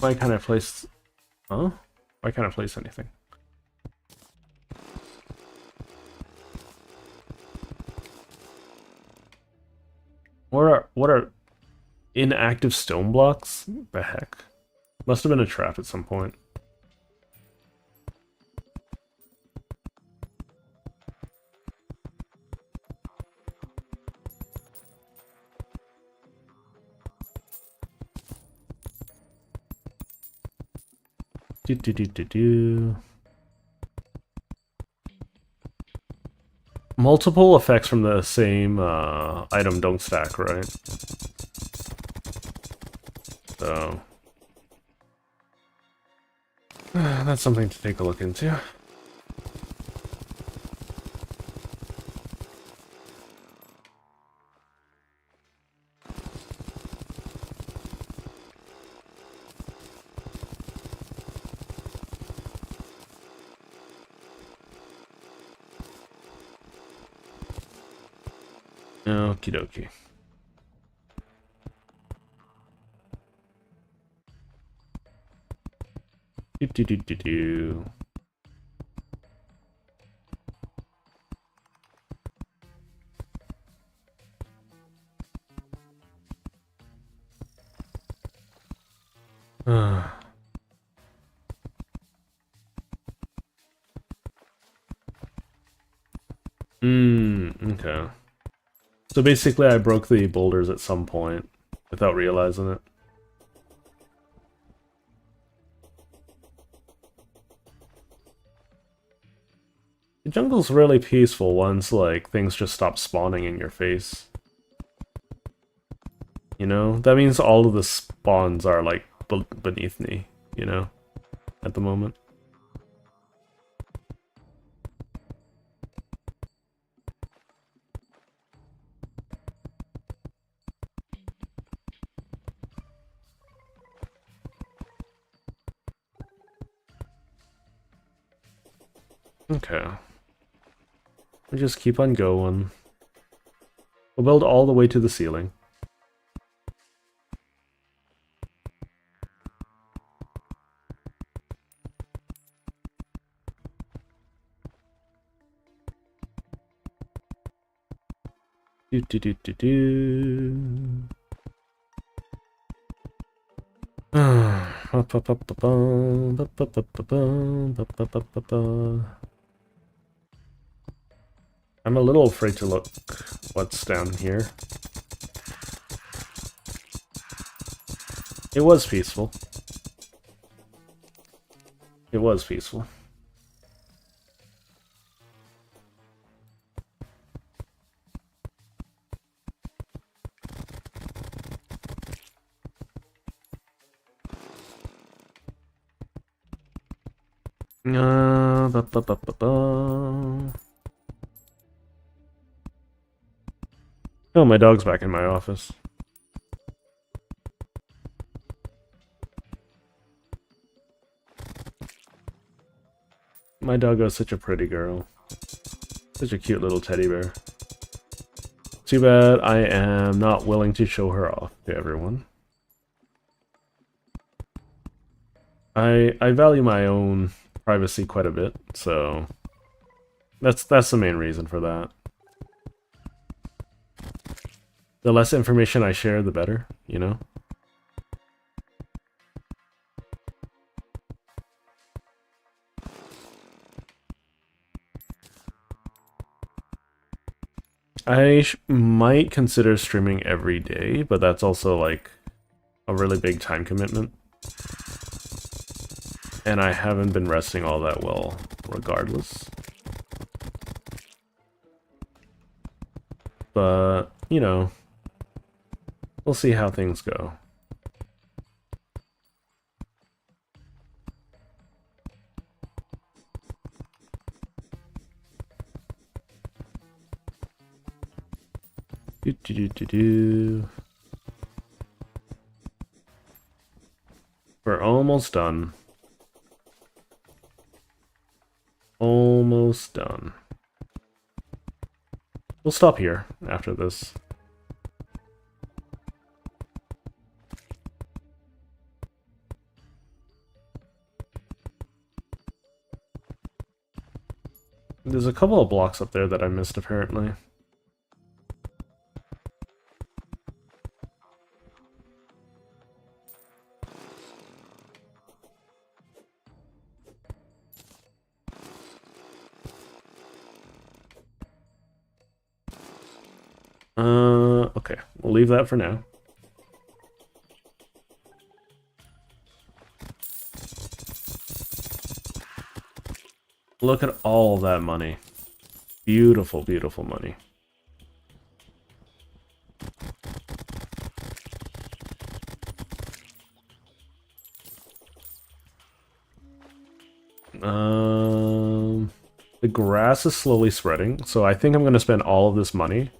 Why can't I place... Huh? Why can't I place anything? What are inactive stone blocks? The heck? Must have been a trap at some point. Multiple effects from the same item don't stack, right? So that's something to take a look into. Okie dokie. Do. Okay. So basically I broke the boulders at some point without realizing it. The jungle's really peaceful once, like, things just stop spawning in your face. You know? That means all of the spawns are, like, beneath me, you know? At the moment. Okay. We just keep on going. We'll build all the way to the ceiling. Do do do do do. I'm a little afraid to look what's down here. It was peaceful. It was peaceful. Oh, my dog's back in my office. My doggo's such a pretty girl. Such a cute little teddy bear. Too bad I am not willing to show her off to everyone. I value my own privacy quite a bit, so that's the main reason for that. The less information I share, the better, you know? I might consider streaming every day, but that's also like a really big time commitment. And I haven't been resting all that well, regardless. But, you know, we'll see how things go. We're almost done. Almost done. We'll stop here after this. There's a couple of blocks up there that I missed, apparently. Okay, we'll leave that for now. Look at all that money. Beautiful, beautiful money. The grass is slowly spreading, so I think I'm going to spend all of this money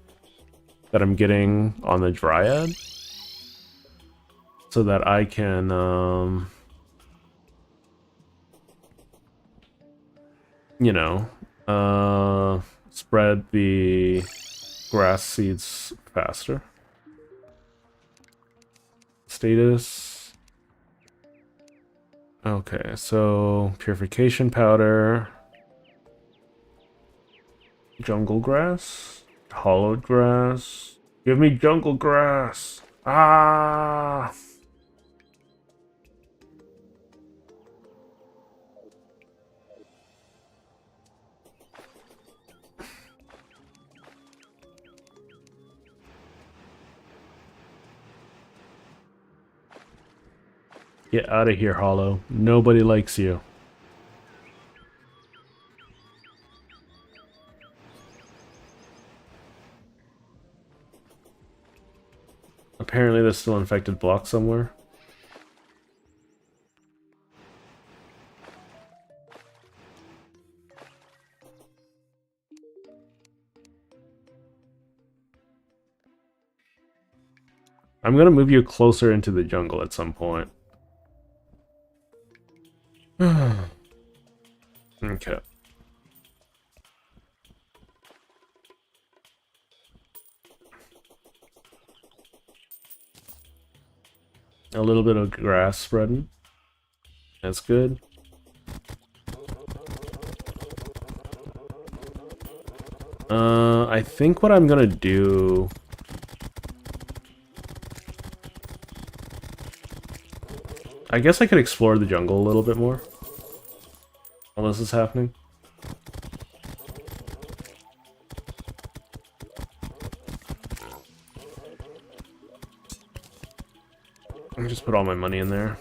that I'm getting on the Dryad so that I can, you know, spread the grass seeds faster. Status. Okay, so purification powder, jungle grass, hollowed grass. Give me jungle grass. Ah! Get out of here, Hollow. Nobody likes you. Apparently there's still infected blocks somewhere. I'm gonna move you closer into the jungle at some point. Okay. A little bit of grass spreading. That's good. I think what I'm gonna do... I guess I could explore the jungle a little bit more. While this is happening. I'll just put all my money in there.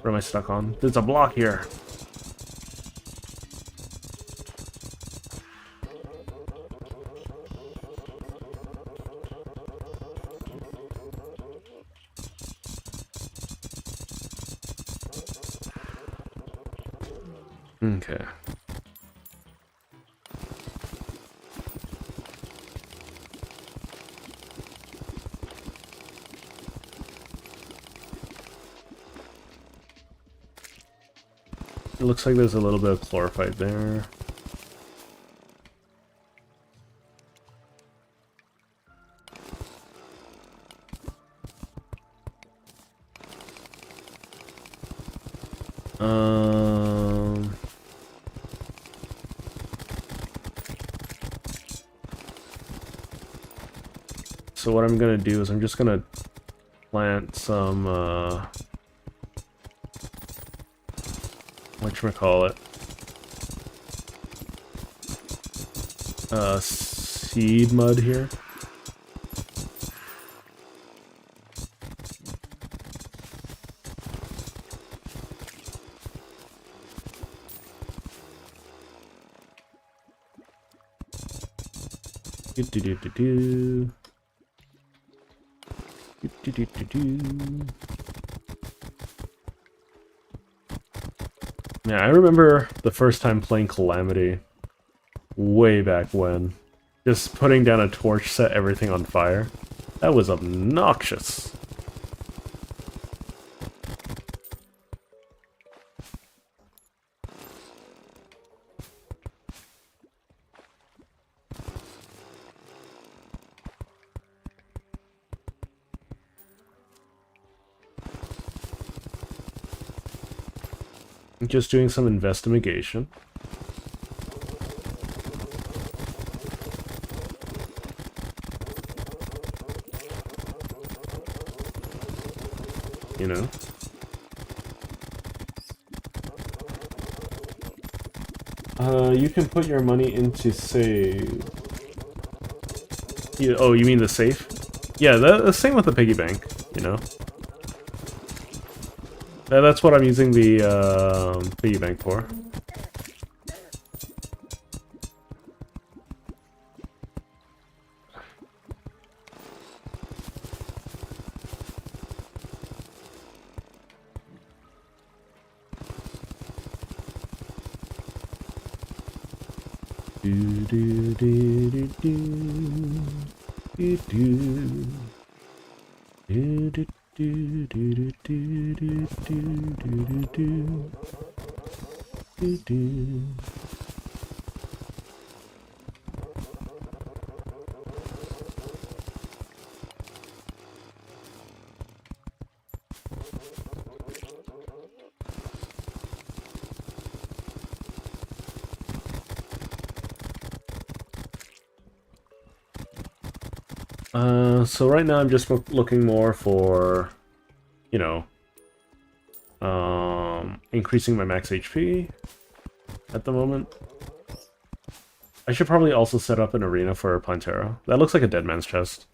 What am I stuck on? There's a block here. Okay. It looks like there's a little bit of chlorophyte there. So what I'm gonna do is I'm just gonna plant some, whatchamacallit, seed mud here. Do-do-do-do-do. Do-do-do-do-do. Yeah, I remember the first time playing Calamity, way back when. Just putting down a torch set everything on fire. That was obnoxious. Just doing some investigation. You know? You can put your money into save. Oh, you mean the safe? Yeah, the same with the piggy bank, you know? That's what I'm using the piggy bank for. Do do do do do do do do do. Do do do do do do do do do. So right now I'm just looking more for, you know, increasing my max HP at the moment. I should probably also set up an arena for Plantera. That looks like a dead man's chest.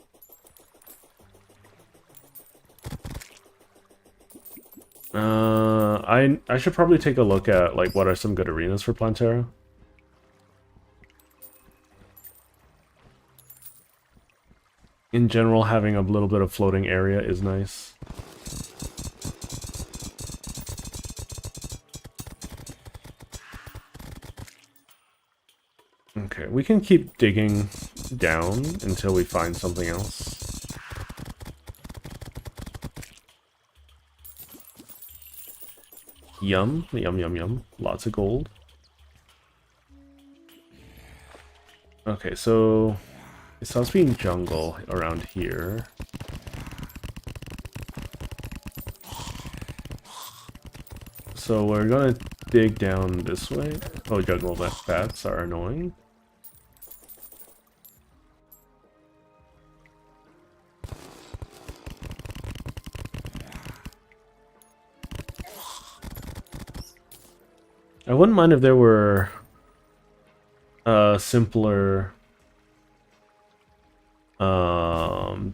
I should probably take a look at, like, what are some good arenas for Plantera. In general, having a little bit of floating area is nice. Okay, we can keep digging down until we find something else. Yum, yum, yum, yum. Lots of gold. Okay, so it stops being jungle around here. So we're gonna dig down this way. Oh, jungle bats are annoying. I wouldn't mind if there were simpler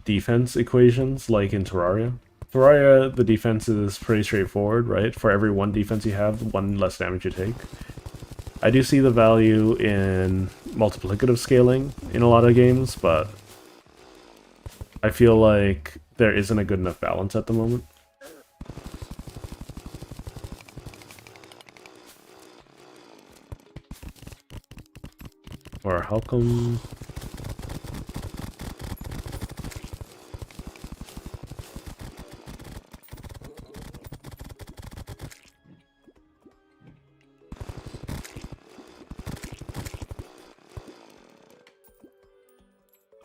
defense equations like in Terraria. Terraria, the defense is pretty straightforward, right? For every one defense you have, one less damage you take. I do see the value in multiplicative scaling in a lot of games, but I feel like there isn't a good enough balance at the moment. Or how come...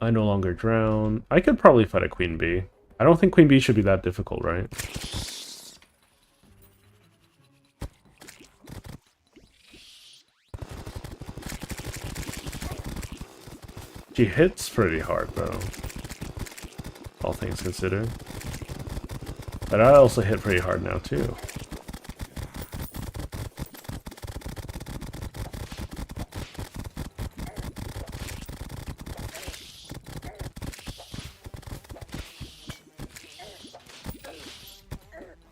I no longer drown. I could probably fight a Queen Bee. I don't think Queen Bee should be that difficult, right? She hits pretty hard, though. All things considered. But I also hit pretty hard now, too.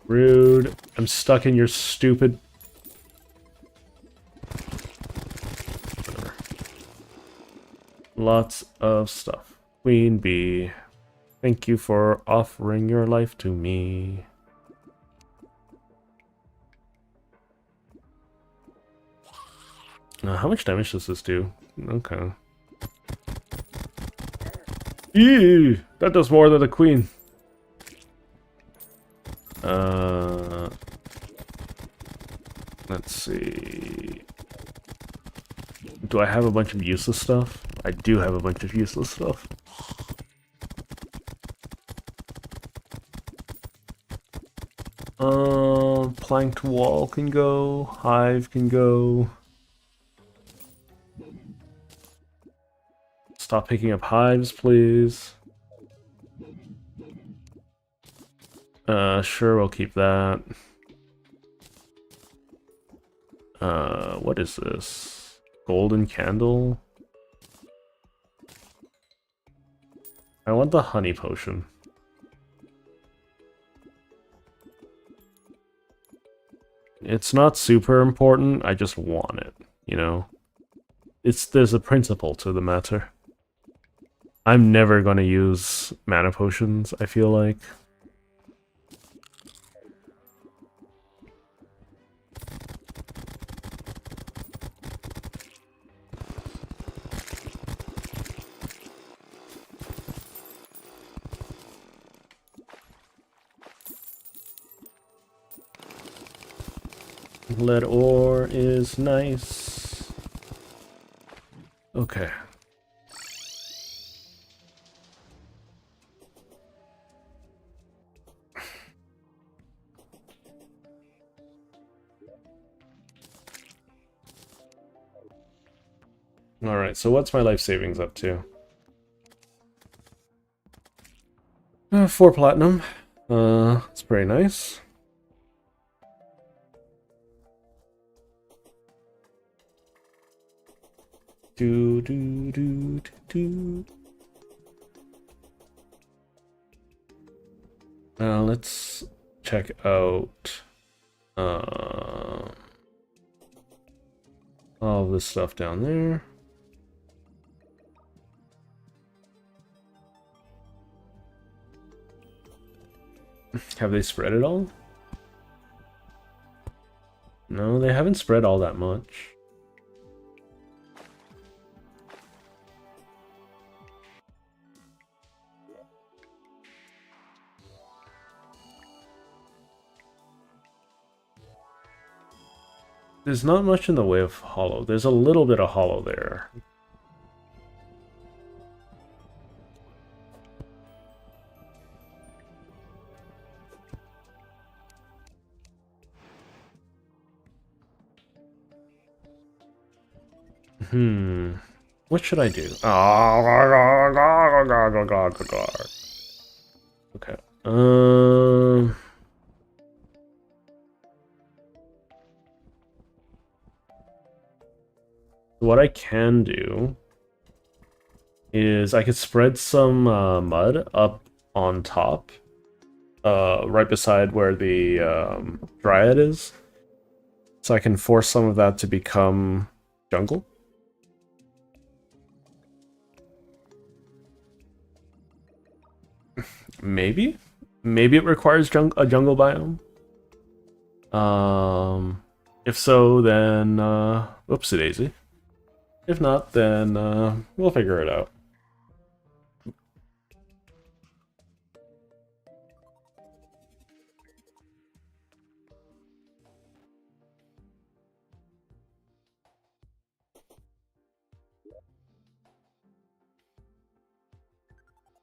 Rude. I'm stuck in your stupid... Lots of stuff. Queen Bee. Thank you for offering your life to me. How much damage does this do? Okay. Eee! That does more than a queen. Let's see. Do I have a bunch of useless stuff? I do have a bunch of useless stuff. Planked wall can go. Hive can go. Stop picking up hives, please. Sure, we'll keep that. What is this? Golden candle? I want the honey potion. It's not super important, I just want it, you know? There's a principle to the matter. I'm never gonna use mana potions, I feel like. Lead ore is nice. Okay. Alright, so what's my life savings up to? 4 platinum. It's pretty nice. Let's check out all this stuff down there. Have they spread it all? No, they haven't spread all that much. There's not much in the way of hollow. There's a little bit of hollow there. What should I do? Okay. What I can do is I could spread some mud up on top, right beside where the dryad is, so I can force some of that to become jungle. Maybe? Maybe it requires a jungle biome? If so, then, whoopsie daisy. If not, then, we'll figure it out.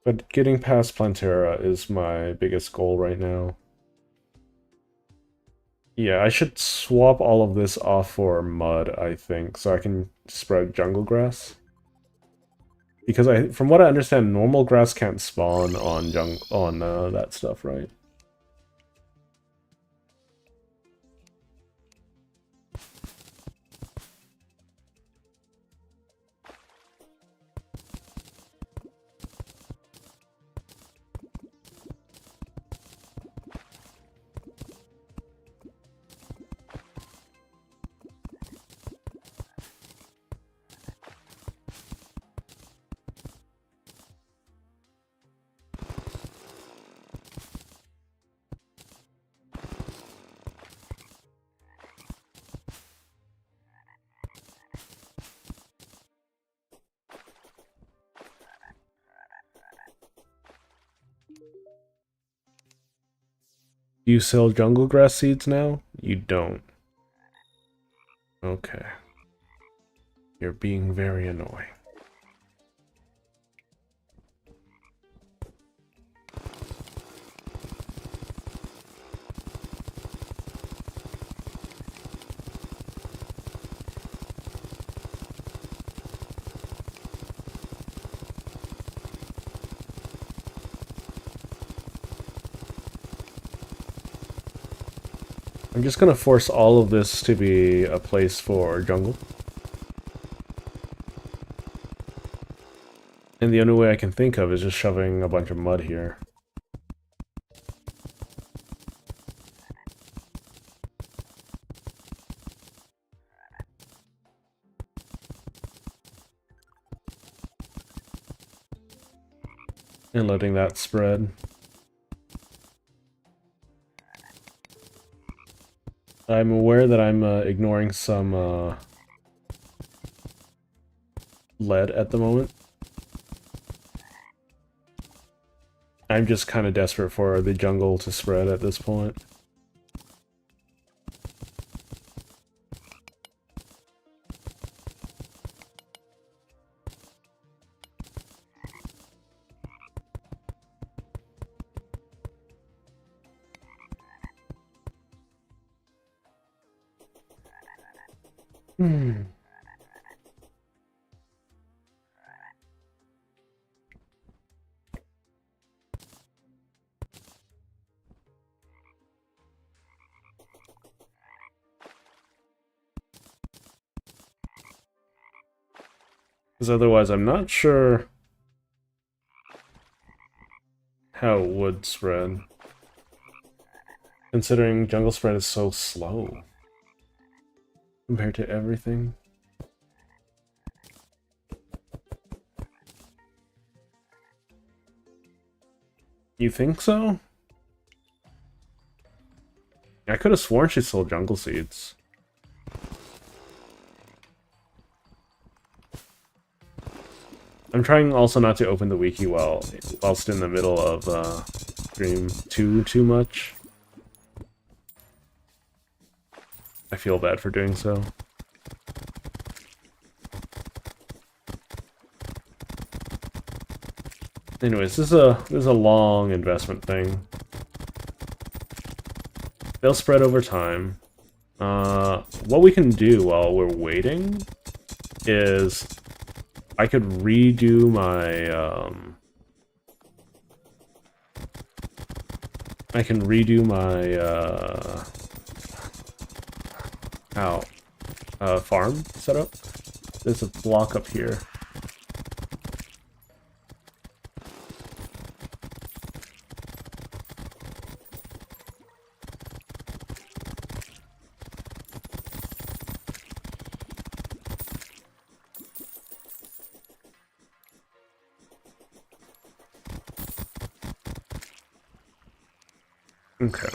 But getting past Plantera is my biggest goal right now. Yeah, I should swap all of this off for mud, I think, so I can spread jungle grass. Because from what I understand, normal grass can't spawn on that stuff, right? You sell jungle grass seeds now? You don't. Okay. You're being very annoying. I'm just gonna force all of this to be a place for jungle. And the only way I can think of is just shoving a bunch of mud here. And letting that spread. I'm aware that I'm ignoring some lead at the moment. I'm just kind of desperate for the jungle to spread at this point. Because otherwise I'm not sure how it would spread. Considering jungle spread is so slow compared to everything. You think so? I could have sworn she sold jungle seeds. I'm trying also not to open the wiki whilst in the middle of stream too much. I feel bad for doing so. Anyways, this is a long investment thing. They'll spread over time. What we can do while we're waiting is I could redo my farm setup. There's a block up here. Okay.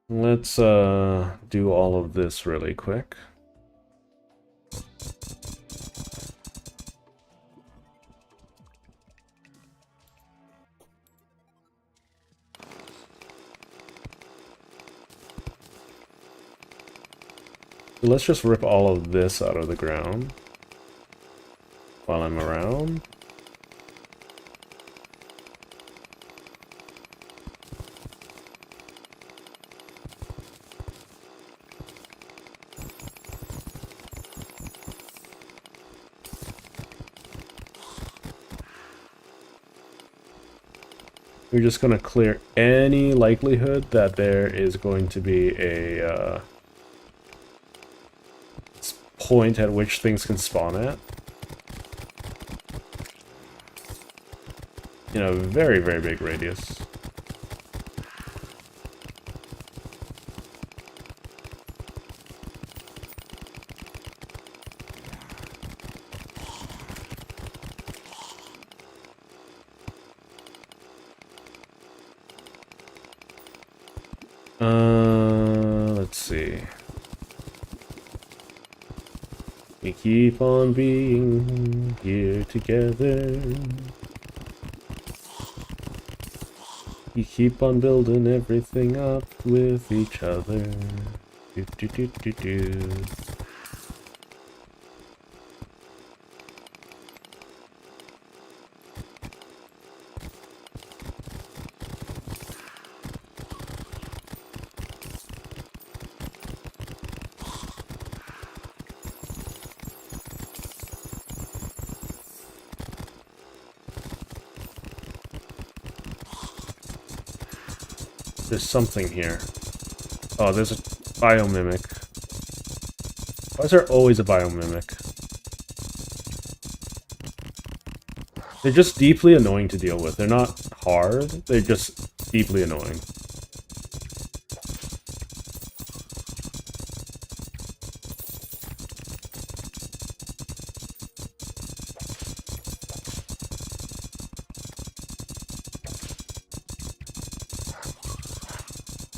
Let's do all of this really quick. Let's just rip all of this out of the ground while I'm around. We're just going to clear any likelihood that there is going to be a point at which things can spawn at. In a very, very big radius. Let's see. We keep on being here together. We keep on building everything up with each other. Do, do, do, do, do. There's something here. Oh, there's a biomimic. Why is there always a biomimic? They're just deeply annoying to deal with. They're not hard, they're just deeply annoying.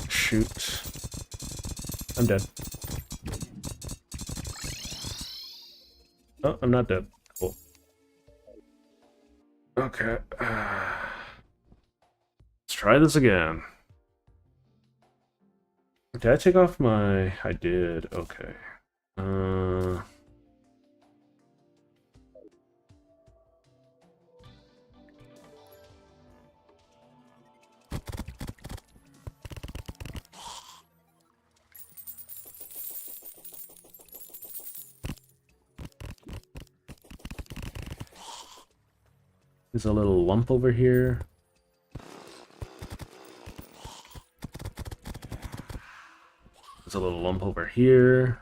Shoot. I'm dead. Oh, I'm not dead. Cool. Okay. Let's try this again. Did I take off my... I did. Okay. There's a little lump over here. There's a little lump over here.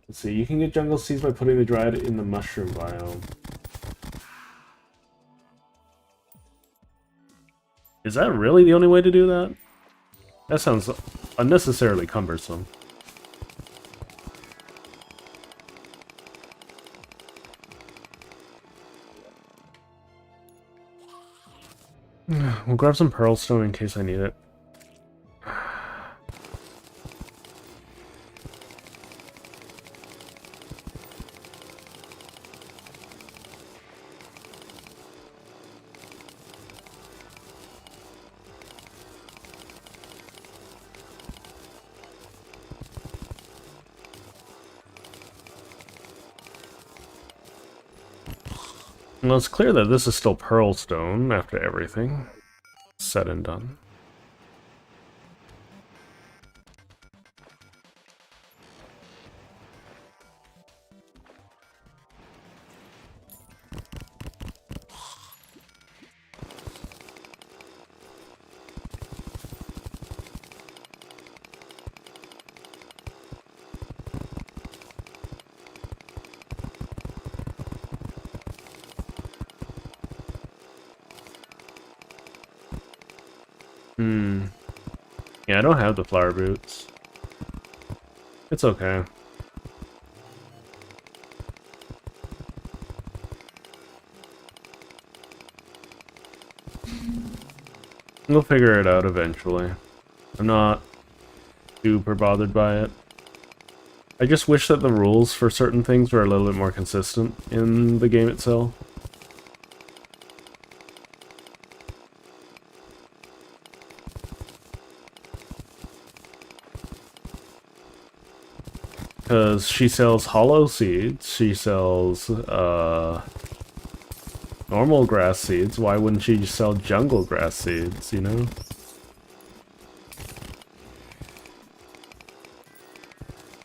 Let's see, you can get jungle seeds by putting the dryad in the mushroom biome. Is that really the only way to do that? That sounds unnecessarily cumbersome. We'll grab some pearl stone in case I need it. Well, it's clear that this is still pearl stone after everything said and done. Hmm. Yeah, I don't have the flower boots. It's okay. We'll figure it out eventually. I'm not super bothered by it. I just wish that the rules for certain things were a little bit more consistent in the game itself. Because she sells hollow seeds, she sells normal grass seeds. Why wouldn't she just sell jungle grass seeds, you know?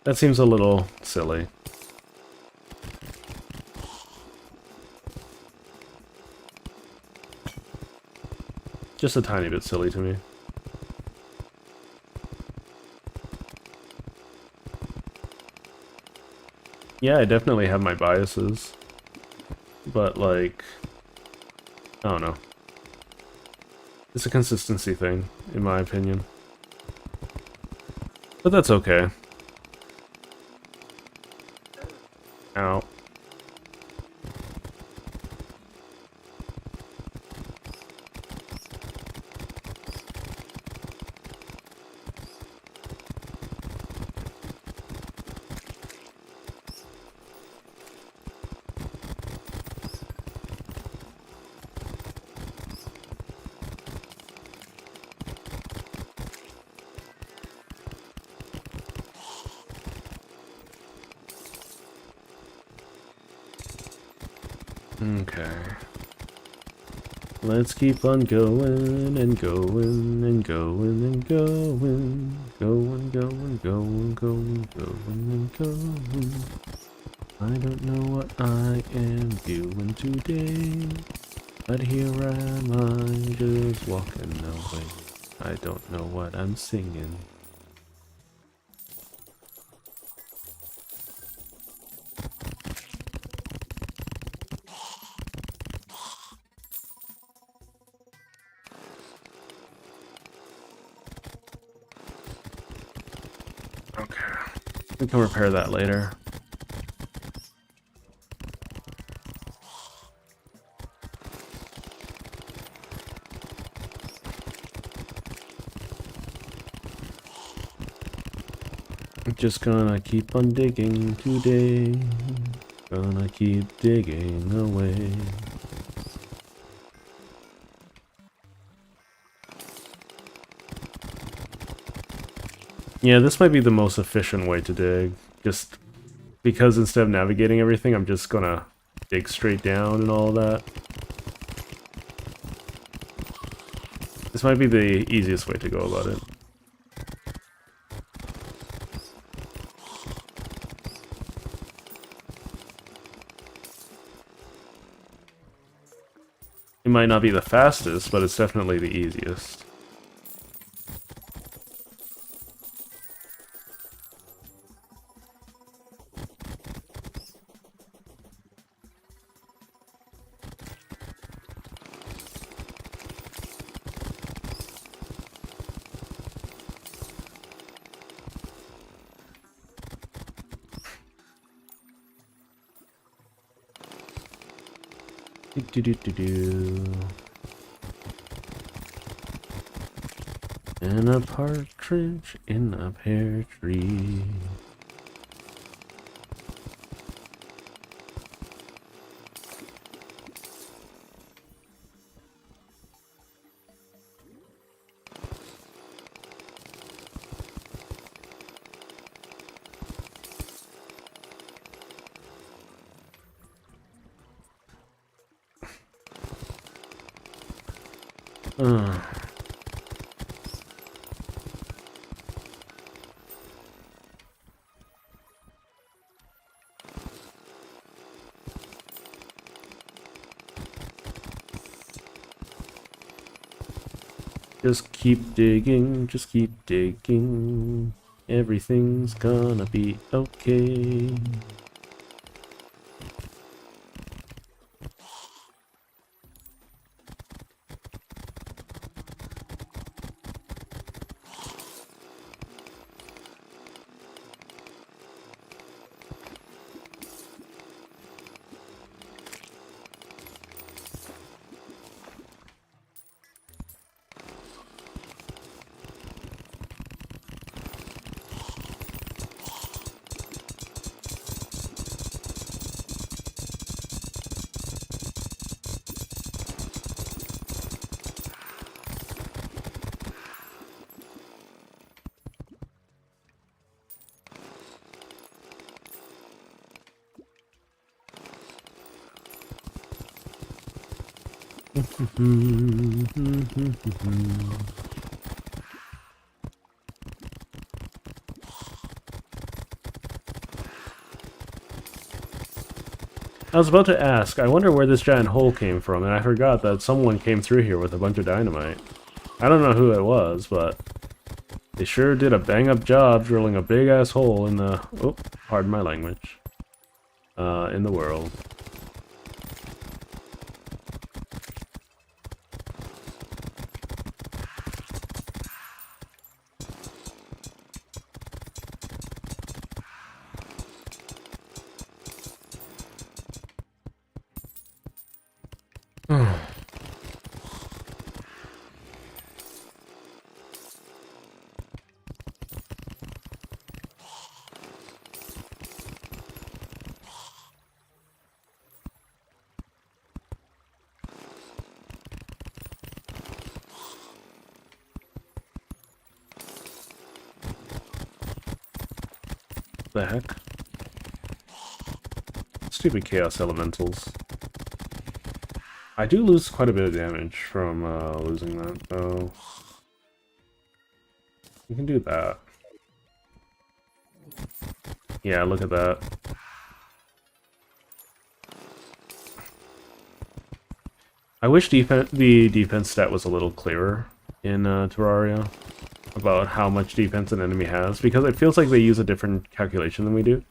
That seems a little silly. Just a tiny bit silly to me. Yeah, I definitely have my biases. But, like, I don't know. It's a consistency thing, in my opinion. But that's okay. Ow. Okay. Let's keep on going and going and going and going. Going, going, going, going, going and going. I don't know what I am doing today, but here am I just walking away. I don't know what I'm singing. Okay. We can repair that later. I'm just gonna keep on digging today. Gonna keep digging away. Yeah, this might be the most efficient way to dig. Just because instead of navigating everything, I'm just gonna dig straight down and all that. This might be the easiest way to go about it. It might not be the fastest, but it's definitely the easiest. Do-do-do-do-do. And a partridge in a pear tree. Just keep digging, just keep digging. Everything's gonna be okay. I was about to ask, I wonder where this giant hole came from, and I forgot that someone came through here with a bunch of dynamite. I don't know who it was, but they sure did a bang-up job drilling a big-ass hole in the... Oh, pardon my language. In the world. The heck? Stupid chaos elementals. I do lose quite a bit of damage from losing that, though. You can do that. Yeah, look at that. I wish the defense stat was a little clearer in Terraria about how much defense an enemy has, because it feels like they use a different calculation than we do.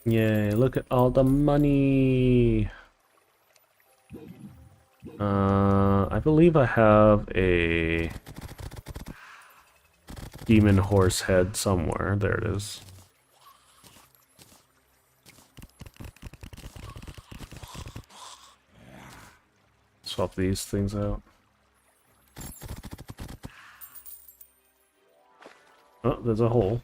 Yay, look at all the money! I believe I have a demon horse head somewhere. There it is. Swap these things out. Oh, there's a hole.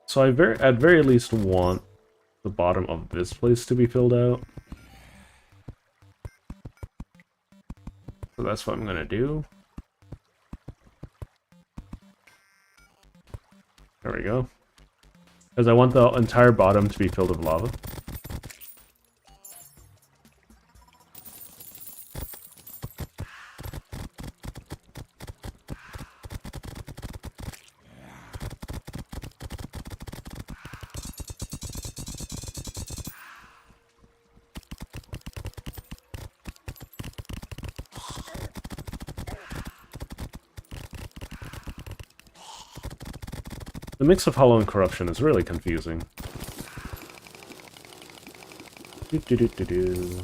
So I at very least want the bottom of this place to be filled out. So that's what I'm gonna do. There we go. Because I want the entire bottom to be filled with lava. The mix of Hollow and Corruption is really confusing. Do-do-do-do-do.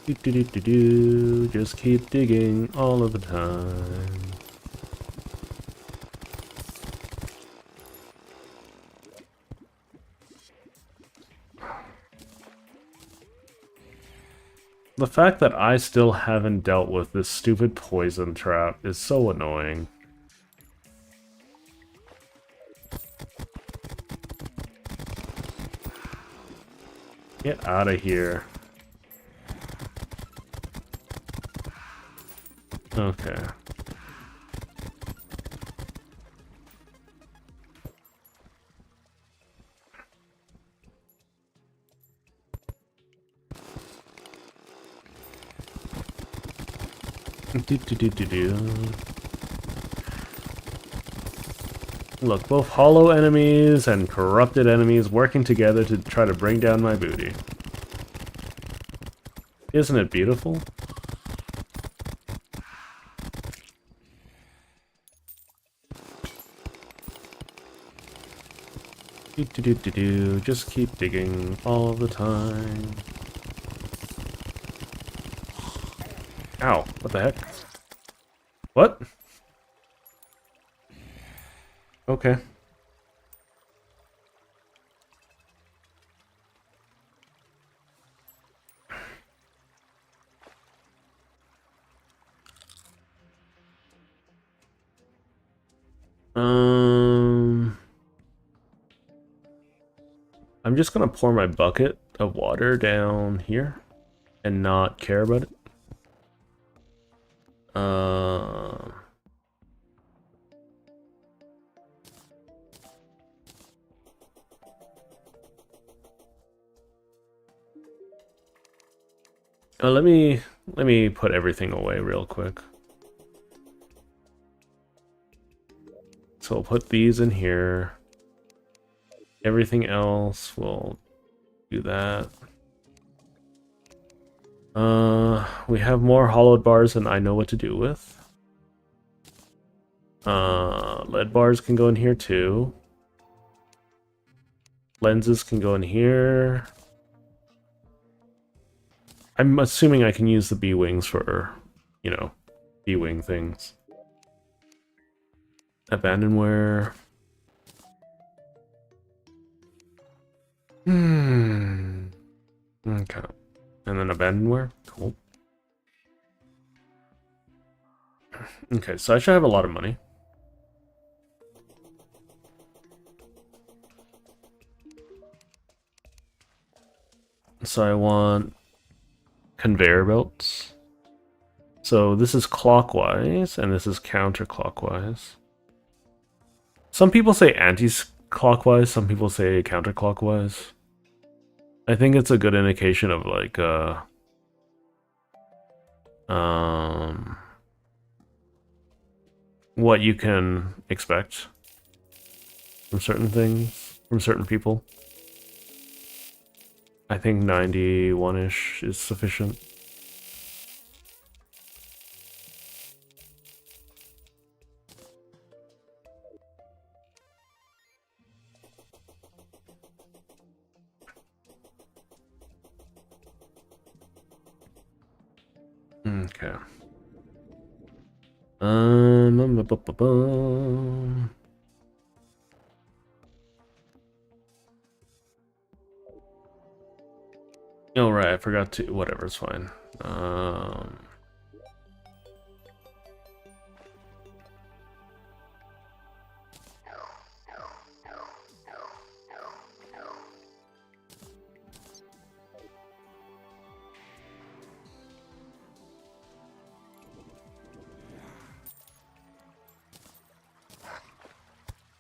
Do-do-do-do-do. Just keep digging all of the time. The fact that I still haven't dealt with this stupid poison trap is so annoying. Get out of here. Okay. Do. Look, both hollow enemies and corrupted enemies working together to try to bring down my booty. Isn't it beautiful? Do. Just keep digging all the time. Ow, what the heck? What? Okay. I'm just gonna pour my bucket of water down here and not care about it. Let me put everything away real quick. So we'll put these in here. Everything else, we'll do that. We have more hollowed bars than I know what to do with. Lead bars can go in here too. Lenses can go in here. I'm assuming I can use the B-wings for, you know, B-wing things. Abandonware. Okay. And then abandonware. Cool. Okay, so I should have a lot of money. So I want conveyor belts. So this is clockwise, and this is counterclockwise. Some people say anti-clockwise, some people say counterclockwise. I think it's a good indication of like what you can expect from certain things, from certain people. I think 91-ish is sufficient. Okay. Oh, right, I forgot to... Whatever, it's fine.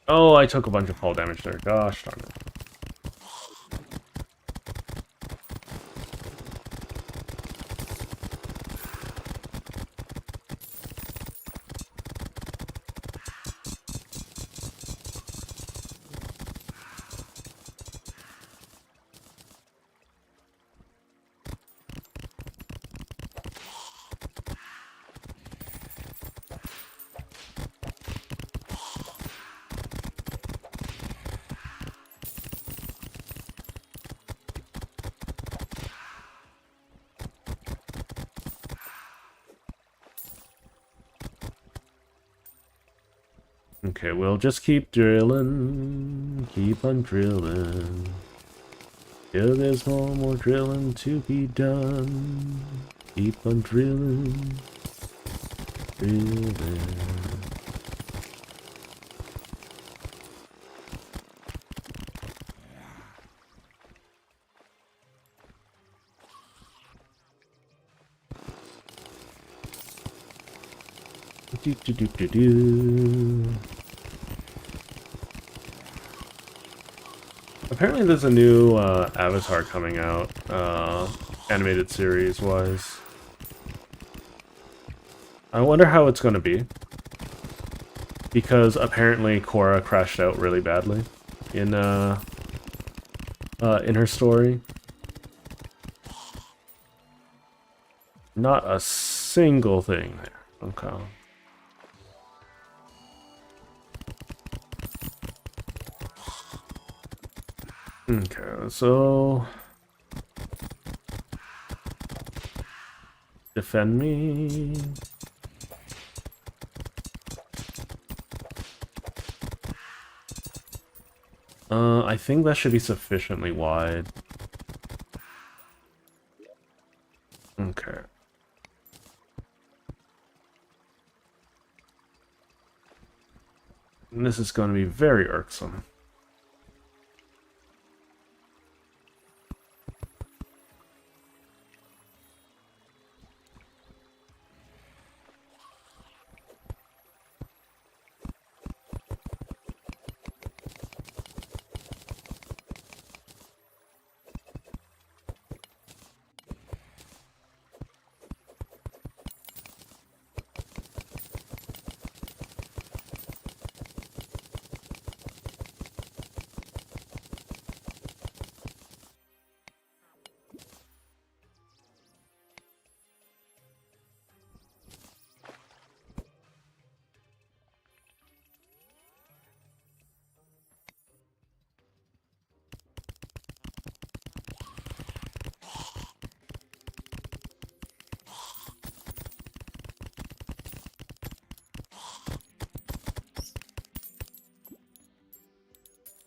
Oh, I took a bunch of fall damage there. Gosh darn it. Okay, we'll just keep drilling, keep on drilling, till there's no more drilling to be done. Keep on drilling, drilling. Do. Apparently there's a new Avatar coming out, animated series-wise. I wonder how it's going to be. because apparently Korra crashed out really badly in her story. Not a single thing there. Okay. Okay, so defend me. I think that should be sufficiently wide. Okay. And this is going to be very irksome.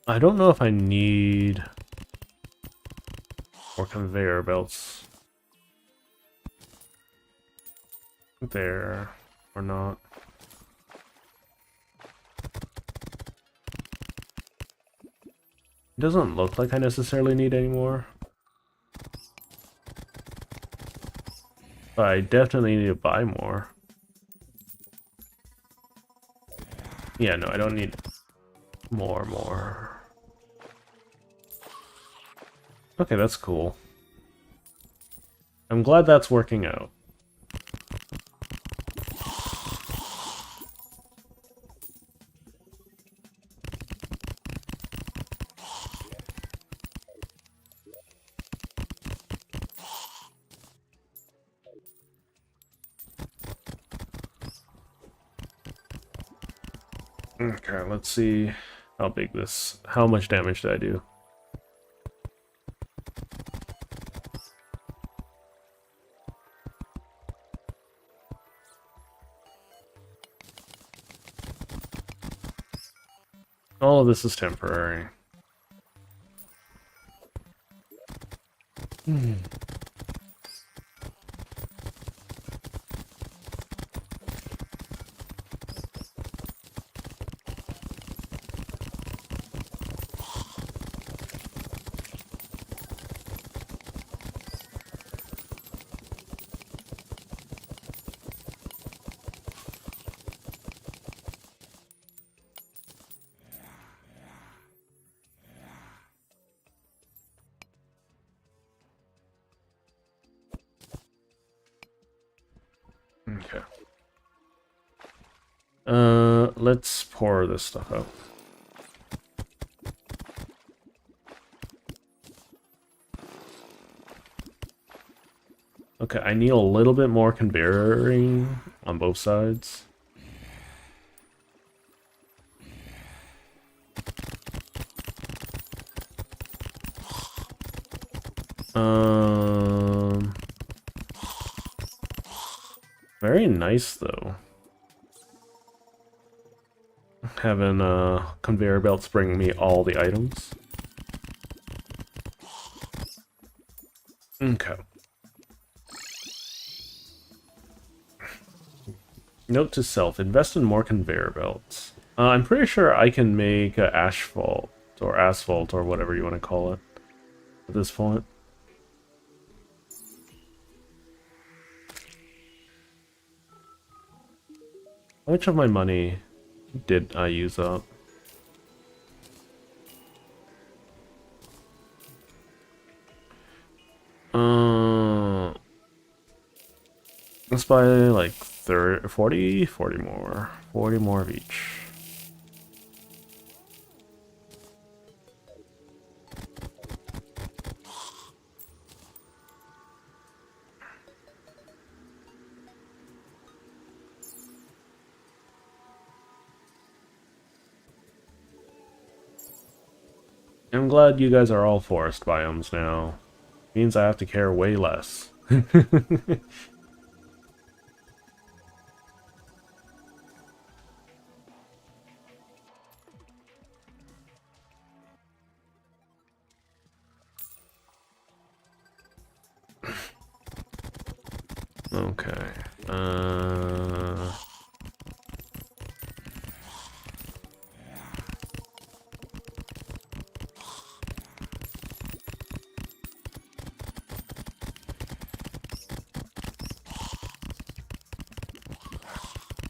I don't know if I need more conveyor belts there or not. It doesn't look like I necessarily need any more. But I definitely need to buy more. Yeah, no, I don't need more. Okay, that's cool. I'm glad that's working out. Okay, let's see how much damage did I do? All of this is temporary. Okay. Let's pour this stuff out. Okay, I need a little bit more conveying on both sides. Very nice though. Having conveyor belts bring me all the items. Okay. Note to self, invest in more conveyor belts. I'm pretty sure I can make asphalt or whatever you want to call it at this point. How much of my money did I use up? Let's buy like 40 more. 40 more of each. I'm glad you guys are all forest biomes now. Means I have to care way less. Okay.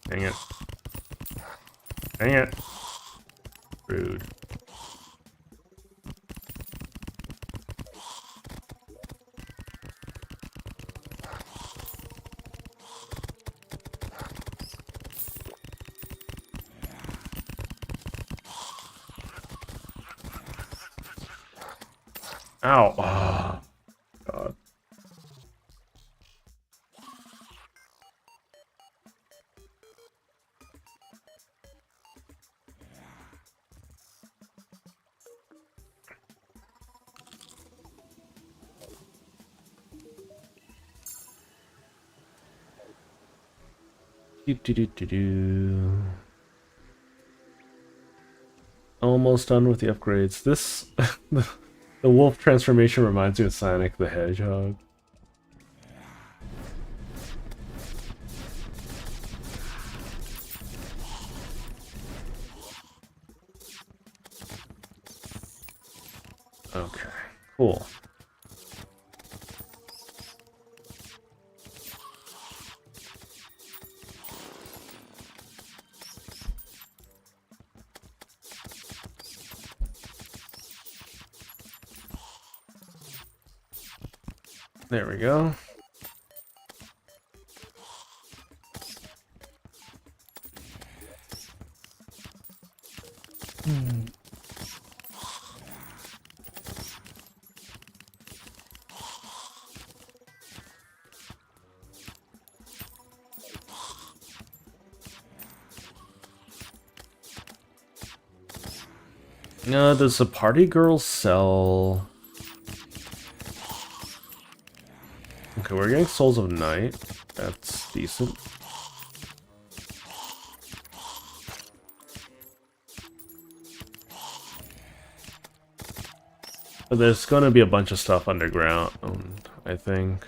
Dang it. Dang it. Rude. Ow. Oh, God. Do. Almost done with the upgrades. This the wolf transformation reminds me of Sonic the Hedgehog. Okay, cool. There we go. Does the party girl sell? Okay, we're getting Souls of Night. That's decent. But there's gonna be a bunch of stuff underground, I think.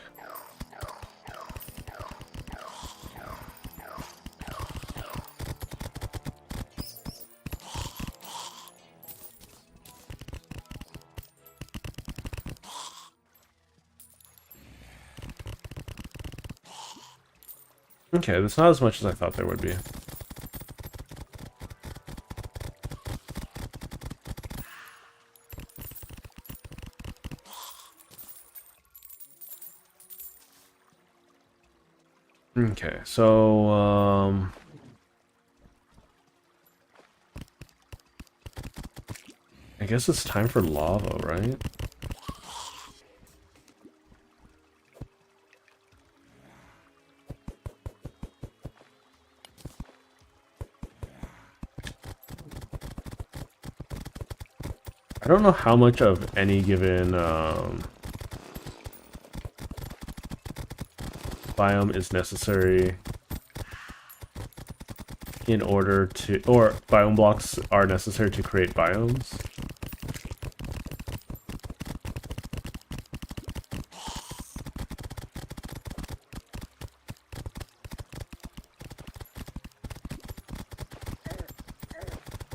Okay, that's not as much as I thought there would be. Okay, so, I guess it's time for lava, right? I don't know how much of any given biome is necessary in order to, or biome blocks are necessary to create biomes.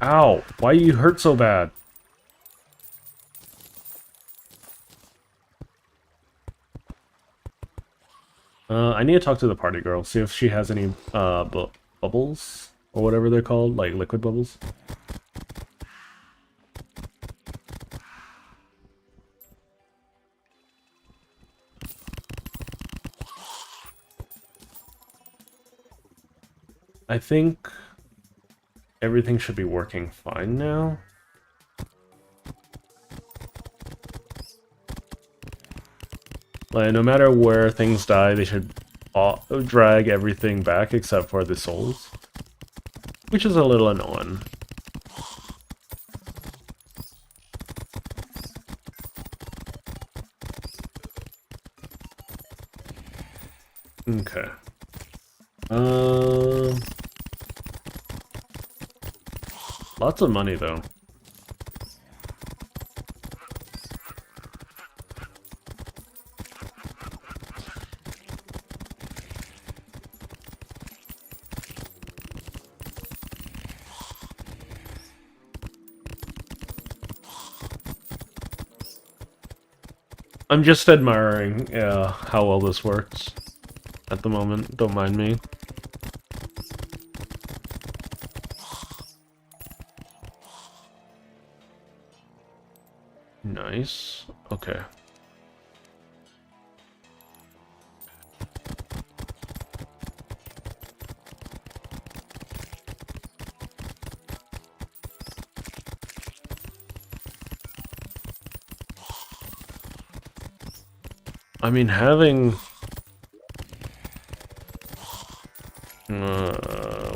Ow! Why you hurt so bad? I need to talk to the party girl, see if she has any bubbles, or whatever they're called, like liquid bubbles. I think everything should be working fine now. Like, no matter where things die, they should drag everything back except for the souls. Which is a little annoying. Okay. Lots of money though. I'm just admiring how well this works at the moment. Don't mind me. Nice. Okay. I mean, having...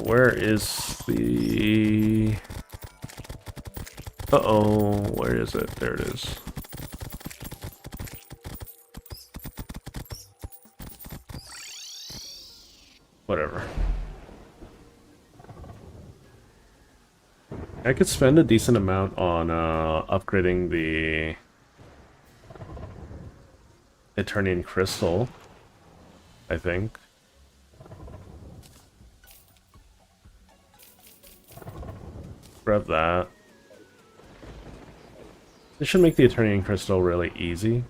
where is the... Uh-oh, where is it? There it is. Whatever. I could spend a decent amount on upgrading the Eternian Crystal, I think. Grab that. This should make the Eternian Crystal really easy,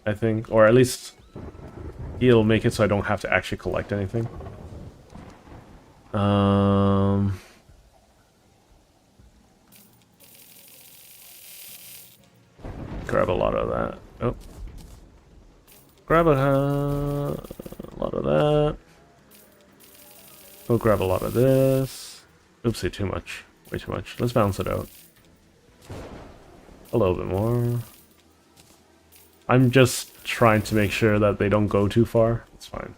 I think. Or at least he'll make it so I don't have to actually collect anything. Grab a lot of that. Oh. Grab a lot of that. Go grab a lot of this. Oopsie, too much. Way too much. Let's balance it out. A little bit more. I'm just trying to make sure that they don't go too far. It's fine.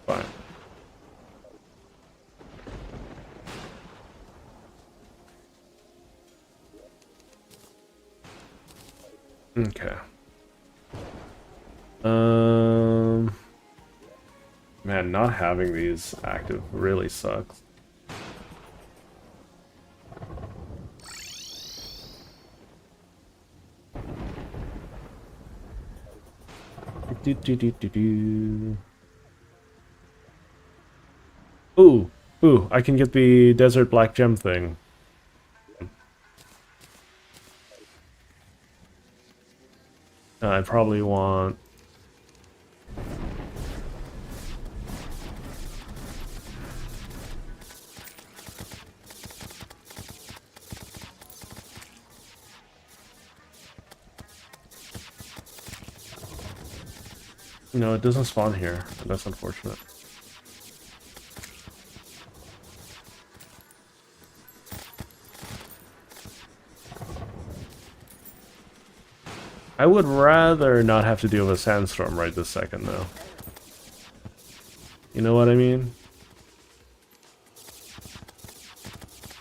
Fine. Okay. Man, not having these active really sucks. Ooh, I can get the Desert Black Gem thing. I probably want... No, it doesn't spawn here. That's unfortunate. I would rather not have to deal with a sandstorm right this second, though. You know what I mean?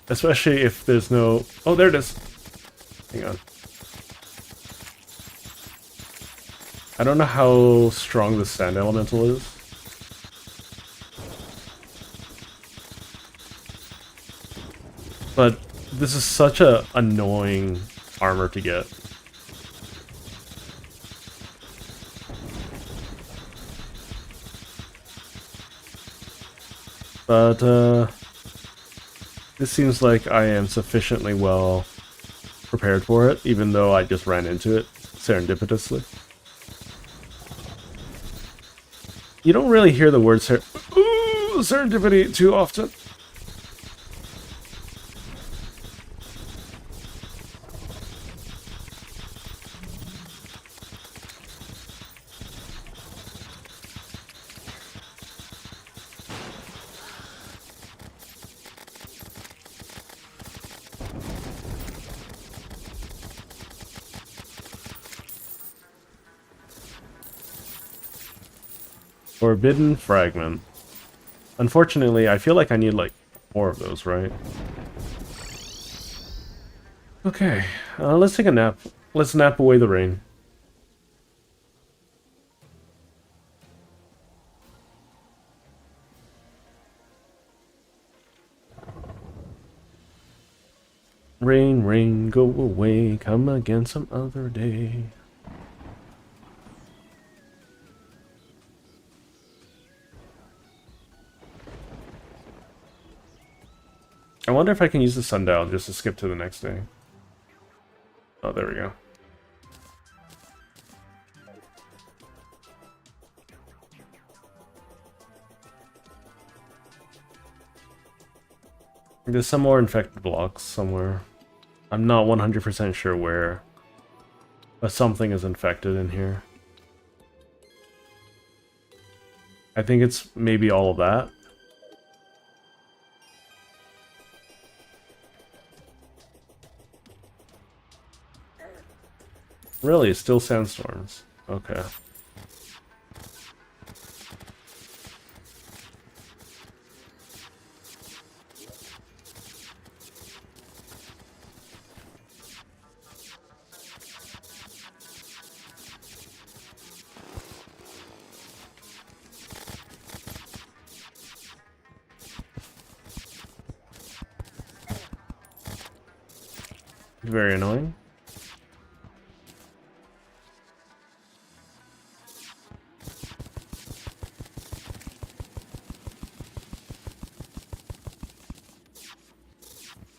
Especially if there's no... Oh, there it is! Hang on. I don't know how strong the sand elemental is. But this is such a annoying armor to get. But, this seems like I am sufficiently well prepared for it, even though I just ran into it serendipitously. You don't really hear the word serendipity too often. Forbidden Fragment. Unfortunately, I feel like I need, like, more of those, right? Okay, let's take a nap. Let's nap away the rain. Rain, rain, go away, come again some other day. I wonder if I can use the sundial just to skip to the next day. Oh, there we go. There's some more infected blocks somewhere. I'm not 100% sure where, but something is infected in here. I think it's maybe all of that. Really, still sandstorms. Okay. Very annoying.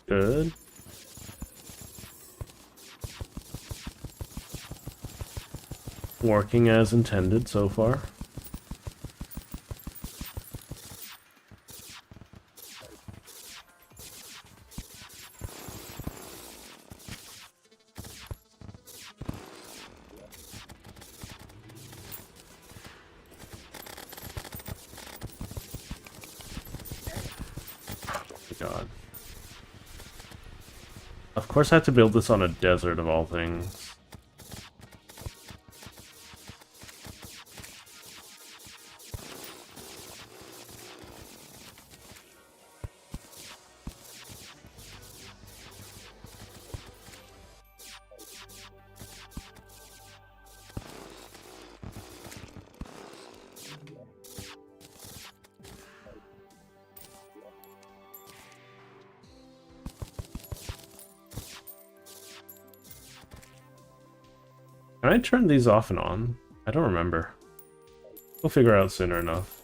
Good. Working as intended so far. God. Of course I have to build this on a desert of all things. Can I turn these off and on? I don't remember. We'll figure out sooner enough.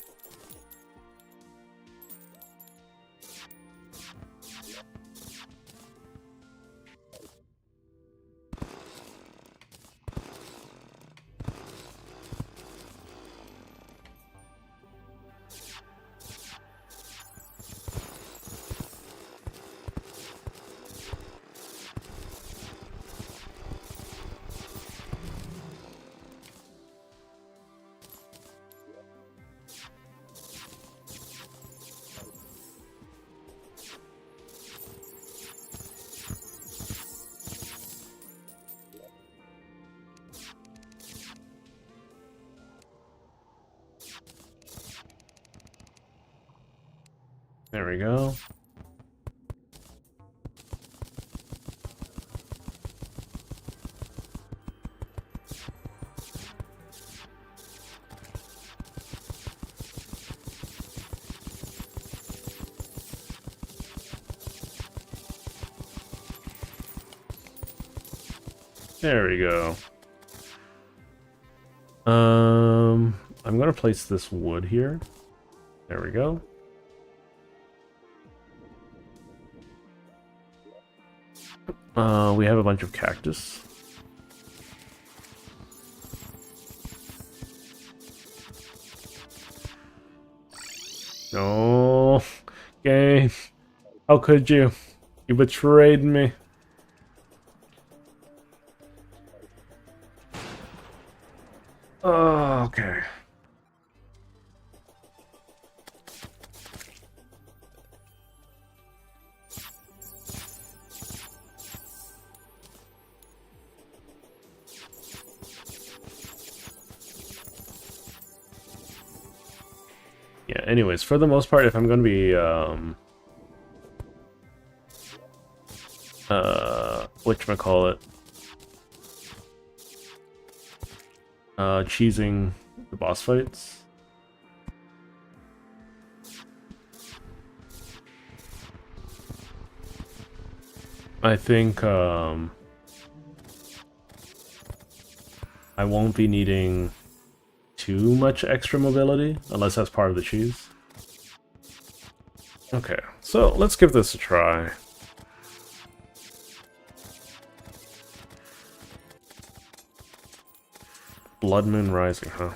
There we go. There we go. I'm gonna place this wood here. There we go. We have a bunch of cactus. No, game. How could you? You betrayed me. Oh, okay. Yeah, anyways, for the most part, if I'm going to be, whatchamacallit, cheesing the boss fights. I think I won't be needing too much extra mobility, unless that's part of the cheese. Okay, so let's give this a try. Blood Moon Rising, huh?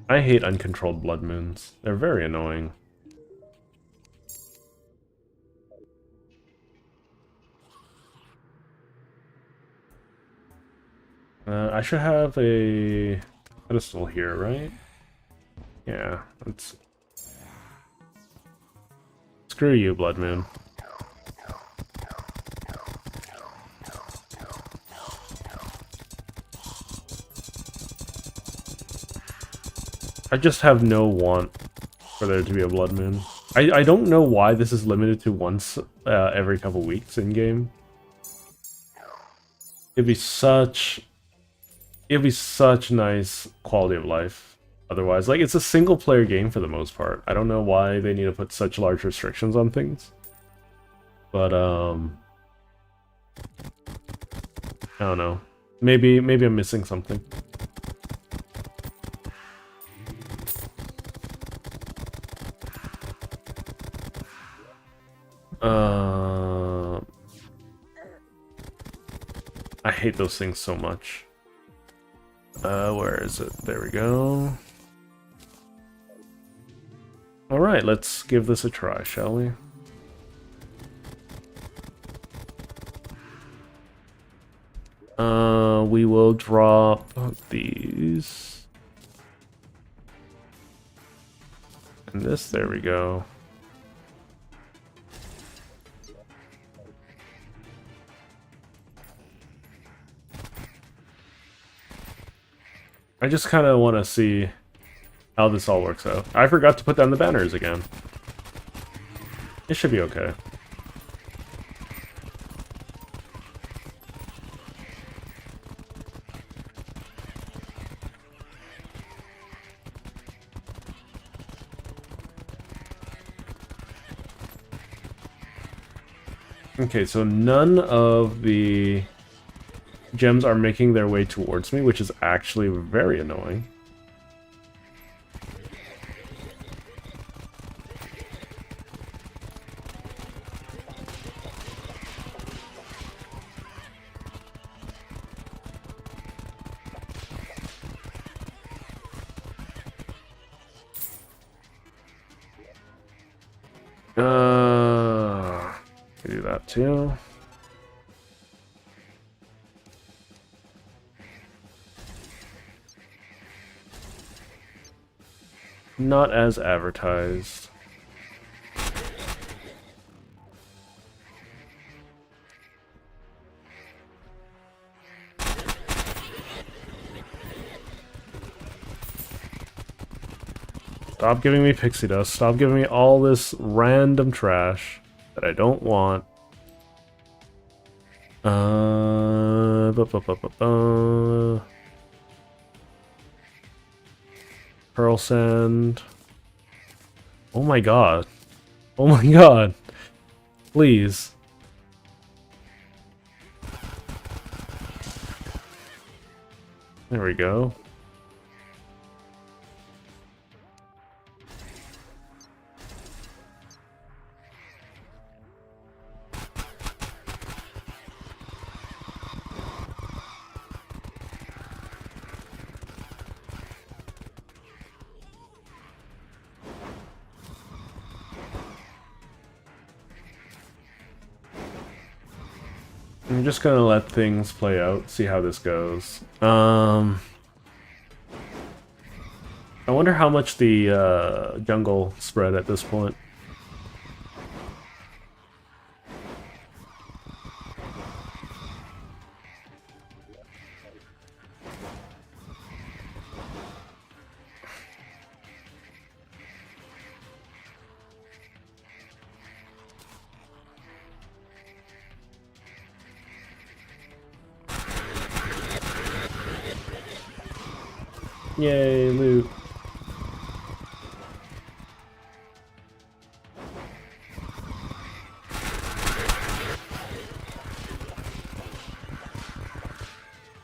I hate uncontrolled blood moons. They're very annoying. I should have a pedestal here, right? Yeah, let's... Screw you, Blood Moon. I just have no want for there to be a Blood Moon. I don't know why this is limited to once every couple weeks in-game. It'd be such nice quality of life otherwise. Like, it's a single-player game for the most part. I don't know why they need to put such large restrictions on things. But, I don't know. Maybe I'm missing something. I hate those things so much. Where is it? There we go. Alright, let's give this a try, shall we? We will drop these. And this, there we go. I just kind of want to see how this all works out. I forgot to put down the banners again. It should be okay. Okay, so none of the gems are making their way towards me, which is actually very annoying. Do that too. Not as advertised. Stop giving me pixie dust. Stop giving me all this random trash that I don't want. Pearl sand. Oh my god. Oh my god. Please. There we go. I'm just gonna let things play out, see how this goes. I wonder how much the jungle spread at this point. Yay, loot.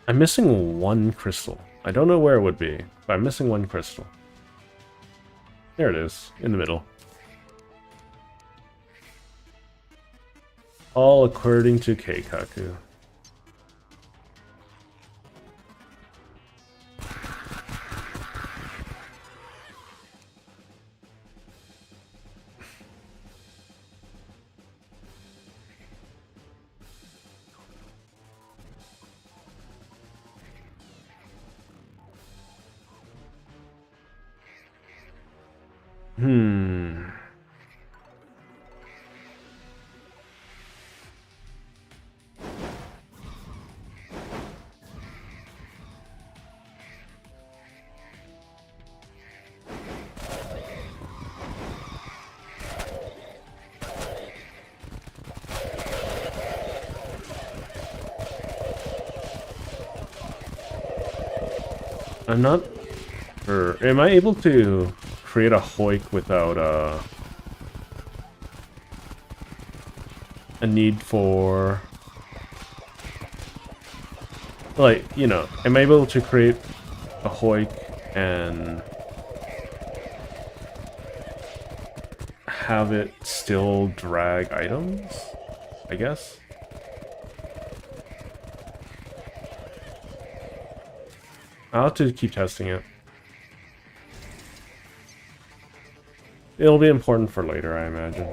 I'm missing one crystal. I don't know where it would be, but I'm missing one crystal. There it is, in the middle. All according to Keikaku. I'm not sure. Am I able to create a Hoik without a need for, like, you know, am I able to create a Hoik and have it still drag items, I guess? I'll have to keep testing it. It'll be important for later, I imagine.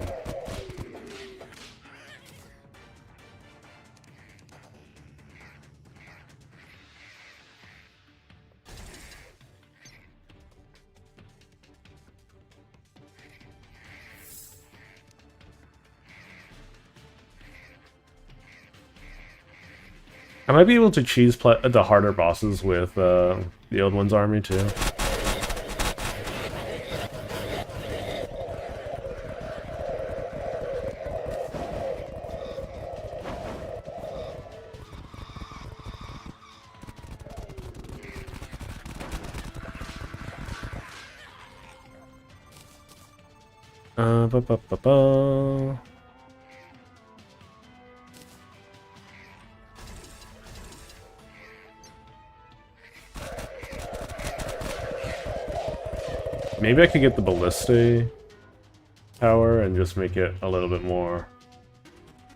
I might be able to cheese the harder bosses with the old one's army too. Ba ba ba ba. Maybe I could get the Ballista tower and just make it a little bit more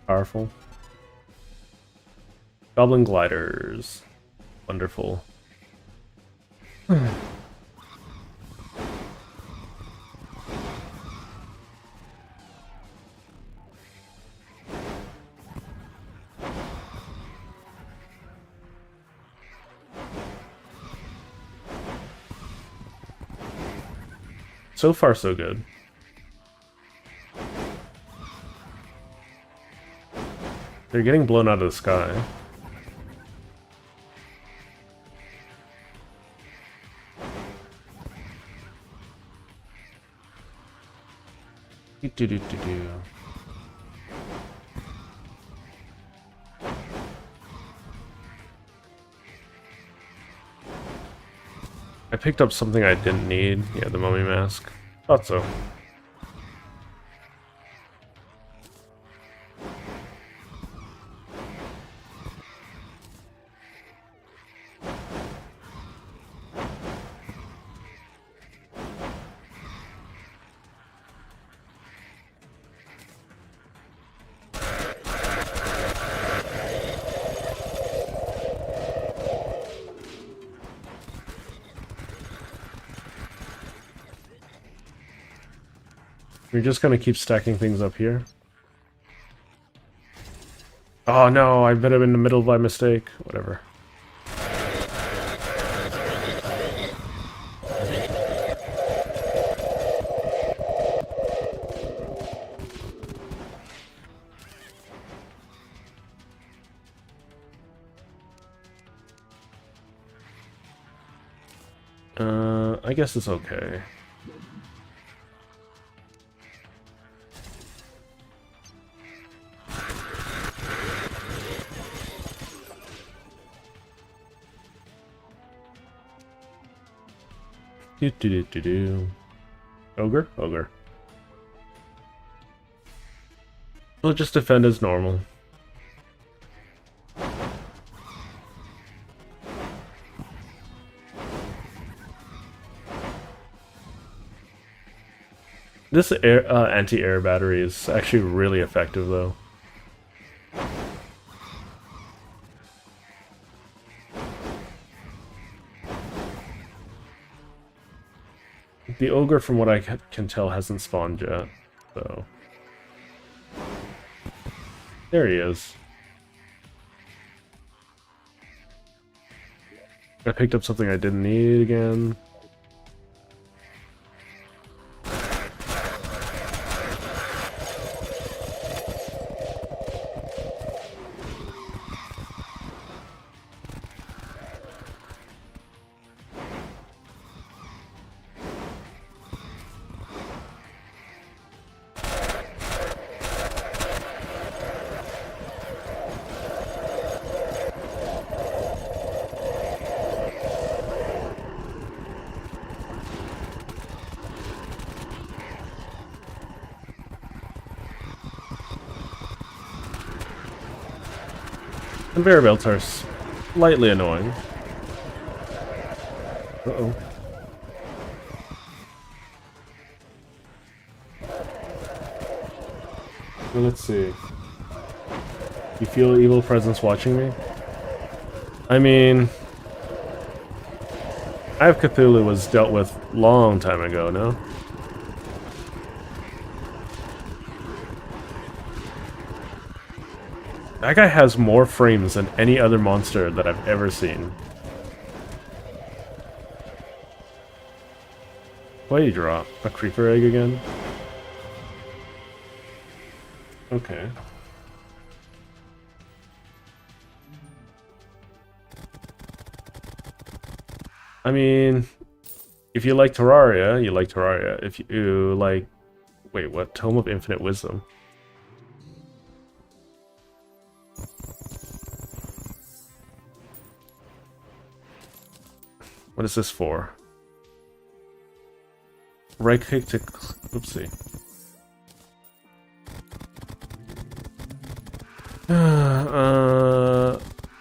powerful. Goblin gliders. Wonderful. So far, so good. They're getting blown out of the sky. Do-do-do-do-do. I picked up something I didn't need. Yeah, the mummy mask. Thought so. We're just gonna keep stacking things up here. Oh no, I bet I'm in the middle by mistake. Whatever. I guess it's okay. Do do do do do. Ogre? Ogre. We'll just defend as normal. This anti-air battery is actually really effective, though. The ogre, from what I can tell, hasn't spawned yet, so... There he is. I picked up something I didn't need again. Conveyor belts are slightly annoying. Uh-oh. Well, let's see. You feel evil presence watching me? I mean... Eye of Cthulhu was dealt with long time ago, no? That guy has more frames than any other monster that I've ever seen. Why do you drop? A creeper egg again? Okay. I mean, if you like Terraria, you like Terraria. If you like... Wait, what? Tome of Infinite Wisdom. What is this for? Right click to... Oopsie.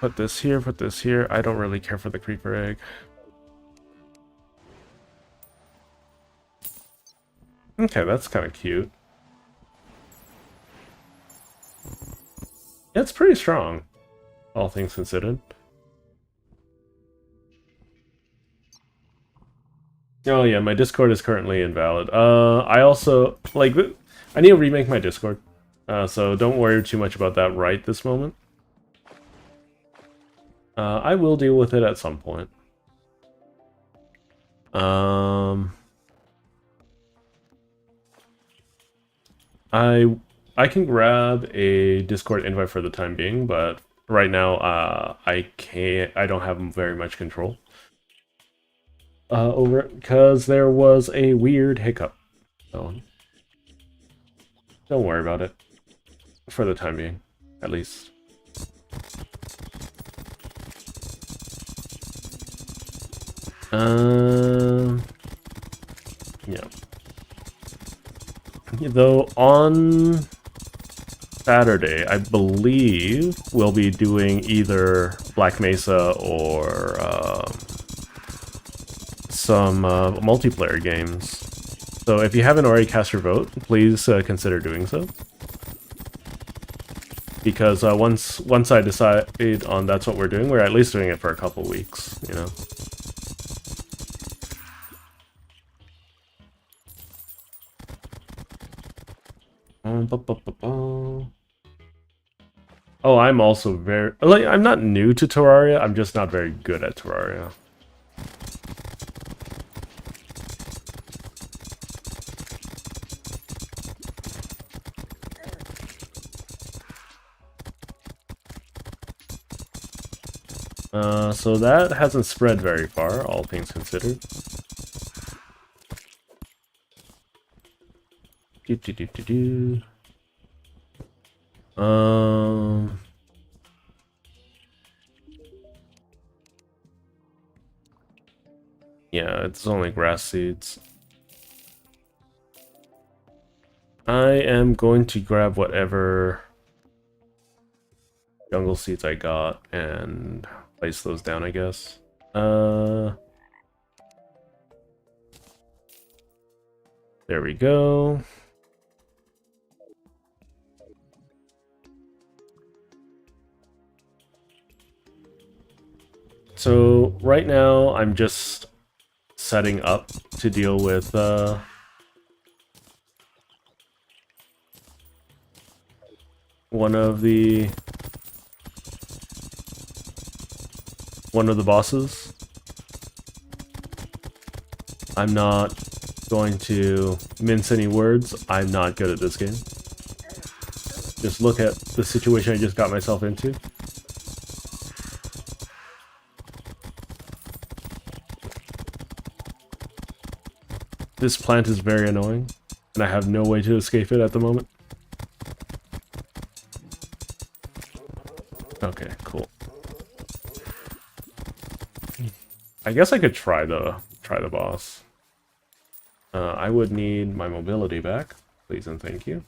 Put this here, put this here. I don't really care for the creeper egg. Okay, that's kind of cute. Yeah, it's pretty strong, all things considered. Oh yeah, my Discord is currently invalid. I also, like, I need to remake my Discord. So don't worry too much about that right this moment. I will deal with it at some point. I can grab a Discord invite for the time being, but right now I don't have very much control over it because there was a weird hiccup. So don't worry about it for the time being, at least. Yeah. Though on Saturday, I believe we'll be doing either Black Mesa or some multiplayer games. So if you haven't already cast your vote, please consider doing so. Because once I decide on that's what we're doing, we're at least doing it for a couple weeks, you know. Oh, I'm also very like I'm not new to Terraria. I'm just not very good at Terraria. So that hasn't spread very far, all things considered. Do do do do do. Yeah, it's only grass seeds. I am going to grab whatever jungle seeds I got and place those down, I guess. There we go. So right now I'm just setting up to deal with one of the bosses. I'm not going to mince any words. I'm not good at this game. Just look at the situation I just got myself into. This plant is very annoying, and I have no way to escape it at the moment. Okay, cool. I guess I could try the boss. I would need my mobility back, please and thank you.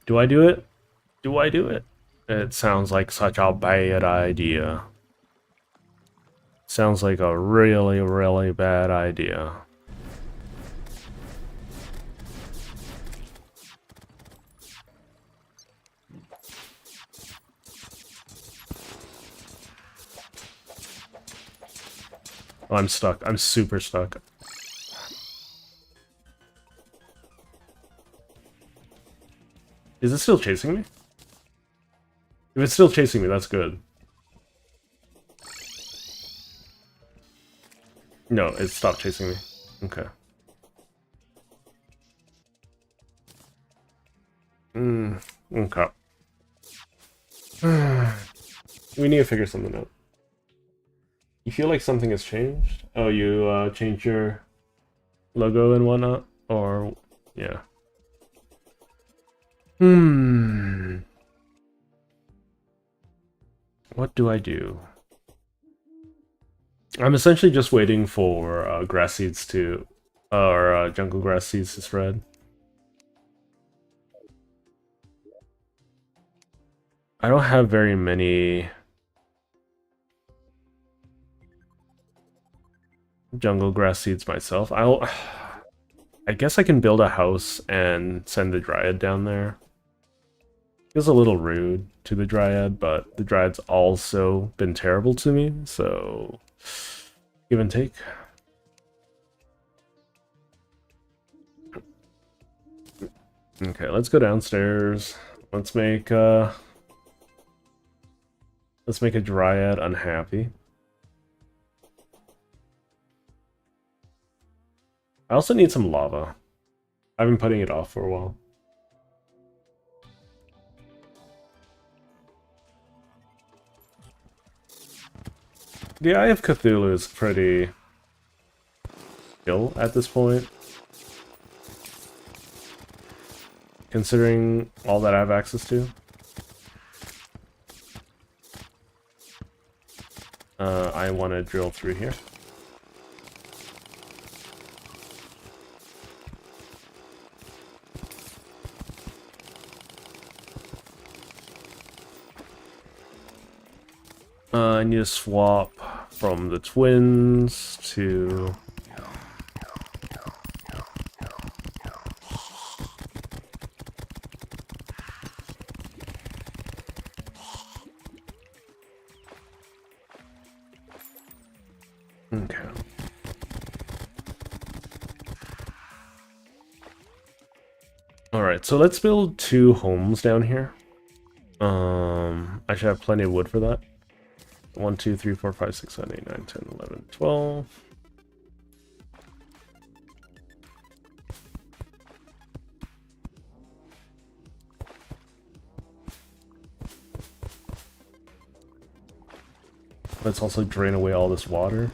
Do I do it? Do I do it? It sounds like such a bad idea. Sounds like a really, really bad idea. Oh, I'm stuck. I'm super stuck. Is it still chasing me? If it's still chasing me, that's good. No, it stopped chasing me. Okay. Okay. We need to figure something out. You feel like something has changed? Oh, you changed your logo and whatnot? Or, yeah. What do I do? I'm essentially just waiting for grass seeds to, or jungle grass seeds to spread. I don't have very many jungle grass seeds myself. I guess I can build a house and send the dryad down there. Feels a little rude to the dryad, but the dryad's also been terrible to me, so give and take. Okay, let's go downstairs. Let's make a dryad unhappy. I also need some lava. I've been putting it off for a while. The Eye of Cthulhu is pretty chill at this point, considering all that I have access to. I want to drill through here. I need to swap from the twins to... Alright, so let's build 2 homes down here. I should have plenty of wood for that. 1, 2, 3, 4, 5, 6, 7, 8, 9, 10, 11, 12. Let's also drain away all this water.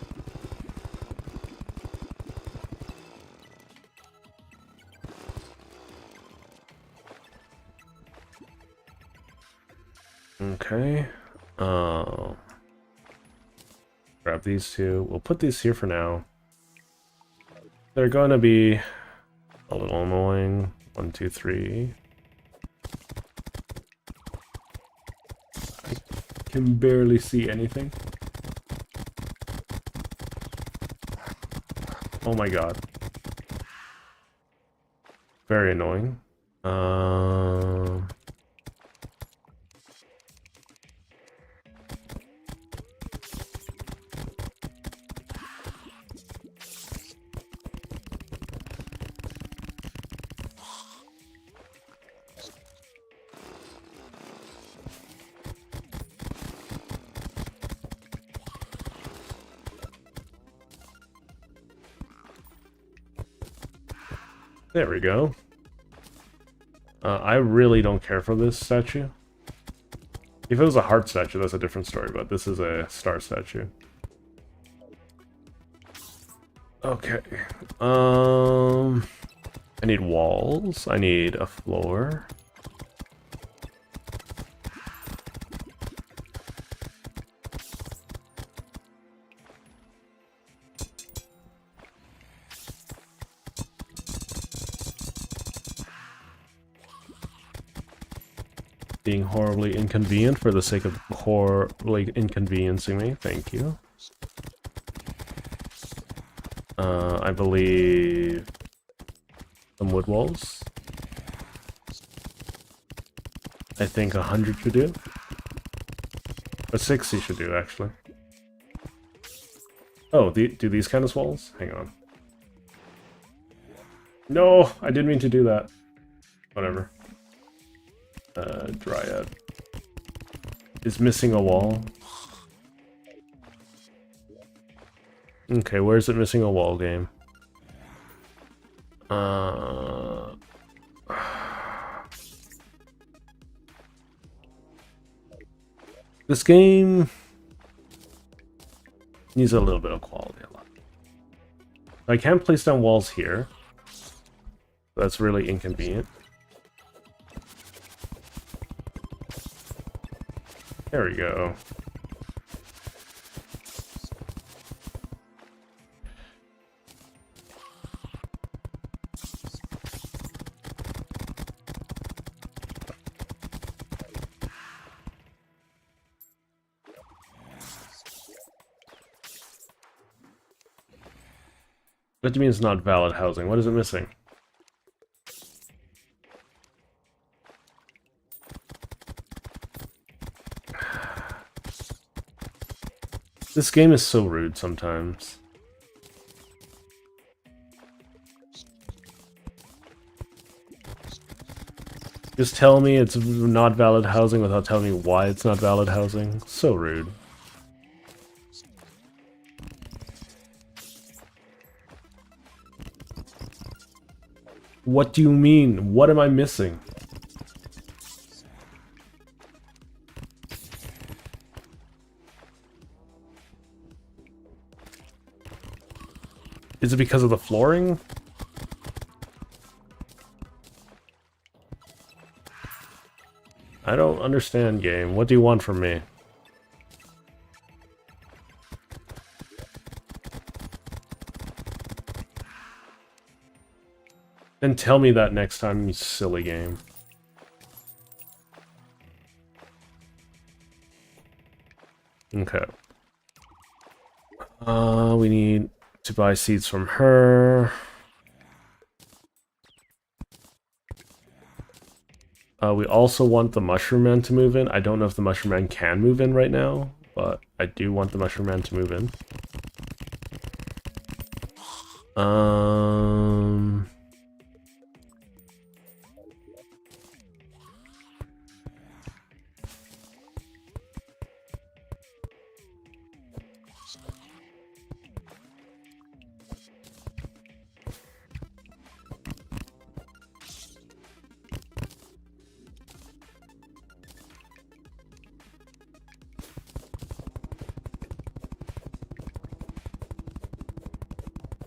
Okay. Grab these 2. We'll put these here for now. They're going to be a little annoying. 1, 2, 3. I can barely see anything. Oh my god. Very annoying. There we go. I really don't care for this statue. If it was a heart statue, that's a different story, but this is a star statue. Okay. I need walls. I need a floor. Being horribly inconvenient for the sake of horribly inconveniencing me. Thank you. I believe some wood walls. I think 100 should do. Or 60 should do, actually. Oh, do these kind of walls? Hang on. No, I didn't mean to do that. Whatever. Dryad is missing a wall. Okay, where's it missing a wall, game? This game needs a little bit of quality. I can't place down walls here. That's really inconvenient. There we go. What do you mean it's not valid housing? What is it missing? This game is so rude sometimes. Just tell me it's not valid housing without telling me why it's not valid housing. So rude. What do you mean? What am I missing? Is it because of the flooring? I don't understand, game. What do you want from me? Then tell me that next time, you silly game. Okay. We need to buy seeds from her. We also want the Mushroom Man to move in. I don't know if the Mushroom Man can move in right now, but I do want the Mushroom Man to move in.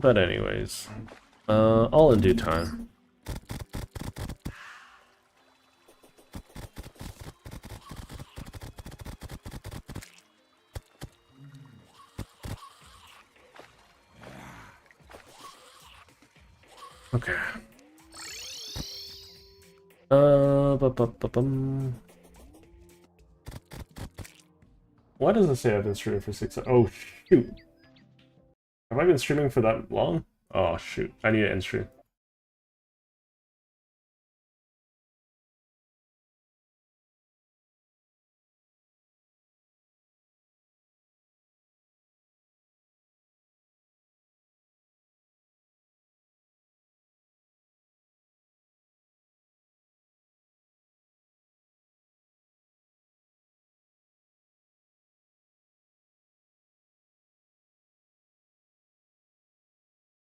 But anyways, all in due time. Okay. Bum. Why does it say I've been streaming for 6 hours? Oh, shoot. Have I been streaming for that long? Oh, shoot. I need to end stream.